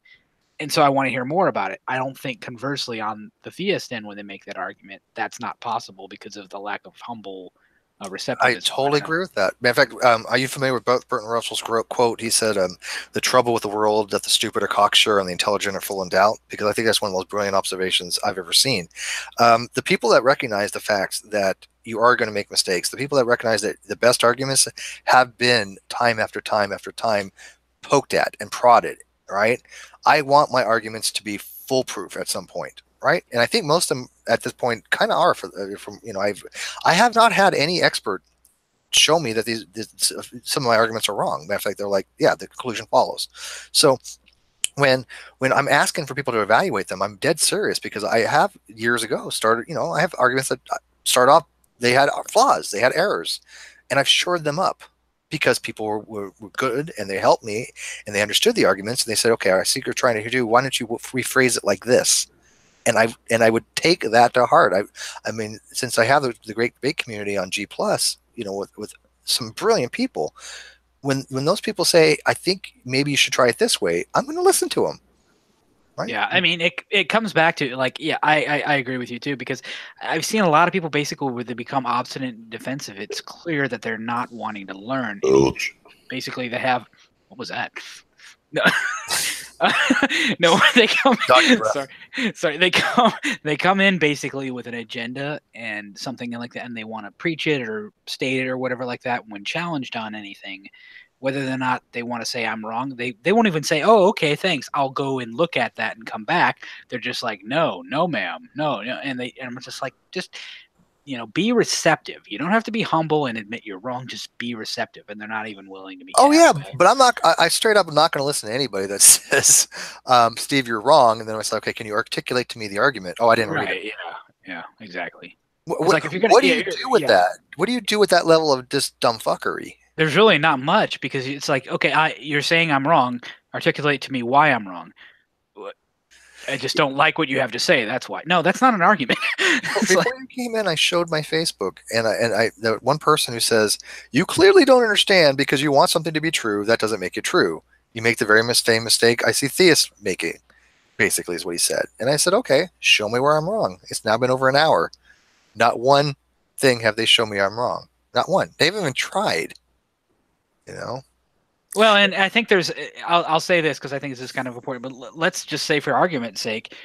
And so I want to hear more about it. I don't think conversely on the theist end, when they make that argument, that's not possible because of the lack of humble receptiveness. I totally agree with that. In fact, are you familiar with Bertrand Russell's quote? He said, the trouble with the world that the stupid are cocksure and the intelligent are full in doubt, because I think that's one of the most brilliant observations I've ever seen. The people that recognize the facts that you are going to make mistakes, the people that recognize that the best arguments have been time after time after time poked at and prodded, right? I want my arguments to be foolproof at some point, right? And I think most of them at this point kind of are. I have not had any expert show me that some of my arguments are wrong. Matter of fact, they're like, yeah, the conclusion follows. So when I'm asking for people to evaluate them, I'm dead serious, because I have years ago started. I have arguments that start off, they had flaws, they had errors, and I've shored them up, because people were good and they helped me and they understood the arguments, and they said, okay, I see what you're trying to do. Why don't you rephrase it like this? And I would take that to heart. I mean, since I have the great debate community on G+, with some brilliant people. When those people say, I think maybe you should try it this way, I'm going to listen to them. Right? Yeah, I mean, it comes back to like, yeah, I agree with you too, because I've seen a lot of people basically where they become obstinate and defensive. It's clear that they're not wanting to learn. Basically, they have, what was that? No, no, they come. Sorry, they come in basically with an agenda and something like that, and they want to preach it or state it or whatever like that. When challenged on anything, whether or not they want to say I'm wrong, they won't even say, "Oh, okay, thanks. I'll go and look at that and come back." They're just like, "No, no, ma'am, no," and I'm just like, just be receptive. You don't have to be humble and admit you're wrong. Just be receptive, and they're not even willing to be. Oh yeah, but I'm not. I straight up am not going to listen to anybody that says, "Steve, you're wrong," and then I say, "Okay, can you articulate to me the argument?" Oh, I didn't read it. Yeah, exactly. What do you do with that? What do you do with that level of just dumb fuckery? There's really not much, because it's like, okay, you're saying I'm wrong. Articulate to me why I'm wrong. I just don't like what you have to say. That's why. No, that's not an argument. Before you came in, I showed my Facebook, and the one person who says, "You clearly don't understand because you want something to be true. That doesn't make it true. You make the very same mistake I see theists making." Basically, is what he said, and I said, "Okay, show me where I'm wrong." It's now been over an hour. Not one thing have they shown me I'm wrong. Not one. They haven't even tried. Well, and I think I'll say this because I think this is kind of important, but let's just say for argument's sake,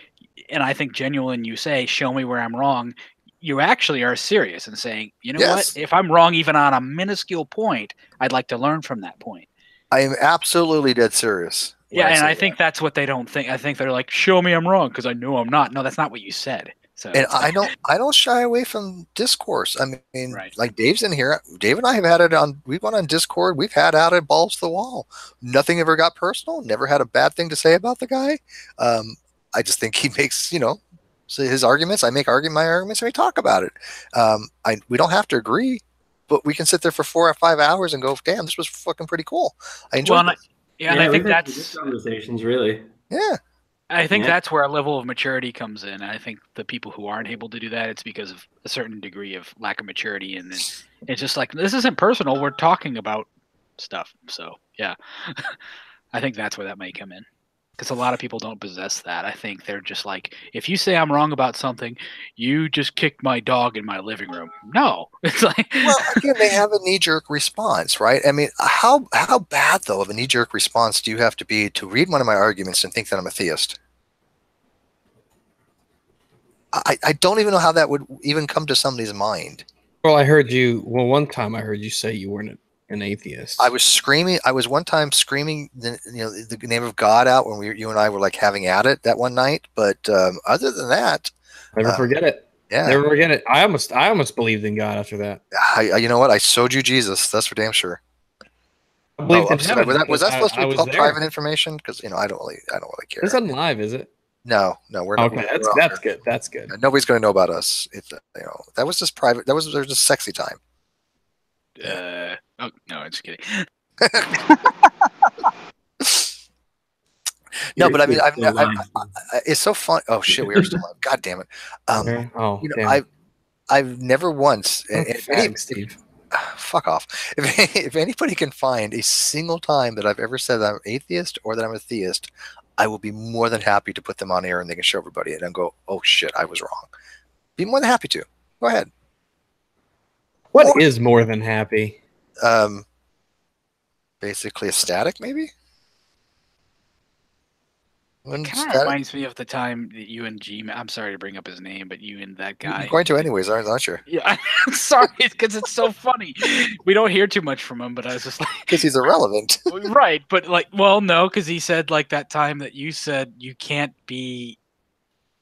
and I think genuine, you say, show me where I'm wrong. You actually are serious in saying, what? If I'm wrong even on a minuscule point, I'd like to learn from that point. I am absolutely dead serious. Yeah, and I think that's what they don't think. I think they're like, show me I'm wrong because I know I'm not. No, that's not what you said. So, and I don't shy away from discourse. I mean, right. Like Dave's in here. Dave and I have had it on. We've gone on Discord. We've had out at balls to the wall. Nothing ever got personal. Never had a bad thing to say about the guy. I just think he makes his arguments. I make my arguments, and we talk about it. We don't have to agree, but we can sit there for 4 or 5 hours and go, "Damn, this was fucking pretty cool." I enjoyed it. And I think that's conversations, really. Yeah. I think that's where a level of maturity comes in. I think the people who aren't able to do that, it's because of a certain degree of lack of maturity. And it's just like, this isn't personal. We're talking about stuff. So, yeah, I think that's where that may come in. Because a lot of people don't possess that. I think they're just like, if you say I'm wrong about something, you just kicked my dog in my living room. No. It's like, well, again, they have a knee-jerk response, right? I mean, how bad, though, of a knee-jerk response do you have to be to read one of my arguments and think that I'm a theist? I don't even know how that would even come to somebody's mind. Well, one time I heard you say you weren't an atheist. I was screaming. I was one time screaming the name of God out when you and I were like having at it that one night. But other than that, never forget it. Yeah, never forget it. I almost believed in God after that. You know what? I showed you Jesus. That's for damn sure. I believed in heaven. Was that supposed to be private information? Because I don't really care. This isn't live, is it? No, we're not. Okay, that's good. That's good. Nobody's going to know about us. It's that was just private. There's just sexy time. Oh no, I'm just kidding. No, but I mean, it's so fun. Oh shit, we are still live. God damn it. I've never once. Steve. Fuck off. If anybody can find a single time that I've ever said that I'm atheist or that I'm a theist, I will be more than happy to put them on air and they can show everybody it and go, "Oh shit, I was wrong." Be more than happy to. Go ahead. What is more than happy? Basically ecstatic, maybe. Kind of reminds me of the time that you and I'm sorry to bring up his name, but you and that guy. You're going to anyways, aren't you? Yeah, I'm sorry, because it's so funny. We don't hear too much from him, but I was just like, because he's irrelevant, right? But like, well, no, because he said like that time that you said you can't be.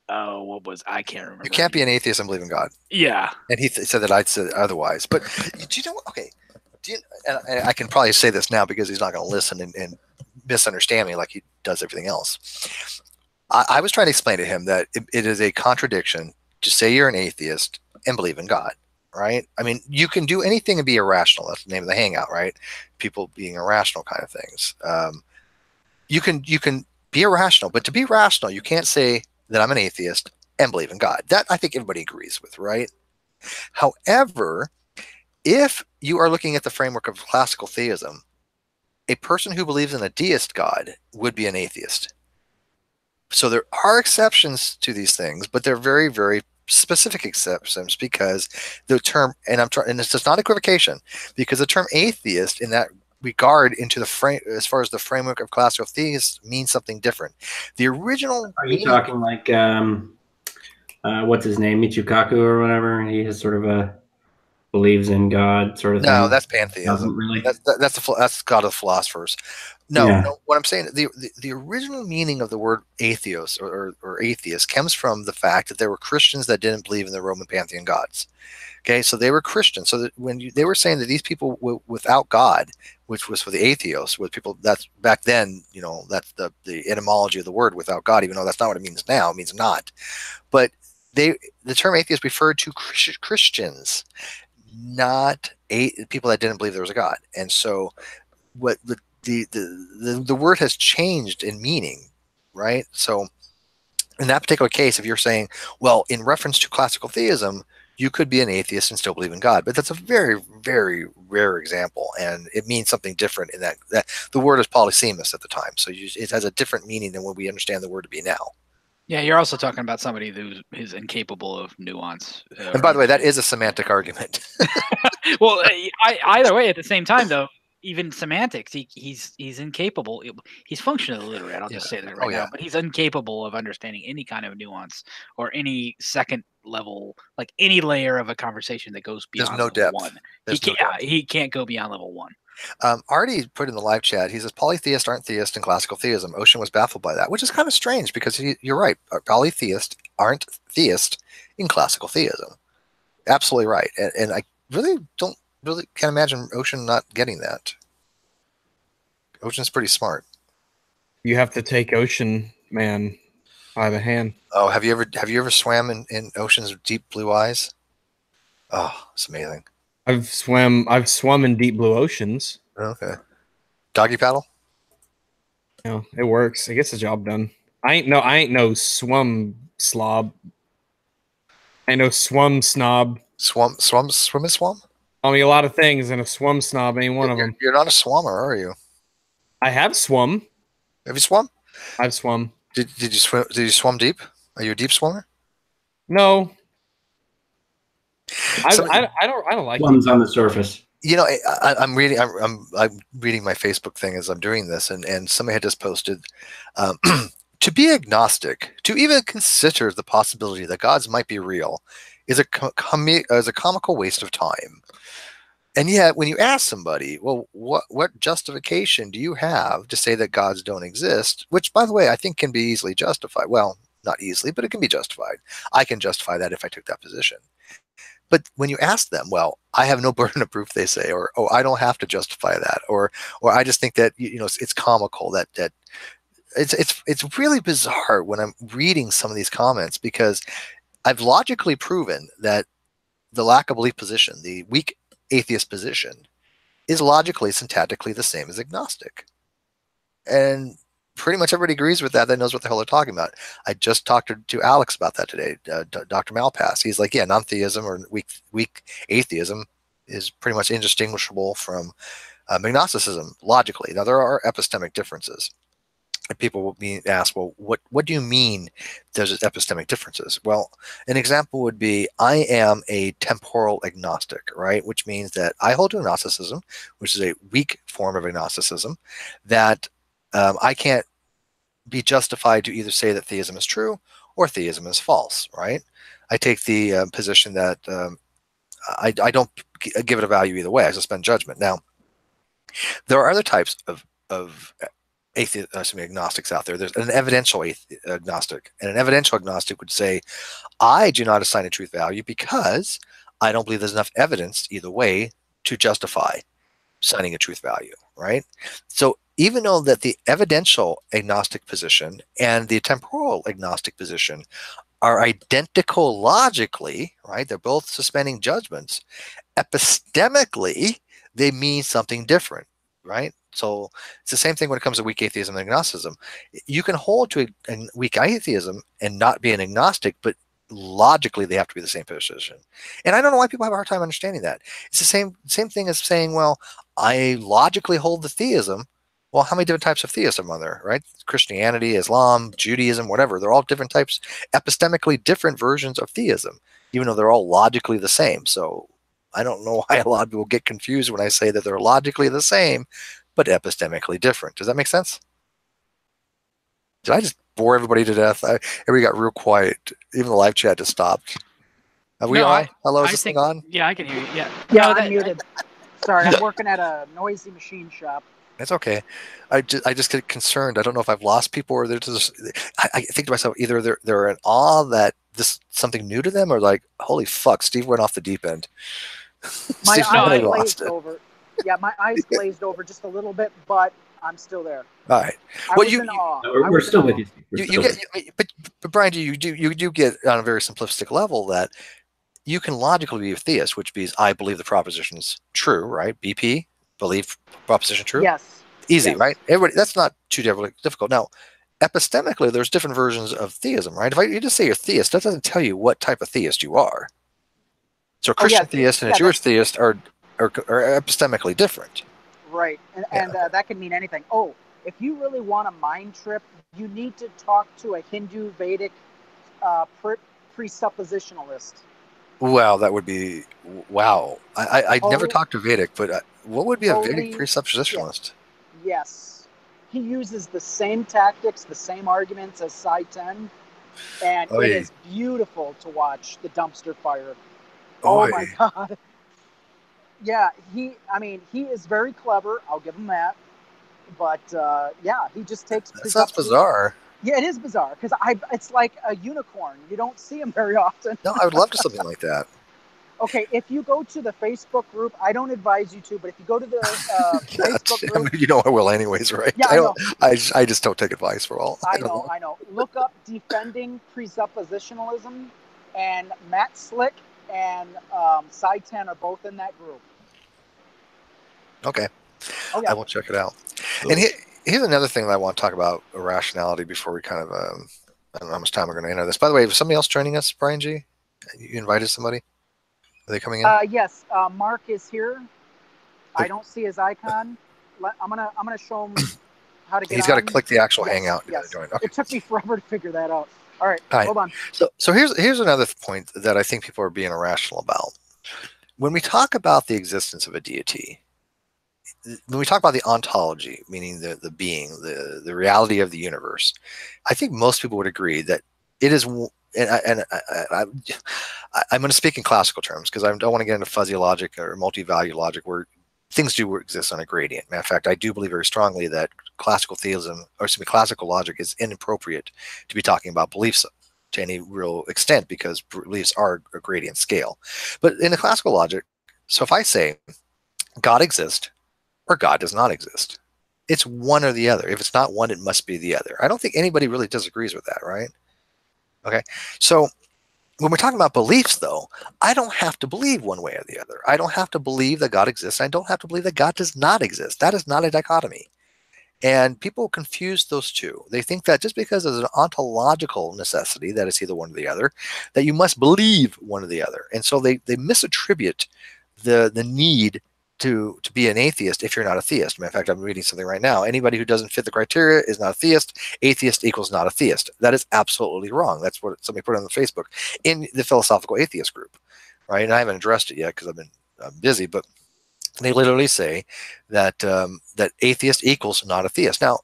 Oh, what was I can't remember. You can't be an atheist and believe in God. Yeah, and he said that I'd said otherwise. But do you know? Okay, and I can probably say this now because he's not going to listen and misunderstand me like he does everything else. I was trying to explain to him that it is a contradiction to say you're an atheist and believe in God, right? I mean, you can do anything and be irrational. That's the name of the Hangout, right? People being irrational kind of things. You can be irrational, but to be rational, you can't say that I'm an atheist and believe in God. That I think everybody agrees with, right? However, if you are looking at the framework of classical theism, a person who believes in a deist God would be an atheist. So there are exceptions to these things, but they're very, very specific exceptions, because the term, and this is not equivocation, because the term atheist in that regard into the frame, as far as the framework of classical theists, means something different. The original. Are you talking like what's his name, Michikaku or whatever? He has sort of a believes in God sort of thing. No, that's pantheism. Doesn't really. That's God of the philosophers. No, what I'm saying, the original meaning of the word atheos or atheist comes from the fact that there were Christians that didn't believe in the Roman pantheon gods. Okay, so they were Christians. So that when they were saying that these people without God, which was for the atheos, with people that's back then, that's the etymology of the word without God, even though that's not what it means now. It means not. But the term atheist referred to Christians, not people that didn't believe there was a God. And so what the word has changed in meaning, right? So in that particular case, if you're saying, well, in reference to classical theism, you could be an atheist and still believe in God, but that's a very, very rare example, and it means something different in that the word is polysemous at the time, so it has a different meaning than what we understand the word to be now. Yeah, you're also talking about somebody who is incapable of nuance. And by the way, that is a semantic argument. Well, either way, at the same time, though, even semantics, he's incapable. He's functionally illiterate. I'll just say that right now. But he's incapable of understanding any kind of nuance or any second level, like any layer of a conversation that goes beyond level depth. One. He can't go beyond level one. Artie put in the live chat, he says polytheists aren't theists in classical theism. Ocean was baffled by that, which is kind of strange because you're right. Polytheists aren't theists in classical theism. Absolutely right. And I can't imagine Ocean not getting that. Ocean's pretty smart. You have to take Ocean Man by the hand. Oh, have you ever swam in Ocean's deep blue eyes? Oh, it's amazing. I've swum in deep blue oceans. Okay. Doggy paddle? No, it works. It gets the job done. I ain't no swum slob. I ain't no swum snob. Swim? I mean, a lot of things, and a swum snob ain't one of them. You're not a swimmer, are you? I have swum. Have you swum? I've swum. Did you swim? Did you swim deep? Are you a deep swimmer? No. I don't like ones on the surface. I'm reading my Facebook thing as I'm doing this, and somebody had just posted, to be agnostic, to even consider the possibility that gods might be real, is a comical waste of time. And yet, when you ask somebody, well, what justification do you have to say that gods don't exist? Which, by the way, I think can be easily justified. Well, not easily, but it can be justified. I can justify that if I took that position. But when you ask them, well, I have no burden of proof, they say, or I don't have to justify that, or I just think that it's comical that it's really bizarre when I'm reading some of these comments, because I've logically proven that the lack of belief position, the weak atheist position, is logically, syntactically the same as agnostic, and pretty much everybody agrees with that knows what the hell they're talking about. I just talked to Alex about that today, Dr. Malpass. He's like, yeah, non-theism or weak atheism is pretty much indistinguishable from agnosticism logically. Now, there are epistemic differences. And people will be asked, well, what do you mean there's epistemic differences? Well, an example would be, I am a temporal agnostic, right? Which means that I hold to agnosticism, which is a weak form of agnosticism, that I can't be justified to either say that theism is true or theism is false, right? I take the position that I don't give it a value either way. I suspend judgment. Now, there are other types of agnostics out there. There's an evidential agnostic, and an evidential agnostic would say, I do not assign a truth value because I don't believe there's enough evidence either way to justify assigning a truth value, right? So even though that the evidential agnostic position and the temporal agnostic position are identical logically, right? They're both suspending judgments. Epistemically, they mean something different, right? So it's the same thing when it comes to weak atheism and agnosticism. You can hold to a weak atheism and not be an agnostic, but logically they have to be the same position. And I don't know why people have a hard time understanding that. It's the same thing as saying, well, I logically hold the theism. Well, how many different types of theism are there, right? Christianity, Islam, Judaism, whatever. They're all different types, epistemically different versions of theism, even though they're all logically the same. So I don't know why a lot of people get confused when I say that they're logically the same, but epistemically different. Does that make sense? Did I just bore everybody to death? Everybody got real quiet. Even the live chat just stopped. Have we on? Hello, is this thing on? Yeah, I can hear you. Yeah. Yeah, I'm muted. Sorry, I'm working at a noisy machine shop. That's okay. I just get concerned. I don't know if I've lost people or they're just. I think to myself, either they're in awe that this something new to them, or like, holy fuck, Steve went off the deep end. My eyes glazed over. Yeah, my eyes glazed over just a little bit, but I'm still there. All right. Well, we're still with you. You get, but Brian, you do get on a very simplistic level that you can logically be a theist, which means I believe the proposition is true, right? BP, believe proposition true. Yes. Easy, yes. Right? Everybody. That's not too difficult. Now, epistemically, there's different versions of theism, right? If you just say you're theist, that doesn't tell you what type of theist you are. So a Christian theist and a Jewish theist are epistemically different. Right, and that can mean anything. Oh, if you really want a mind trip, you need to talk to a Hindu Vedic presuppositionalist. Wow, that would be wow. I never talked to Vedic, but what would be a Vedic presuppositionalist? Yes, he uses the same tactics, the same arguments as Psi 10, and it is beautiful to watch the dumpster fire. Oh my god. Yeah, he is very clever. I'll give him that. But yeah, he just takes. That sounds bizarre. Yeah, it is bizarre because it's like a unicorn. You don't see him very often. No, I would love to something like that. Okay, if you go to the Facebook group, I don't advise you to, but if you go to the Facebook group, you know I will anyways, right? Yeah, I just don't take advice for all. I know. Look up Defending Presuppositionalism, and Matt Slick and Psi 10 are both in that group. Okay. I will check it out. And here's another thing that I want to talk about irrationality before we kind of, I don't know how much time we're going to enter this. By the way, is somebody else joining us, Brian G? You invited somebody? Are they coming in? Yes, Mark is here. I don't see his icon. I'm gonna show him how to get. He's got to click the actual Hangout. Yes. Okay. It took me forever to figure that out. All right, hold on. So here's another point that I think people are being irrational about. When we talk about the existence of a deity, when we talk about the ontology, meaning the being, the reality of the universe, I think most people would agree that it is. And I'm going to speak in classical terms because I don't want to get into fuzzy logic or multi-value logic where things do exist on a gradient. Matter of fact, I do believe very strongly that classical logic is inappropriate to be talking about beliefs to any real extent because beliefs are a gradient scale. But in the classical logic, so if I say God exists or God does not exist, it's one or the other. If it's not one, it must be the other. I don't think anybody really disagrees with that, right? Okay, so when we're talking about beliefs, though, I don't have to believe one way or the other. I don't have to believe that God exists. I don't have to believe that God does not exist. That is not a dichotomy. And people confuse those two. They think that just because there's an ontological necessity, that it's either one or the other, that you must believe one or the other. And so they misattribute the need to be an atheist if you're not a theist. Matter of fact, I'm reading something right now. Anybody who doesn't fit the criteria is not a theist. Atheist equals not a theist. That is absolutely wrong. That's what somebody put on the Facebook in the philosophical atheist group, right? And I haven't addressed it yet because I'm busy, but they literally say that that atheist equals not a theist. Now,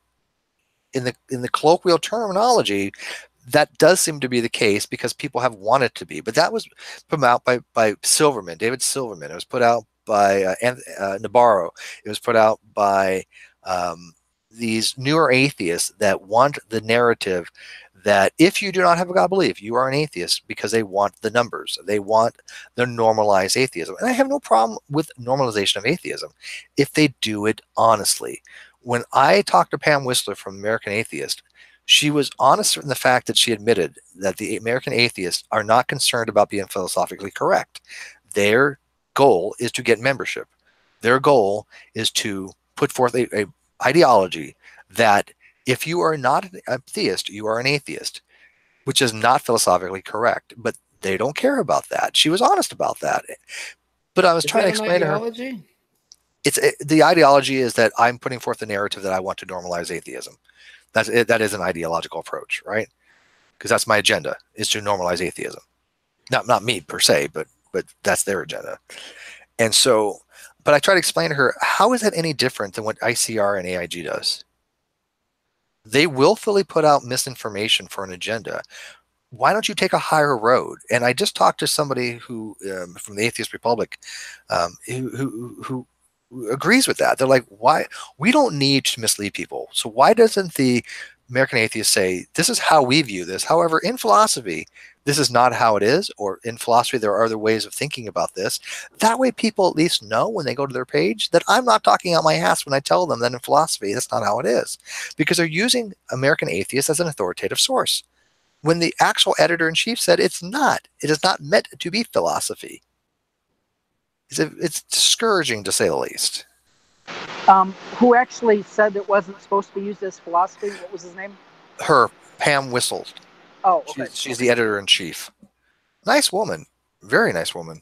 in the colloquial terminology, that does seem to be the case because people have wanted to be. But that was put out by Silverman, David Silverman. It was put out by Nabarro. It was put out by these newer atheists that want the narrative that if you do not have a God belief, you are an atheist because they want the numbers. They want the normalized atheism. And I have no problem with normalization of atheism if they do it honestly. When I talked to Pam Whistler from American Atheist, she was honest in the fact that she admitted that the American atheists are not concerned about being philosophically correct. Their goal is to get membership. Their goal is to put forth a ideology that if you are not a theist, you are an atheist. which is not philosophically correct. But they don't care about that. She was honest about that. But I was trying to explain to her. The ideology is that I'm putting forth the narrative that I want to normalize atheism. That is an ideological approach, right? Because that's my agenda, is to normalize atheism. Not me per se, but that's their agenda. And so, but I try to explain to her, how is that any different than what ICR and AIG does? They willfully put out misinformation for an agenda. Why don't you take a higher road? And I just talked to somebody who from the Atheist Republic who agrees with that. They're like, why? We don't need to mislead people. So why doesn't the American Atheist say, this is how we view this? However, in philosophy, this is not how it is, or in philosophy, there are other ways of thinking about this. That way people at least know when they go to their page that I'm not talking out my ass when I tell them that in philosophy, that's not how it is. Because they're using American Atheist as an authoritative source, when the actual editor-in-chief said it's not. It is not meant to be philosophy. It's discouraging, to say the least. Who actually said it wasn't supposed to be used as philosophy? What was his name? Her, Pam Whistle. Oh, okay. She's the editor-in-chief. Nice woman. Very nice woman.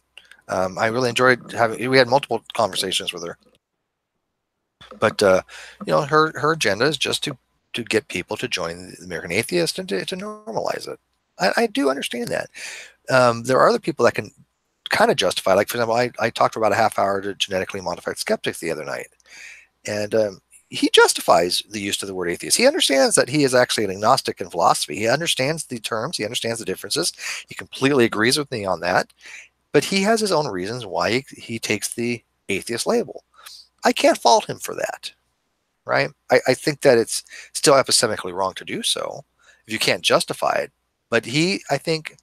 I really enjoyed we had multiple conversations with her. But, her agenda is just to get people to join the American Atheist and to normalize it. I do understand that. There are other people that can kind of justify, like, for example, I talked for about a half hour to genetically modified skeptics the other night. And he justifies the use of the word atheist. He understands that he is actually an agnostic in philosophy. He understands the terms. He understands the differences. He completely agrees with me on that. But he has his own reasons why he takes the atheist label. I can't fault him for that, right? I think that it's still epistemically wrong to do so if you can't justify it. But I think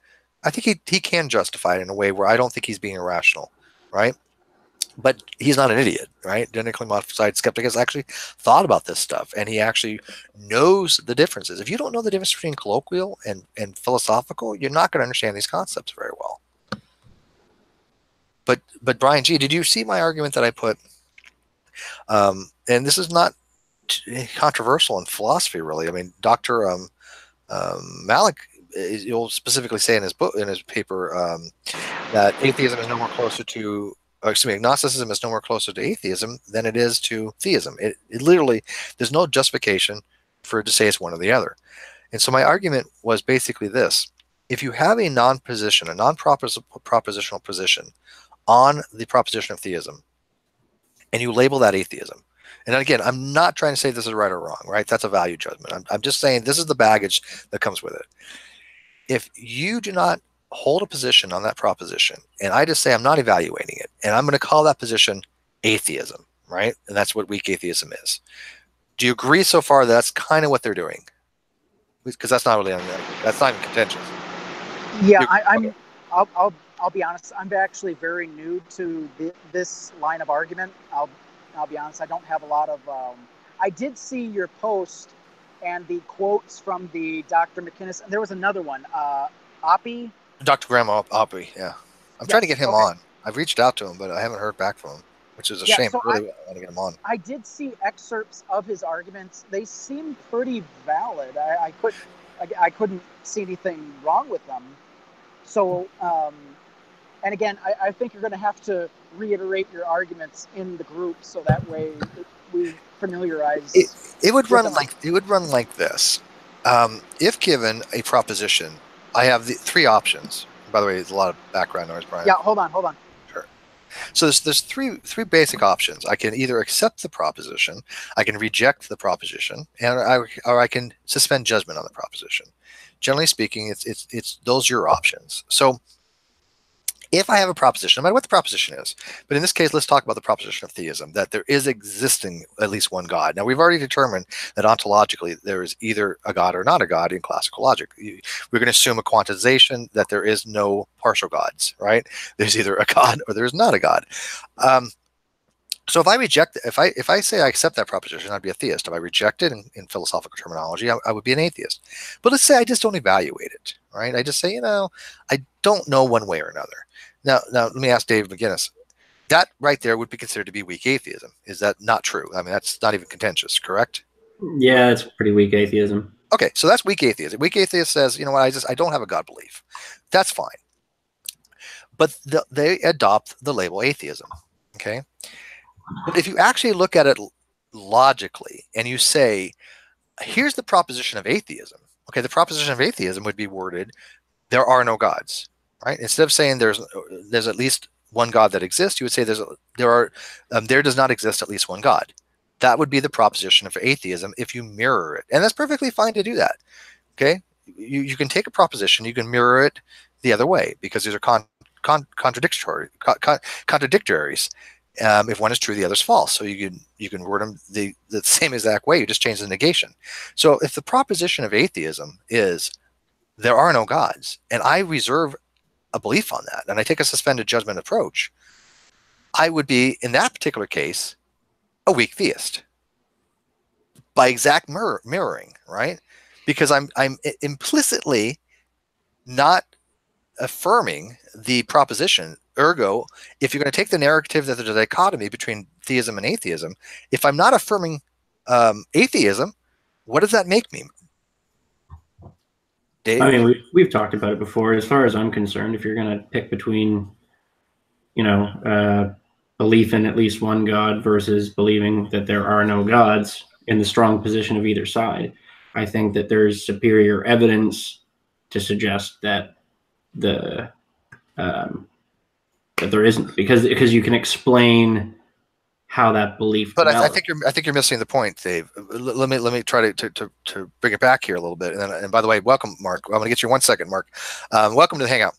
he can justify it in a way where I don't think he's being irrational, right? But he's not an idiot, right? Genetically modified skeptic has actually thought about this stuff, and he actually knows the differences. If you don't know the difference between colloquial and philosophical, you're not going to understand these concepts very well. But Brian G., did you see my argument that I put? And this is not controversial in philosophy, really. I mean, Dr. Malik, you'll specifically say in his book, in his paper, that atheism is no more closer to, agnosticism is no more closer to atheism than it is to theism. It literally, there's no justification for it to say it's one or the other. And so my argument was basically this: if you have a non-position, a non-propositional position on the proposition of theism, and you label that atheism, and again, I'm not trying to say this is right or wrong, right? That's a value judgment. I'm just saying this is the baggage that comes with it. If you do not hold a position on that proposition, and I just say I'm not evaluating it, and I'm going to call that position atheism, right? And that's what weak atheism is. Do you agree so far that that's kind of what they're doing? Because that's not really, that's not even contentious. Yeah, I'll be honest. I'm actually very new to this line of argument. I'll be honest. I don't have a lot of. I did see your post and the quotes from the Dr. McInnes. There was another one. Oppie. Dr. Graham Oppie. Yeah, I'm trying to get him on. I've reached out to him, but I haven't heard back from him, which is a shame. So I really want to get him on. I did see excerpts of his arguments. They seem pretty valid. I couldn't see anything wrong with them. So, and again, I think you're going to have to reiterate your arguments in the group so that way we familiarize. It would run like this. If given a proposition, I have the three options. By the way, there's a lot of background noise, Brian. Yeah, hold on. Sure. So there's three basic options. I can either accept the proposition, I can reject the proposition, or I can suspend judgment on the proposition. Generally speaking, it's those are your options. So if I have a proposition, no matter what the proposition is, but in this case, let's talk about the proposition of theism, that there is existing at least one God. Now, we've already determined that ontologically there is either a God or not a God in classical logic. We're going to assume a quantization that there is no partial gods, right? There's either a God or there's not a God. So if I reject, if I say I accept that proposition, I'd be a theist. If I reject it in philosophical terminology, I would be an atheist. But let's say I just don't evaluate it, right? I just say, I don't know one way or another. Now let me ask Dave McGinnis. That right there would be considered to be weak atheism. Is that not true? I mean, that's not even contentious, correct? Yeah, it's pretty weak atheism. Okay, so that's weak atheist. Weak atheist says, you know what, I don't have a God belief. That's fine. But they adopt the label atheism. Okay. But if you actually look at it logically and you say, here's the proposition of atheism. Okay, the proposition of atheism would be worded, there are no gods, right? Instead of saying there's at least one God that exists, you would say there does not exist at least one God. That would be the proposition of atheism if you mirror it. And that's perfectly fine to do that. Okay? You can take a proposition, you can mirror it the other way, because these are contradictories. If one is true, the other is false. So you can word them the same exact way. You just change the negation. So if the proposition of atheism is there are no gods, and I reserve a belief on that, and I take a suspended judgment approach, I would be, in that particular case, a weak theist by exact mirroring, right? Because I'm implicitly not affirming the proposition. Ergo, if you're going to take the narrative that there's a dichotomy between theism and atheism, if I'm not affirming atheism, what does that make me? Dave? I mean, we've talked about it before. As far as I'm concerned, if you're going to pick between, belief in at least one God versus believing that there are no gods, in the strong position of either side, I think that there's superior evidence to suggest that that there isn't, because you can explain how that belief. But I think you're missing the point, Dave. Let me try to bring it back here a little bit. And by the way, welcome, Mark. I'm going to get you 1 second, Mark. Welcome to the Hangout.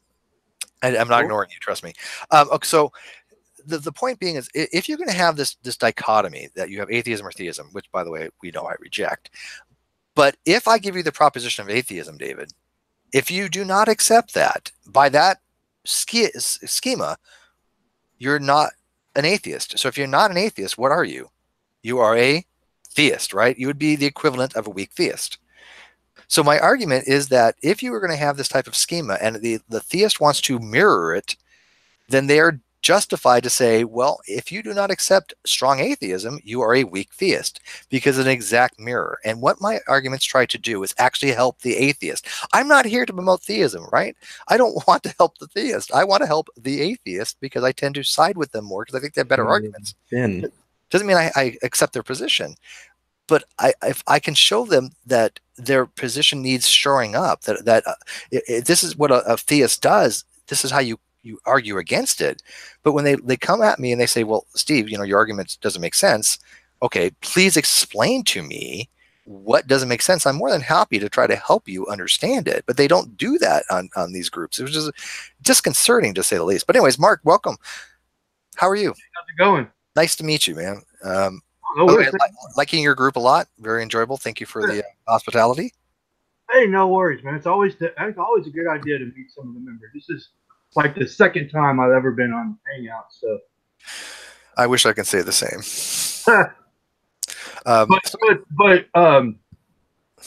I'm not ignoring you. Trust me. Okay, so the point being is, if you're going to have this dichotomy that you have atheism or theism, which, by the way, we know I reject, but if I give you the proposition of atheism, David, if you do not accept that, by that schema, you're not an atheist. So if you're not an atheist, what are you? You are a theist, right? You would be the equivalent of a weak theist. So my argument is that if you were going to have this type of schema and the theist wants to mirror it, then they are justified to say, well, if you do not accept strong atheism, you are a weak theist, because it's an exact mirror. And what my arguments try to do is actually help the atheist. I'm not here to promote theism, right? I don't want to help the theist. I want to help the atheist because I tend to side with them more because I think they have better arguments. Doesn't mean I accept their position, but if I can show them that their position needs shoring up, that this is what a theist does, this is how you argue against it. But when they come at me and they say, well, Steve, your argument doesn't make sense. Okay, please explain to me what doesn't make sense. I'm more than happy to try to help you understand it. But they don't do that on these groups. It was just disconcerting, to say the least. But anyways, Mark, welcome. How are you? How's it going? Nice to meet you, man. Liking your group a lot. Very enjoyable. Thank you for the hospitality. Hey, no worries, man. It's always a good idea to meet some of the members. This is like the second time I've ever been on Hangout, so I wish I could say the same.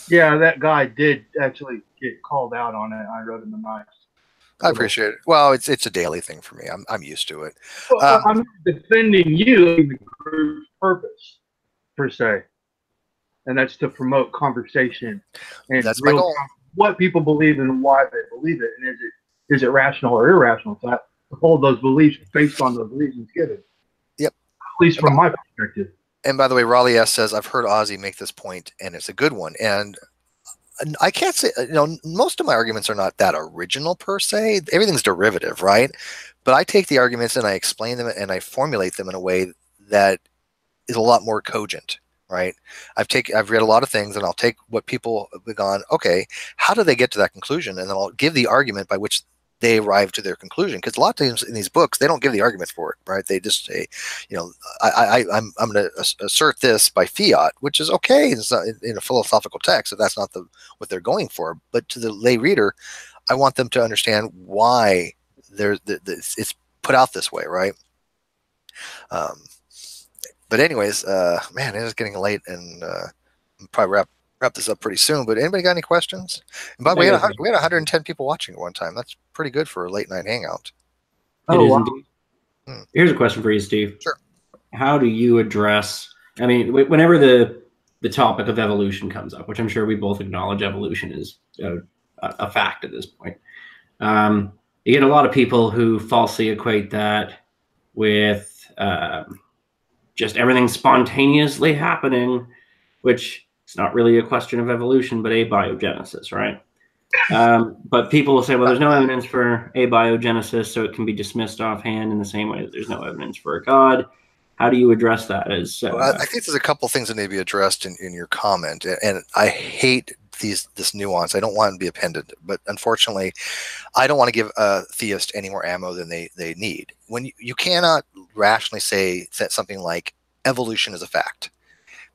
Yeah, that guy did actually get called out on it. I wrote him a nice. I appreciate it. Well, it's a daily thing for me. I'm used to it. Well, I'm not defending you in the group's purpose per se, and that's to promote conversation and that's my goal. What people believe and why they believe it, and is it rational or irrational? So I hold those beliefs based on the reasons given. Yep. At least from my perspective. And by the way, Raleigh S says, I've heard Ozzy make this point, and it's a good one. And I can't say, most of my arguments are not that original per se. Everything's derivative, right? But I take the arguments and I explain them and I formulate them in a way that is a lot more cogent, right? I've read a lot of things, and I'll take what people have gone, okay, how do they get to that conclusion? And then I'll give the argument by which they arrive to their conclusion. Because a lot of times in these books, they don't give the arguments for it, right? They just say, I'm going to assert this by fiat, which is okay in a philosophical text, if that's not what they're going for. But to the lay reader, I want them to understand why it's put out this way, right? But anyways, man, it is getting late, and probably wrap this up pretty soon. But anybody got any questions? And by the way, we had 110 people watching at one time. That's pretty good for a late night hangout. Oh, wow. Here's a question for you, Steve. Sure. How do you address? I mean, whenever the the topic of evolution comes up, which I'm sure we both acknowledge evolution is a fact at this point. You get a lot of people who falsely equate that with just everything spontaneously happening, which is not really a question of evolution, but abiogenesis, right? But people will say, well, there's no evidence for abiogenesis, so it can be dismissed offhand in the same way that there's no evidence for a God. How do you address that? Well, I think there's a couple things that may be addressed in your comment, and I hate this nuance. I don't want to be appended, but unfortunately, I don't want to give a theist any more ammo than they need. When you cannot rationally say that something like evolution is a fact.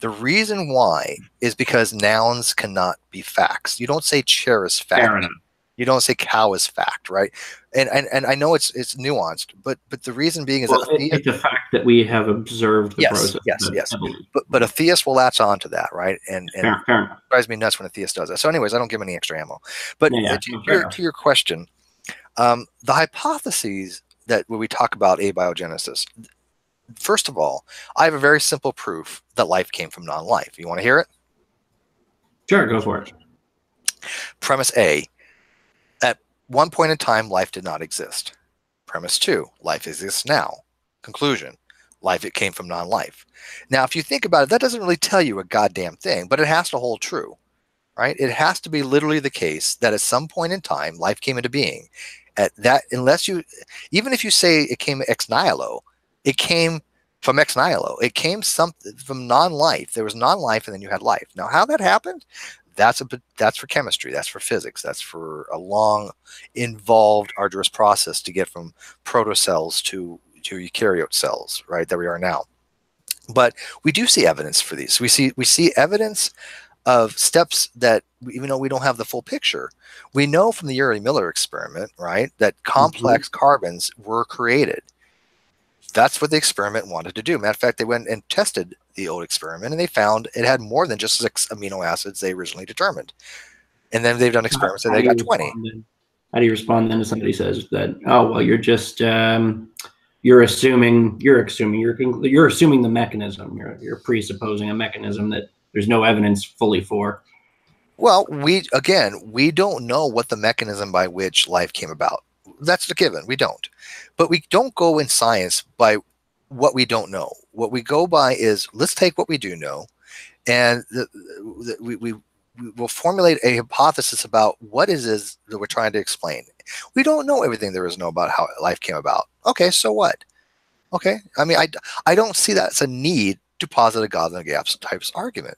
The reason why is because nouns cannot be facts. You don't say chair is fact. You don't say cow is fact, right? And I know it's nuanced, but the reason being is that it's a fact that we have observed the process. Yes. But a theist will latch on to that, right? And fair enough. It drives me nuts when a theist does that. So, anyways, I don't give them any extra ammo. But to your question, the hypotheses that when we talk about abiogenesis, first of all, I have a very simple proof that life came from non-life. You want to hear it? Sure, go for it. Premise A. At one point in time, life did not exist. Premise 2, life exists now. Conclusion, life, it came from non-life. Now, if you think about it, that doesn't really tell you a goddamn thing, but it has to hold true, right? It has to be literally the case that at some point in time, life came into being. At that, unless you, even if you say it came ex nihilo, it came from ex nihilo. It came from non-life. There was non-life, and then you had life. Now, how that happened? That's for chemistry. That's for physics. That's for a long, involved, arduous process to get from protocells to eukaryote cells, right? That we are now. But we do see evidence for these. We see evidence of steps that, even though we don't have the full picture, we know from the Urey-Miller experiment, right, that complex carbons were created. That's what the experiment wanted to do. Matter of fact, they went and tested the old experiment, and they found it had more than just 6 amino acids they originally determined. And then they've done experiments and they got 20. How do you respond then to somebody says that, oh, well, you're just you're assuming the mechanism. You're presupposing a mechanism that there's no evidence fully for? Well, we don't know what the mechanism by which life came about. That's the given. We don't. But we don't go in science by what we don't know. What we go by is, let's take what we do know, and we will formulate a hypothesis about what it is that we're trying to explain. We don't know everything there is to know about how life came about. Okay, so what? Okay, I mean, I don't see that as a need to posit a God in the gaps types argument,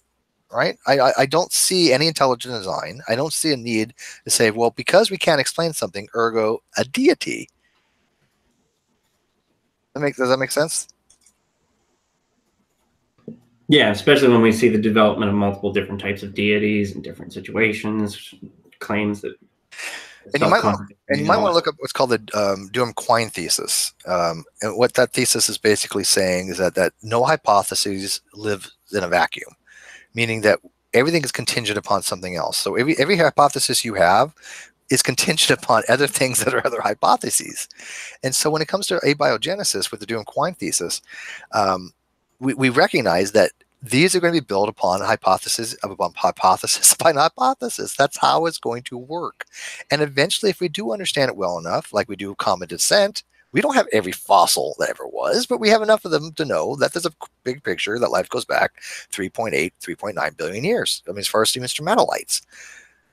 right? I don't see any intelligent design. I don't see a need to say, well, because we can't explain something, ergo a deity. Does that make sense? Yeah, especially when we see the development of multiple different types of deities in different situations, claims that. And you might want to look up what's called the Duhem-Quine thesis. And what that thesis is basically saying is that no hypotheses live in a vacuum, meaning that everything is contingent upon something else. So every hypothesis you have is contingent upon other things that are other hypotheses. And so when it comes to abiogenesis with the Duhem-Quine thesis, we recognize that these are going to be built upon hypothesis upon hypothesis upon hypothesis. That's how it's going to work. And eventually, if we do understand it well enough, like we do common descent, we don't have every fossil that ever was, but we have enough of them to know that there's a big picture that life goes back 3.8, 3.9 billion years. I mean, as far as stromatolites.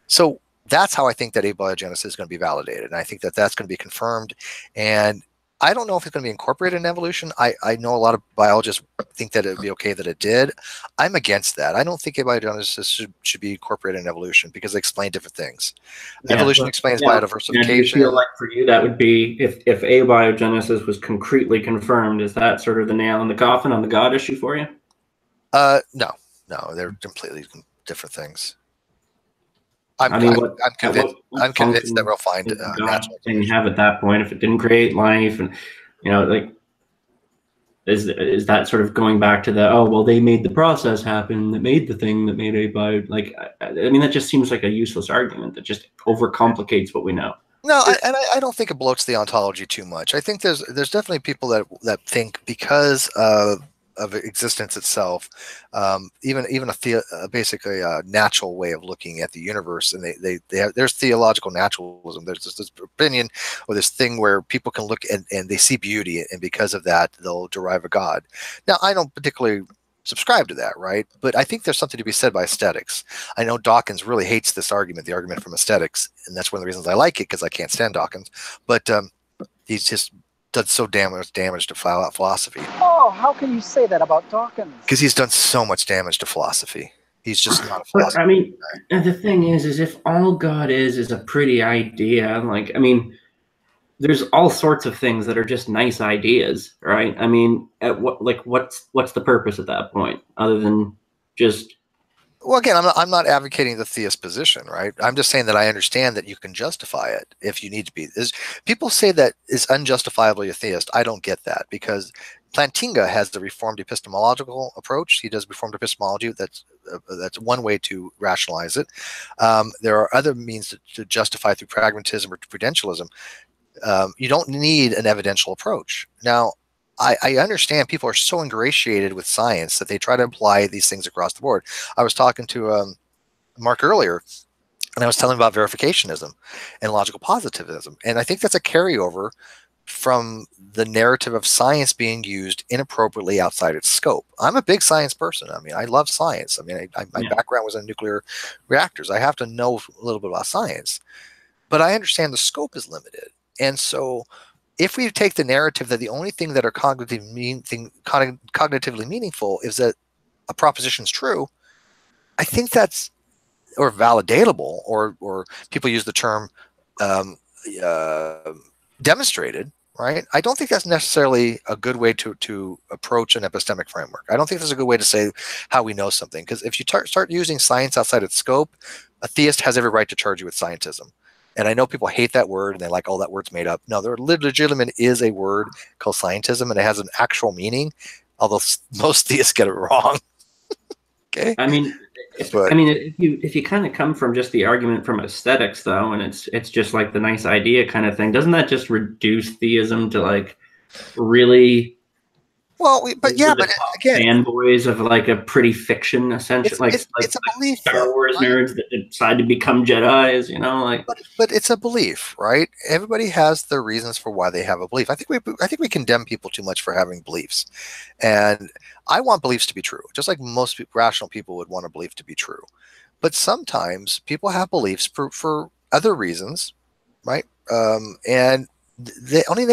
So that's how I think that abiogenesis is going to be validated. And I think that that's going to be confirmed. And I don't know if it's going to be incorporated in evolution. I know a lot of biologists think that it would be okay that it did. I'm against that. I don't think abiogenesis should be incorporated in evolution because they explain different things. Yeah, evolution explains biodiversification. Do you feel like for you that would be, if abiogenesis was concretely confirmed, is that sort of the nail in the coffin on the God issue for you? No, they're completely different things. I'm convinced that we'll find natural thing you have at that point if it didn't create life, and like is that sort of going back to the they made the process happen that made the thing that made I mean that just seems like a useless argument that just overcomplicates what we know. No, I don't think it bloats the ontology too much. I think there's definitely people that think because of existence itself, even basically a natural way of looking at the universe. And there's theological naturalism. There's this opinion or this thing where people can look and they see beauty, and because of that they'll derive a god. Now, I don't particularly subscribe to that, right? But I think there's something to be said by aesthetics. I know Dawkins really hates this argument, the argument from aesthetics, and that's one of the reasons I like it, because I can't stand Dawkins. But he's just done so damage to philosophy. Oh, how can you say that about Dawkins? Because he's done so much damage to philosophy. He's just not a philosopher. But, I mean, the thing is if all God is a pretty idea, like, I mean, there's all sorts of things that are just nice ideas, right? I mean, what's the purpose at that point, other than just? Well, again, I'm not advocating the theist position, right? I'm just saying that I understand that you can justify it if you need to be. People say that it's unjustifiably a theist. I don't get that, because Plantinga has the reformed epistemological approach. He does reformed epistemology. That's one way to rationalize it. There are other means to justify through pragmatism or prudentialism. You don't need an evidential approach. Now, I understand people are so ingratiated with science that they try to apply these things across the board. I was talking to Mark earlier, and I was telling him about verificationism and logical positivism. And I think that's a carryover from the narrative of science being used inappropriately outside its scope. I'm a big science person. I mean, I love science. I mean, my background was in nuclear reactors. I have to know a little bit about science. But I understand the scope is limited. And so if we take the narrative that the only thing that are cognitively meaningful is that a proposition is true, I think that's, or validatable, or people use the term demonstrated, right? I don't think that's necessarily a good way to approach an epistemic framework. I don't think that's a good way to say how we know something, because if you start using science outside its scope, a theist has every right to charge you with scientism. And I know people hate that word and they like, oh, that word's made up. No, there legitimate is a word called scientism, and it has an actual meaning, although most theists get it wrong. Okay. I mean, if you kind of come from just the argument from aesthetics, though, and it's just like the nice idea kind of thing, doesn't that just reduce theism to like really? Well, but again, fanboys of like a pretty fiction, essentially. It's a belief. Star Wars nerds that decide to become Jedis, you know, like. But it's a belief, right? Everybody has their reasons for why they have a belief. I think we condemn people too much for having beliefs, and I want beliefs to be true, just like most rational people would want a belief to be true. But sometimes people have beliefs for other reasons, right? And only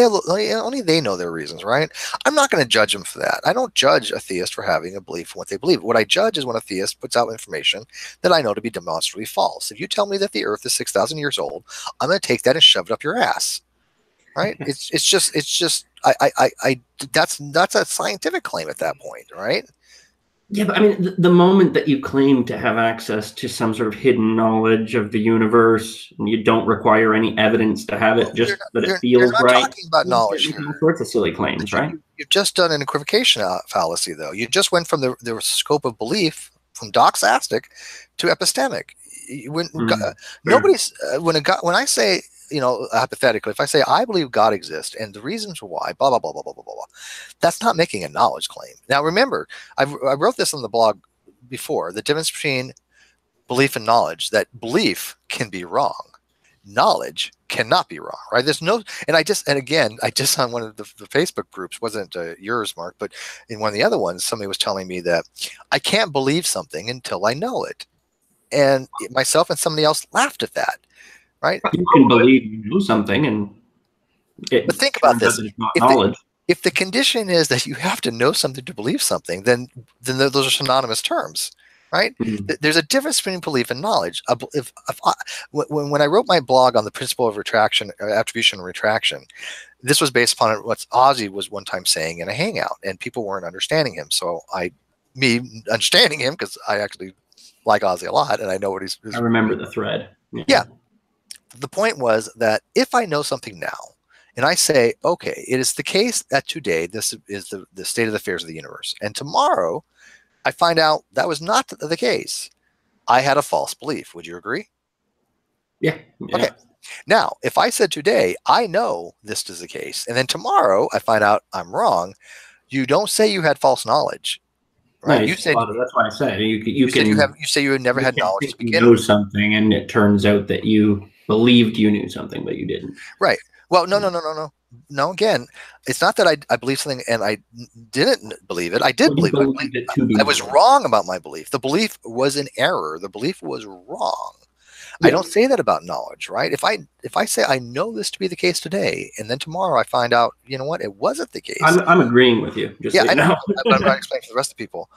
they know their reasons, right? I'm not going to judge them for that. I don't judge a theist for having a belief in what they believe. What I judge is when a theist puts out information that I know to be demonstrably false. If you tell me that the Earth is 6,000 years old, I'm going to take that and shove it up your ass, right? It's just that's a scientific claim at that point, right? Yeah, but I mean, the moment that you claim to have access to some sort of hidden knowledge of the universe, and you don't require any evidence to have it, just that it feels right. You're not talking about knowledge. All sorts of silly claims, right? You've just done an equivocation fallacy, though. You just went from the scope of belief from doxastic to epistemic. Nobody's when I say, you know, hypothetically, if I say I believe God exists and the reasons why, blah blah blah blah blah blah blah, that's not making a knowledge claim. Now, remember, I wrote this on the blog before. The difference between belief and knowledge: that belief can be wrong, knowledge cannot be wrong, right? There's no, and I just on one of the Facebook groups, wasn't yours, Mark, but in one of the other ones, somebody was telling me that I can't believe something until I know it, and myself and somebody else laughed at that. Right? You can believe you know something, but think about this: knowledge. If the condition is that you have to know something to believe something, then those are synonymous terms, right? Mm-hmm. There's a difference between belief and knowledge. When I wrote my blog on the principle of retraction, attribution, and retraction, this was based upon what Ozzy was one time saying in a Hangout, and people weren't understanding him. So me understanding him, because I actually like Ozzy a lot, and I know what he's. I remember the thread. Yeah. The point was that if I know something now, and I say, okay, it is the case that today this is the state of the affairs of the universe, and tomorrow I find out that was not the case, I had a false belief. Would you agree? Yeah. Okay. Now, if I said today, I know this is the case, and then tomorrow I find out I'm wrong, You don't say you had false knowledge, right? No, you said that's why I said you say you had never had knowledge to begin with. with. Something, and it turns out that you believed you knew something, but you didn't. Right. Well, no. Again, it's not that I believed something and I didn't believe it. I did believe it. I was wrong about my belief. The belief was an error. The belief was wrong. Yeah. I don't say that about knowledge, right? If I say I know this to be the case today, and then tomorrow I find out, you know what, it wasn't the case. I'm agreeing with you. Just I know. But I'm trying to explain to the rest of the people.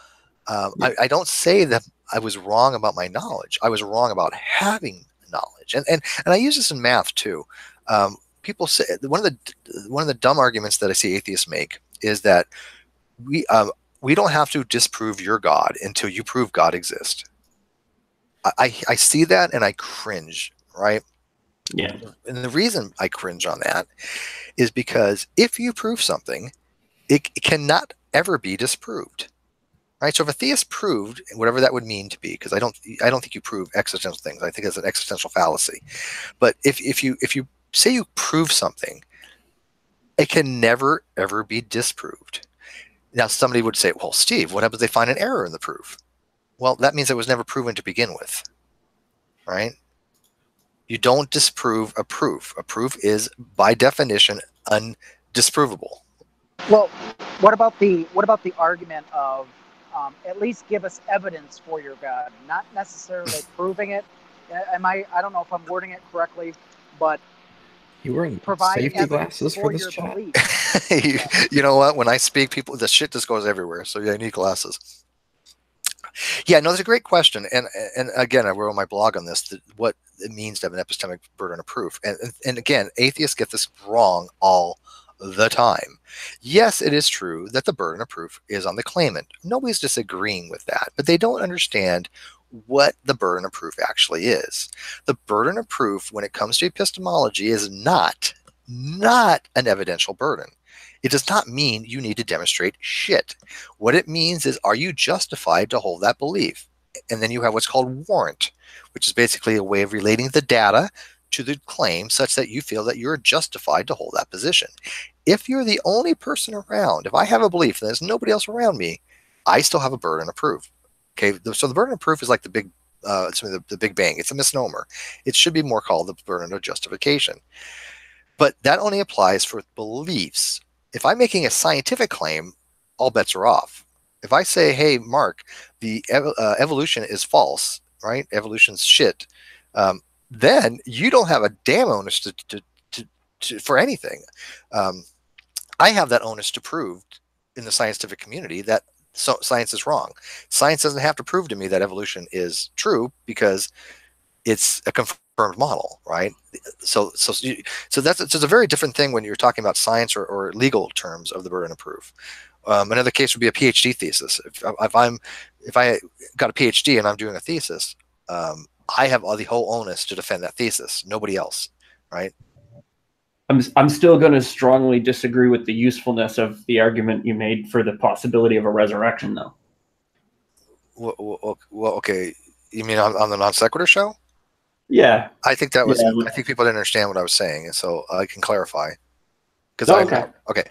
I don't say that I was wrong about my knowledge. I was wrong about having knowledge, and I use this in math too. People say one of the dumb arguments that I see atheists make is that we don't have to disprove your God until you prove God exists. I see that and I cringe, right? Yeah. And the reason I cringe on that is because if you prove something, it cannot ever be disproved. Right? So if a theist proved whatever that would mean to be, because I don't think you prove existential things. I think it's an existential fallacy. But if you say you prove something, it can never ever be disproved. Now somebody would say, well, Steve, what happens if they find an error in the proof? Well, that means it was never proven to begin with. Right? You don't disprove a proof. A proof is by definition undisprovable. Well, what about the argument of at least give us evidence for your God, not necessarily proving it. I don't know if I'm wording it correctly, but you wearing safety glasses for this chat. You know what? When I speak, people, the shit just goes everywhere. So yeah, I need glasses. Yeah, no, that's a great question. And again, I wrote on my blog on this, what it means to have an epistemic burden of proof. And again, atheists get this wrong all the time. Yes, it is true that the burden of proof is on the claimant. Nobody's disagreeing with that, but they don't understand what the burden of proof actually is. The burden of proof when it comes to epistemology is not an evidential burden. It does not mean you need to demonstrate shit. What it means is, are you justified to hold that belief? And then you have what's called warrant, which is basically a way of relating the data to the claim such that you feel that you're justified to hold that position. If you're the only person around, if I have a belief and there's nobody else around me, I still have a burden of proof. Okay, so the burden of proof is like the Big Bang. It's a misnomer. It should be more called the burden of justification. But that only applies for beliefs. If I'm making a scientific claim, all bets are off. If I say, hey, Mark, the evolution is false, right? Evolution's shit. Then you don't have a damn onus for anything. I have that onus to prove in the scientific community that science is wrong. Science doesn't have to prove to me that evolution is true because it's a confirmed model, right? So it's a very different thing when you're talking about science or legal terms of the burden of proof. Another case would be a PhD thesis. If I got a PhD and I'm doing a thesis, I have the whole onus to defend that thesis. Nobody else, right? I'm still going to strongly disagree with the usefulness of the argument you made for the possibility of a resurrection, though. Well, okay. You mean on the non sequitur show? Yeah. I think that was. Yeah, I think people didn't understand what I was saying, and so I can clarify. Okay. Okay.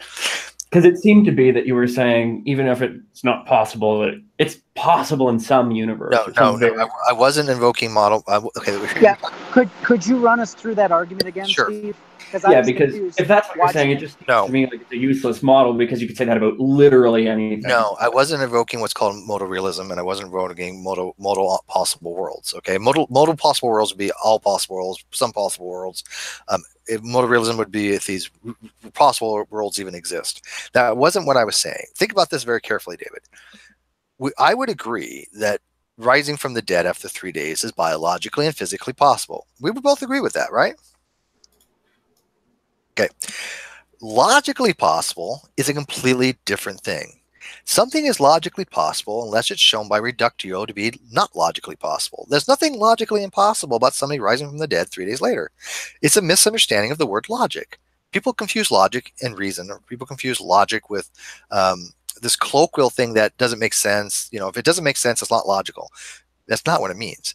Because it seemed to be that you were saying, even if it's not possible, it's possible in some universe. No. I wasn't invoking model. Okay. Yeah. Could you run us through that argument again, sure. Steve? Because if that's what you're saying, it just seems to me like it's a useless model because you could say that about literally anything. No, I wasn't invoking what's called modal realism, and I wasn't invoking modal possible worlds. Okay, modal possible worlds would be all possible worlds, some possible worlds. Modal realism would be if these possible worlds even exist. That wasn't what I was saying. Think about this very carefully, David. I would agree that rising from the dead after 3 days is biologically and physically possible. We would both agree with that, right? Okay. Logically possible is a completely different thing. Something is logically possible unless it's shown by reductio to be not logically possible. There's nothing logically impossible about somebody rising from the dead 3 days later. It's a misunderstanding of the word logic. People confuse logic and reason, or people confuse logic with this colloquial thing that doesn't make sense. You know, if it doesn't make sense, it's not logical. That's not what it means.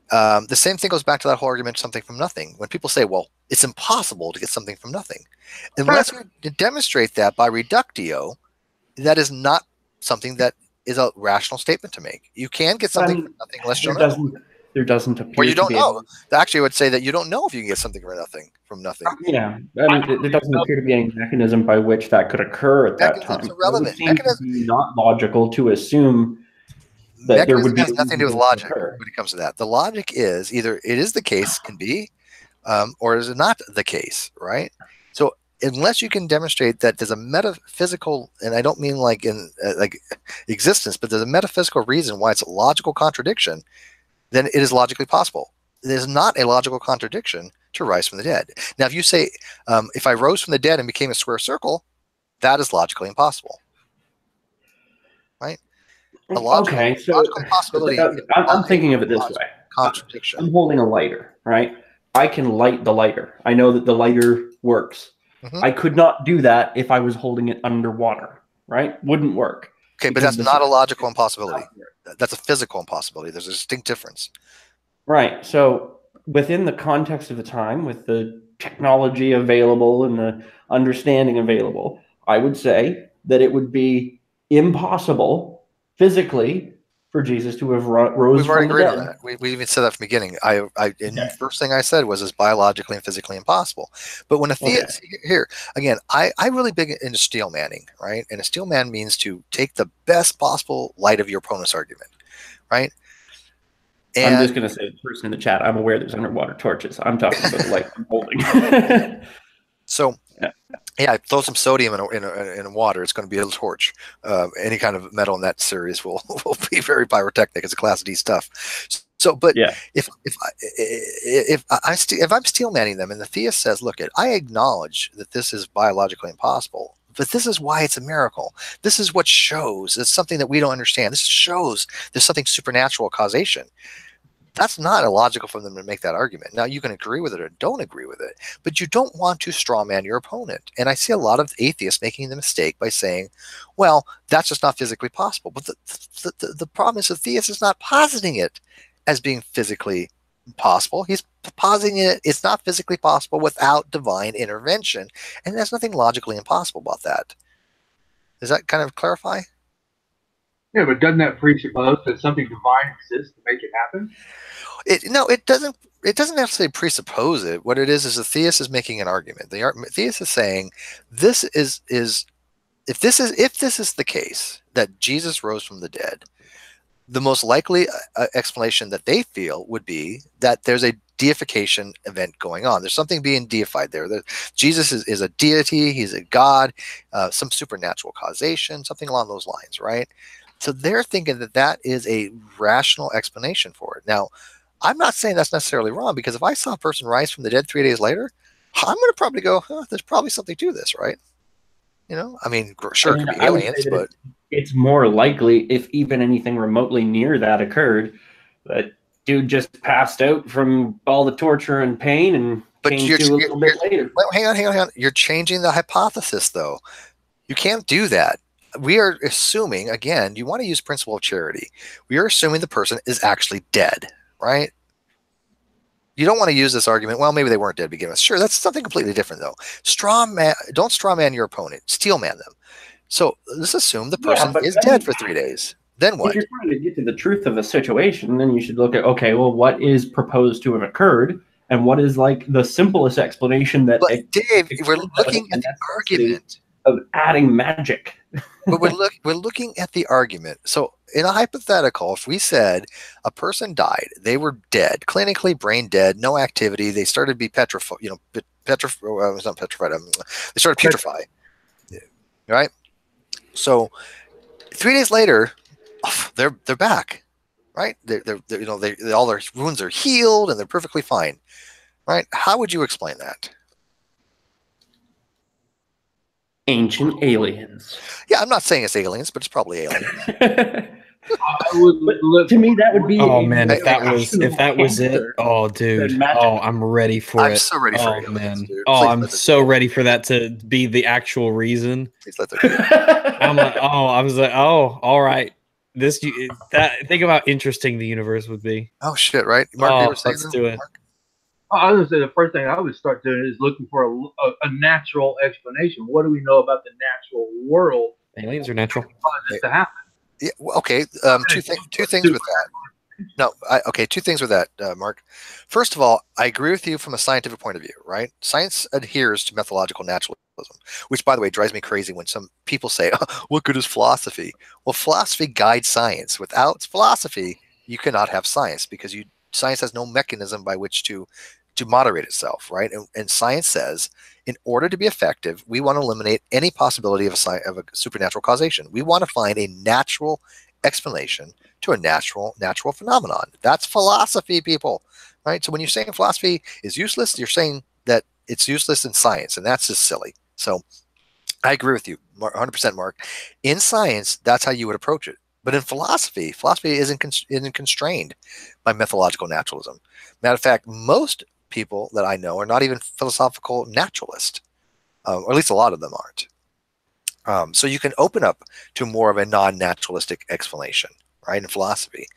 The same thing goes back to that whole argument, something from nothing. When people say, well, it's impossible to get something from nothing. Unless you demonstrate that by reductio, that is not something that is a rational statement to make. You can get something for nothing unless you know. There doesn't appear or you don't to be know. Actually, I would say that you don't know if you can get something for nothing from nothing. Yeah, I mean, there doesn't appear to be any mechanism by which that could occur at that time. Irrelevant. It would seem to be not logical to assume that there would be has nothing to do with logic when it comes to that. The logic is either it is the case, can be, or is it not the case, right? So unless you can demonstrate that there's a metaphysical, and I don't mean like in like existence, but there's a metaphysical reason why it's a logical contradiction, then it is logically possible. It is not a logical contradiction to rise from the dead. Now, if you say, if I rose from the dead and became a square circle, that is logically impossible, right? A logical, okay, so logical impossibility. I'm thinking of it this way. Contradiction. I'm holding a lighter, right? I can light the lighter. I know that the lighter works. I could not do that if I was holding it underwater, right? Wouldn't work. Okay, but that's not a logical impossibility. That's a physical impossibility. There's a distinct difference. Right. So within the context of the time, with the technology available and the understanding available, I would say that it would be impossible physically for Jesus to have rose We've already from the agreed dead. on that. We even said that from the beginning. The first thing I said was it's biologically and physically impossible. But when a theist, here, again, I really big into steel manning, right? And a steel man means to take the best possible light of your opponent's argument, right? And I'm just going to say, the person in the chat, I'm aware there's underwater torches. I'm talking about the light I'm holding. So, yeah, throw some sodium in water. It's going to be a torch. Any kind of metal in that series will be very pyrotechnic. It's a Class D stuff. So, but if I'm steel manning them, and the theist says, "Look, I acknowledge that this is biologically impossible, but this is why it's a miracle. This is what shows it's something that we don't understand. This shows there's something supernatural causation." That's not illogical for them to make that argument. Now, you can agree with it or don't agree with it, but you don't want to strawman your opponent. And I see a lot of atheists making the mistake by saying, well, that's just not physically possible. But the problem is the theist is not positing it as being physically possible. He's positing it's not physically possible without divine intervention. And there's nothing logically impossible about that. Does that kind of clarify? Yeah, but doesn't that presuppose that something divine exists to make it happen? No, it doesn't. It doesn't necessarily presuppose it. What it is the theist is making an argument. The theist is saying this is if this is the case that Jesus rose from the dead, the most likely explanation that they feel would be that there's a deification event going on. There's something being deified there. Jesus is a deity. He's a god. Some supernatural causation, something along those lines, right? So they're thinking that that is a rational explanation for it. Now, I'm not saying that's necessarily wrong, because if I saw a person rise from the dead 3 days later, I'm going to probably go, there's probably something to this, right? You know, I mean, sure, it could be aliens, but it's more likely, if even anything remotely near that occurred, that dude just passed out from all the torture and pain and came to a little bit later. Well, hang on. You're changing the hypothesis, though. You can't do that. We are assuming, again, you want to use principle of charity. We are assuming the person is actually dead, right? You don't want to use this argument, well, maybe they weren't dead to begin with. Sure, that's something completely different, though. Don't straw man your opponent. Steel man them. So let's assume the person is dead for 3 days. Then what? If you're trying to get to the truth of a situation, then you should look at, okay, well, what is proposed to have occurred, and what is like the simplest explanation that... But Dave, we're looking at the argument of adding magic. But we're looking at the argument. So in a hypothetical, if we said a person died, they were dead, clinically brain dead, no activity, they started to be petrified, it's not petrified, they started to putrefy, right? So 3 days later, they're back, right? They're all their wounds are healed and they're perfectly fine, right? How would you explain that? Ancient aliens. Yeah, I'm not saying it's aliens, but it's probably aliens. To me, that would be. Oh man, if that was it, oh dude, oh I'm ready for it. I'm so ready for it, man. Dude. Oh, I'm so ready for that to be the actual reason. Please let that I'm like, I was like, oh, all right. Think about how interesting the universe would be. Oh shit, right? Mark, let's do it. I was going to say the first thing I would start doing is looking for a natural explanation. What do we know about the natural world Aliens are natural. This to happen. Yeah, well, okay. Two things with that. No, okay. Two things with that, Mark. First of all, I agree with you from a scientific point of view, right? Science adheres to methodological naturalism, which, by the way, drives me crazy when some people say, oh, what good is philosophy? Well, philosophy guides science. Without philosophy, you cannot have science because science has no mechanism by which to moderate itself, right? And science says, in order to be effective, we want to eliminate any possibility of a supernatural causation. We want to find a natural explanation to a natural phenomenon. That's philosophy, people, right? So when you're saying philosophy is useless, you're saying that it's useless in science, and that's just silly. So I agree with you 100%, Mark. In science, that's how you would approach it. But in philosophy isn't constrained by methodological naturalism. Matter of fact, most people that I know are not even philosophical naturalists, or at least a lot of them aren't. So you can open up to more of a non-naturalistic explanation, right, in philosophy.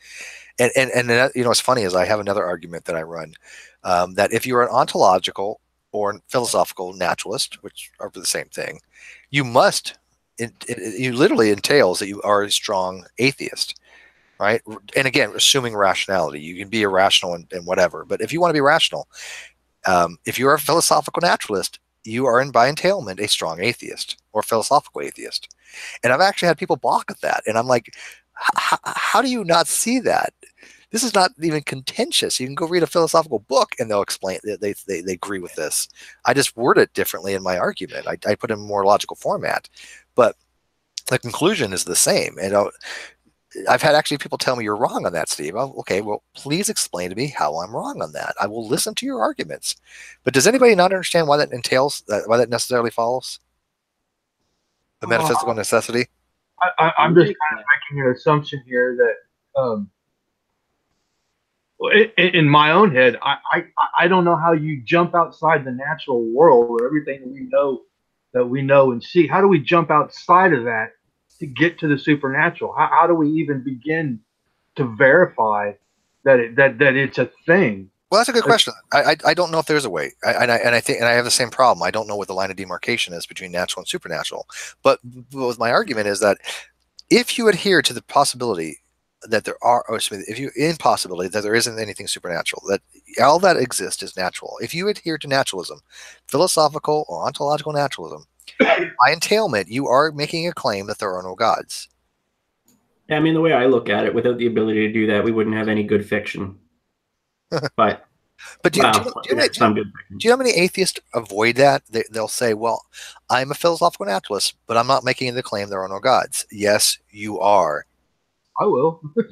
And what's funny is I have another argument that I run, that if you're an ontological or philosophical naturalist, which are the same thing, you literally entails that you are a strong atheist, right? And again, assuming rationality, you can be irrational and whatever, but if you want to be rational, if you're a philosophical naturalist, you are by entailment a strong atheist or philosophical atheist. And I've actually had people balk at that, and I'm like, how do you not see that? This is not even contentious. You can go read a philosophical book and they'll explain that they agree with this. I just word it differently in my argument. I put it in a more logical format, but the conclusion is the same. And I've had actually people tell me you're wrong on that, Steve. Okay, well, please explain to me how I'm wrong on that. I will listen to your arguments. But does anybody not understand why that entails, why that necessarily follows? The metaphysical necessity? I'm just kind of making an assumption here that in my own head, I don't know how you jump outside the natural world or everything that we know and see. How do we jump outside of that to get to the supernatural? How do we even begin to verify that it's a thing? Well, that's a good question. I don't know if there's a way, and I have the same problem. I don't know what the line of demarcation is between natural and supernatural. But with my argument is that if you adhere to the possibility that there are, impossibility that there isn't anything supernatural, that all that exists is natural. If you adhere to naturalism, philosophical or ontological naturalism, by entailment, you are making a claim that there are no gods. Yeah, I mean, the way I look at it, without the ability to do that, we wouldn't have any good fiction. But do you know how many atheists avoid that? They'll say, well, I'm a philosophical naturalist, but I'm not making the claim there are no gods. Yes, you are. I will. Yeah.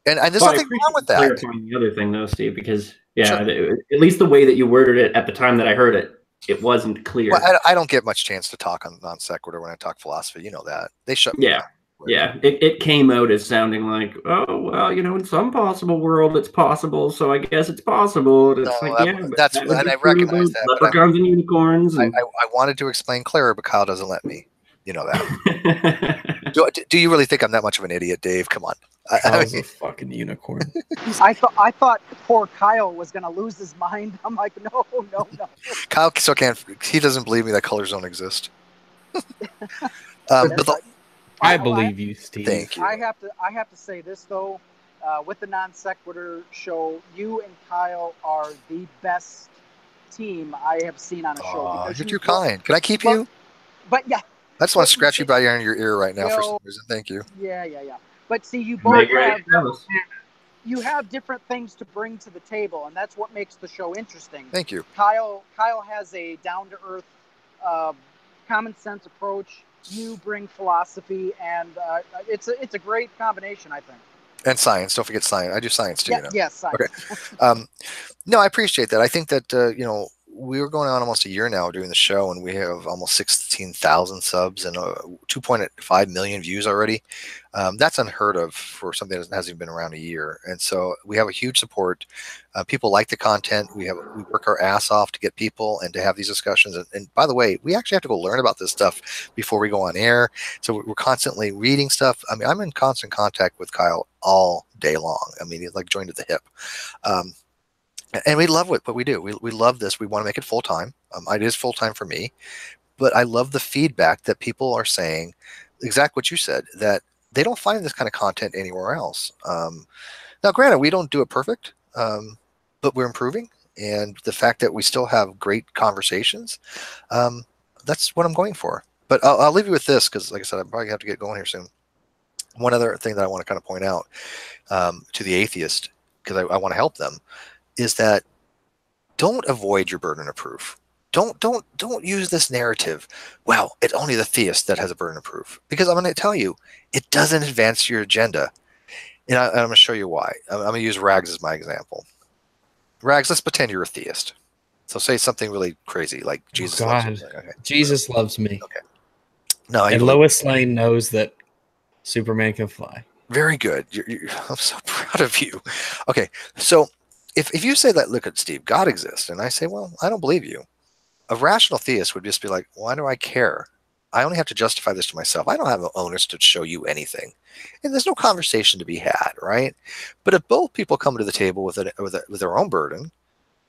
And there's nothing wrong with that. Clarifying the other thing, though, Steve, because, at least the way that you worded it at the time that I heard it, it wasn't clear. Well, I don't get much chance to talk on non sequitur when I talk philosophy. You know that. They shut me down. Yeah, it came out as sounding like, oh, well, in some possible world it's possible, so I guess it's possible. And it's and I recognize that. Leprechauns and unicorns. I wanted to explain clearer, but Kyle doesn't let me. You know that. do you really think I'm that much of an idiot, Dave? Come on. Kyle's a fucking unicorn. I thought poor Kyle was going to lose his mind. I'm like, no. Kyle still can't. He doesn't believe me that colors don't exist. I believe you, Steve. Thank you. I have to say this though, with the non sequitur show, you and Kyle are the best team I have seen on a show. You're too kind. Can I keep you? But yeah. I just want to scratch you by your ear right now for some reason. Thank you. Yeah. But see, you both have different things to bring to the table, and that's what makes the show interesting. Thank you. Kyle has a down-to-earth, common sense approach. You bring philosophy, and it's a great combination, I think. And science. Don't forget science. I do science too. Yeah, yes, science. Okay. No, I appreciate that. I think that we were going on almost a year now doing the show, and we have almost 16,000 subs and 2.5 million views already. That's unheard of for something that hasn't even been around a year. And so we have a huge support. People like the content. We work our ass off to get people and to have these discussions. And by the way, we actually have to go learn about this stuff before we go on air. So we're constantly reading stuff. I mean, I'm in constant contact with Kyle all day long. I mean, he's like joined at the hip. And we love what we do. We love this. We want to make it full time. It is full time for me, but I love the feedback that people are saying exactly what you said, that they don't find this kind of content anywhere else. Now, granted, we don't do it perfect, but we're improving. And the fact that we still have great conversations, that's what I'm going for. But I'll leave you with this, because like I said, I probably have to get going here soon. One other thing that I want to kind of point out to the atheist, because I want to help them, is that don't avoid your burden of proof. Don't use this narrative. Well, it's only the theist that has a burden of proof, because I'm going to tell you, it doesn't advance your agenda. And I'm going to show you why. I'm going to use Rags as my example. Rags, let's pretend you're a theist. So say something really crazy, like Jesus loves me. Okay. Jesus loves me. Okay. No, and Lois Lane knows that Superman can fly. Very good. I'm so proud of you. Okay, so if you say that, look at Steve, God exists, and I say, well, I don't believe you. A rational theist would just be like, why do I care? I only have to justify this to myself. I don't have an onus to show you anything. And there's no conversation to be had, right? But if both people come to the table with their own burden,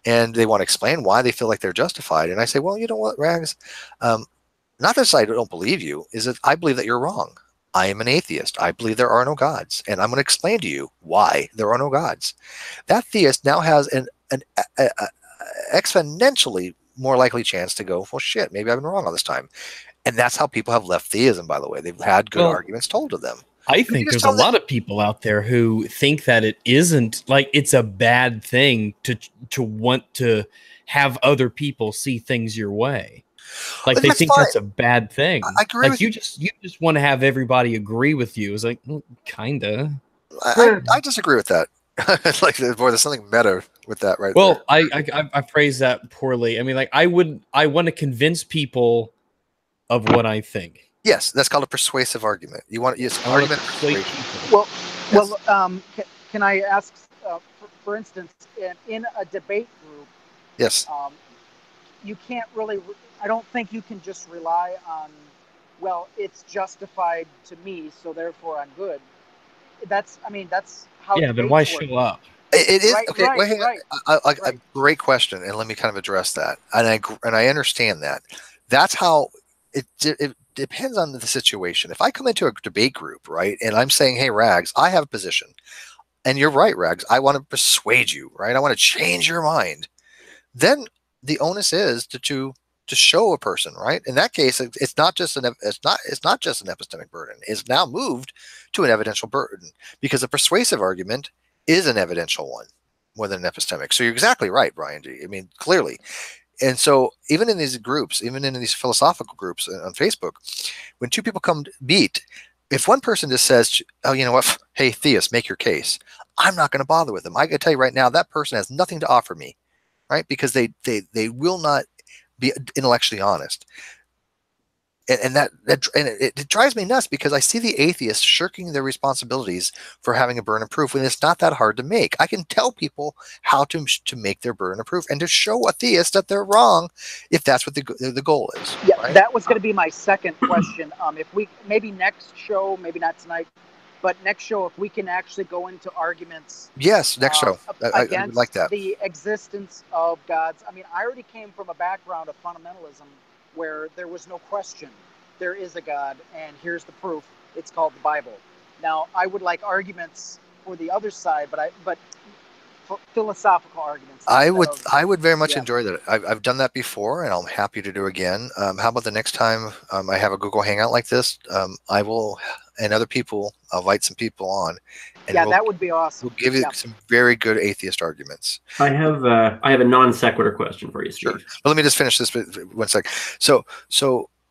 and they want to explain why they feel like they're justified, and I say, well, you know what, Rags, not that I don't believe you, is that I believe that you're wrong. I am an atheist. I believe there are no gods, and I'm going to explain to you why there are no gods. That theist now has an exponentially more likely chance to go, well, shit, maybe I've been wrong all this time. And that's how people have left theism, by the way. They've had good arguments told to them. I think there's a lot of people out there who think that it isn't, like, it's a bad thing to want to have other people see things your way. Like, they think that's a bad thing. I agree. Like, you just want to have everybody agree with you. It's like, well, kinda. I disagree with that. Like, boy, there's something meta with that, right? Well, there. I phrase that poorly. I mean, like, I want to convince people of what I think. Yes, that's called a persuasive argument. You want to use argument. Well, can I ask, for instance, in a debate group? Yes. You can't really. I don't think you can just rely on, well, it's justified to me, so therefore I'm good. That's how. Yeah, then why show up? It is okay. Wait, hang on. A great question, and let me kind of address that. And I understand that. That's how it depends on the situation. If I come into a debate group, right, and I'm saying, hey, Rags, I have a position, and you're right, Rags, I want to persuade you, right? I want to change your mind. Then the onus is to show a person, right? In that case, it's not just an epistemic burden. It's now moved to an evidential burden, because a persuasive argument is an evidential one more than an epistemic. So you're exactly right, Brian G. I mean, clearly. And so even in these groups, even in these philosophical groups on Facebook, when two people come to meet, if one person just says, oh, you know what, hey, theist, make your case, I'm not going to bother with them. I can tell you right now, that person has nothing to offer me, right? Because they will not be intellectually honest. And it drives me nuts, because I see the atheists shirking their responsibilities for having a burden of proof when it's not that hard to make. I can tell people how to make their burden of proof and to show a theist that they're wrong, if that's what the goal is. Yeah, right? That was going to be my second question. If we maybe next show, maybe not tonight, but next show, if we can actually go into arguments. Yes, next show. I would like that. The existence of gods. I mean, I already came from a background of fundamentalism, where there was no question. There is a God, and here's the proof. It's called the Bible. Now, I would like arguments for the other side, but philosophical arguments. I would very much enjoy that. I've done that before, and I'm happy to do again. How about the next time I have a Google Hangout like this? I will, and other people, I'll invite some people on. And that would be awesome. We'll give you some very good atheist arguments. I have a non sequitur question for you, Steve. Sure. Well, let me just finish this 1 sec. So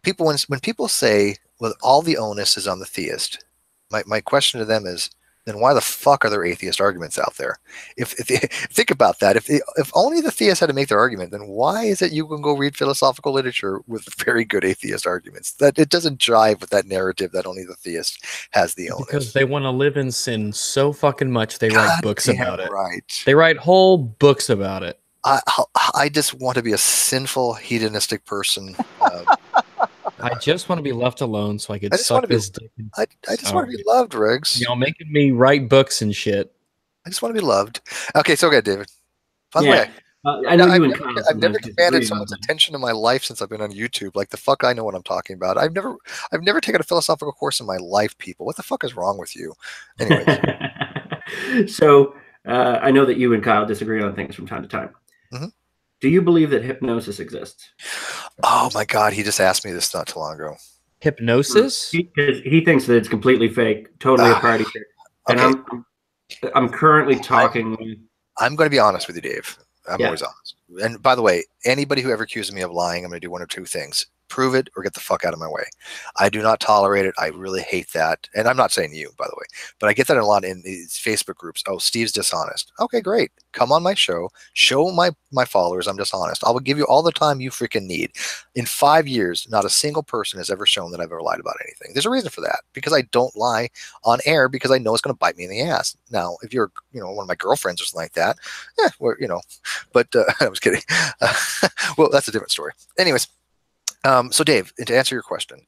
people, when people say, well, all the onus is on the theist, my question to them is, then why the fuck are there atheist arguments out there? If think about that, if only the theists had to make their argument, then why is it you can go read philosophical literature with very good atheist arguments? That it doesn't jive with that narrative that only the theist has the onus. Because they want to live in sin so fucking much, they write books about it. Right. They write whole books about it. I just want to be a sinful, hedonistic person. I just want to be left alone so I could suck this dick. I just want to be loved, Riggs. Y'all making me write books and shit. I just want to be loved. Okay, so good, David. By the way, I know you and Kyle I've never commanded someone's that. attention in my life since I've been on YouTube. Like the fuck, I know what I'm talking about. I've never taken a philosophical course in my life. People, what the fuck is wrong with you? Anyways, so I know that you and Kyle disagree on things from time to time. Mm-hmm. Do you believe that hypnosis exists? Oh my God, he just asked me this not too long ago. Hypnosis? Because he thinks that it's completely fake, totally a party trick. And okay. I'm currently talking. I'm going to be honest with you, Dave. I'm always honest. And by the way, anybody who ever accuses me of lying, I'm going to do one of two things. Prove it or get the fuck out of my way. I do not tolerate it. I really hate that. And I'm not saying you, by the way, but I get that a lot in these Facebook groups. Oh, Steve's dishonest. Okay, great. Come on my show. Show my followers I'm dishonest. I will give you all the time you freaking need. In 5 years, not a single person has ever shown that I've ever lied about anything. There's a reason for that, because I don't lie on air because I know it's going to bite me in the ass. Now, if you're, one of my girlfriends or something like that, but I was kidding. Well, that's a different story. Anyways. So Dave, to answer your question,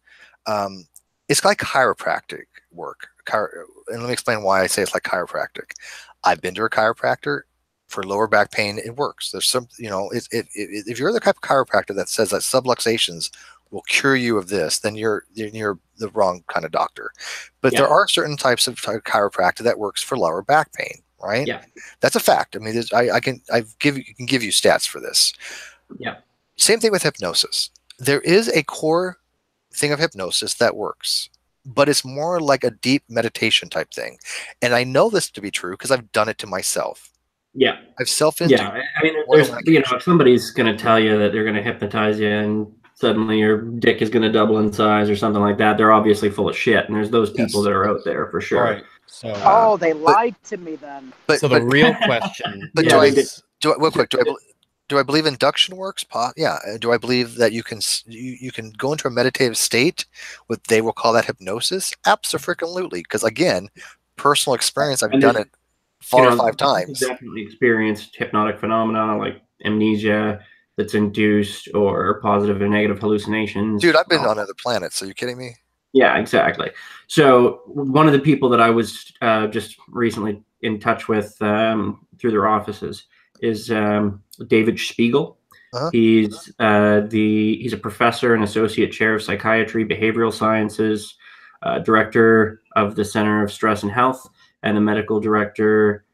it's like chiropractic work. And let me explain why I say it's like chiropractic. I've been to a chiropractor for lower back pain. It works. There's some, if you're the type of chiropractor that says that subluxations will cure you of this, then you're the wrong kind of doctor. But there are certain types of chiropractor that works for lower back pain, right? Yeah, that's a fact. I mean, I can give you stats for this. Yeah. Same thing with hypnosis. There is a core thing of hypnosis that works, but it's more like a deep meditation type thing. And I know this to be true because I've done it to myself. Yeah. I've self-induced. Yeah. I mean, there's, if somebody's going to tell you that they're going to hypnotize you and suddenly your dick is going to double in size or something like that, they're obviously full of shit. And there's those people that are out there for sure. Right. So, they lied to me then. So the real question. But do I believe induction works? Yeah. Do I believe that you can go into a meditative state? What they will call that hypnosis? Absolutely. Because again, personal experience. I've done it 4 or 5 times. Definitely experienced hypnotic phenomena like amnesia that's induced or positive and negative hallucinations. Dude, I've been on other planets. Are you kidding me? Yeah, exactly. So one of the people that I was just recently in touch with through their offices is David Spiegel. He's a professor and associate chair of psychiatry, behavioral sciences, director of the Center of Stress and Health, and the medical director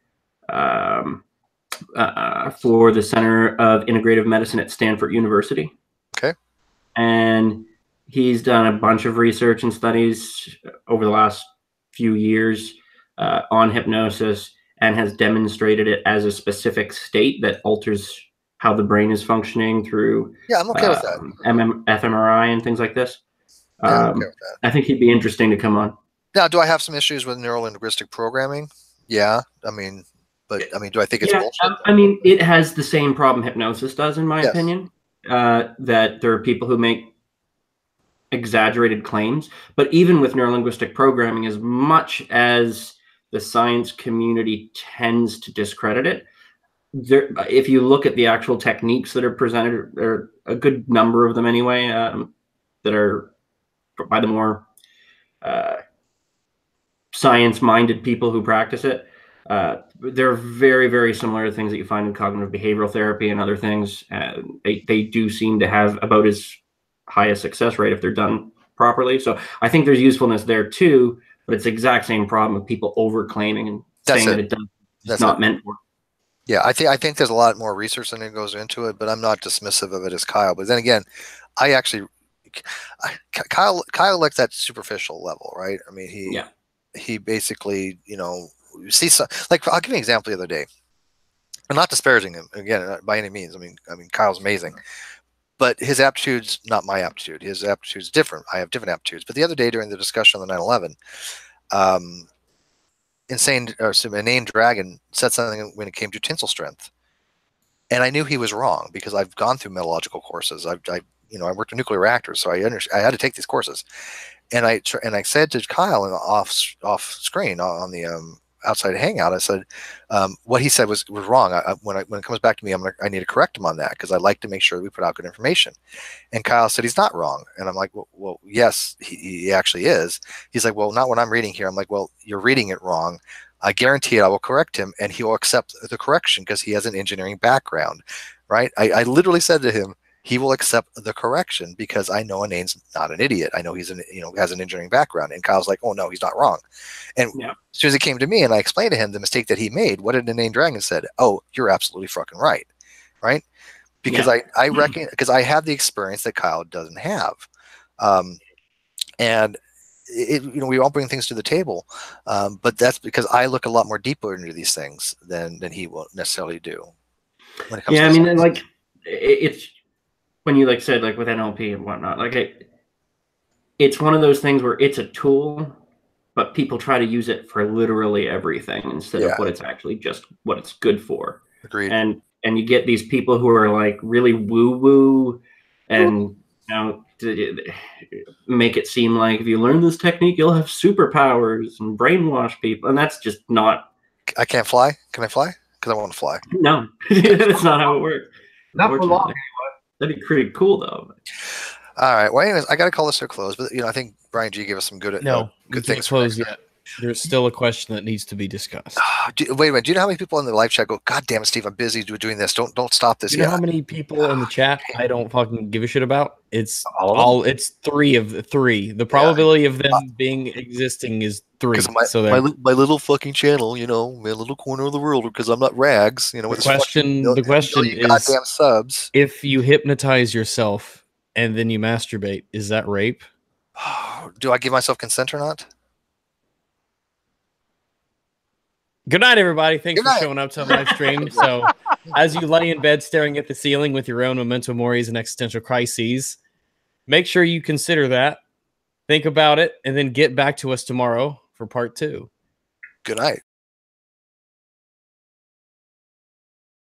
for the Center of Integrative Medicine at Stanford University. Okay. And he's done a bunch of research and studies over the last few years on hypnosis, and has demonstrated it as a specific state that alters how the brain is functioning through I'm okay with that. fMRI and things like this. I'm okay with that. I think he'd be interesting to come on. Now, do I have some issues with neuro-linguistic programming? Yeah. Do I think it's bullshit? I mean, it has the same problem hypnosis does, in my opinion, that there are people who make exaggerated claims. But even with neuro-linguistic programming, as much as the science community tends to discredit it, if you look at the actual techniques that are presented, there are a good number of them anyway, that are by the more science-minded people who practice it. They're very, very similar to things that you find in cognitive behavioral therapy and other things. They do seem to have about as high a success rate if they're done properly. So I think there's usefulness there too, but it's the exact same problem of people over-claiming and saying that it's not meant for. Yeah, I think there's a lot more research that goes into it, but I'm not dismissive of it as Kyle. But then again, Kyle likes that superficial level, right? I mean, he basically, sees like, I'll give you an example the other day. I'm not disparaging him again by any means. I mean, Kyle's amazing, but his aptitude's not my aptitude. His aptitude's different. I have different aptitudes. But the other day during the discussion on the 9/11, a named dragon said something when it came to tensile strength, and I knew he was wrong because I've gone through metallurgical courses. I worked in nuclear reactors, so I had to take these courses, and I said to Kyle in the off screen on the outside Hangout, I said what he said was wrong. When it comes back to me, I need to correct him on that because I like to make sure we put out good information. And Kyle said he's not wrong, and I'm like, well yes, he actually is. He's like, well, not what I'm reading here. I'm like, well, you're reading it wrong. I guarantee I will correct him, and he will accept the correction because he has an engineering background, right? I literally said to him, he will accept the correction because I know Anane's not an idiot. I know he's has an engineering background. And Kyle's like, oh no, he's not wrong. And as soon as he came to me and I explained to him the mistake that he made, what did Inane Dragon said? Oh, you're absolutely fucking right, right? Because I reckon because I have the experience that Kyle doesn't have, and we all bring things to the table, but that's because I look a lot more deeper into these things than he will necessarily do. When it comes to I mean, like it's when you said with NLP and whatnot, it's one of those things where it's a tool, but people try to use it for literally everything instead of what it's actually just what it's good for. Agreed. And you get these people who are really woo woo and make it seem like if you learn this technique, you'll have superpowers and brainwash people. And that's just not. I can't fly. Can I fly? Because I want to fly. No, that's not how it works. Not for long, anyway. That'd be pretty cool, though. All right. Well, anyways, I got to call this to a close. But I think Brian G gave us some good things. Close yet. There's still a question that needs to be discussed. Wait a minute. Do you know how many people in the live chat go, God damn it, Steve, I'm busy doing this. Don't stop this. You know how many people in the chat I don't fucking give a shit about? It's it's 3 of the 3. The probability of them existing is 3. So my little fucking channel, my little corner of the world, because I'm not rags. The question is goddamn subs. If you hypnotize yourself and then you masturbate, is that rape? Do I give myself consent or not? Good night, everybody. Thanks for showing up to the live stream. So, as you lay in bed staring at the ceiling with your own memento moris and existential crises, make sure you consider that, think about it, and then get back to us tomorrow for part 2. Good night.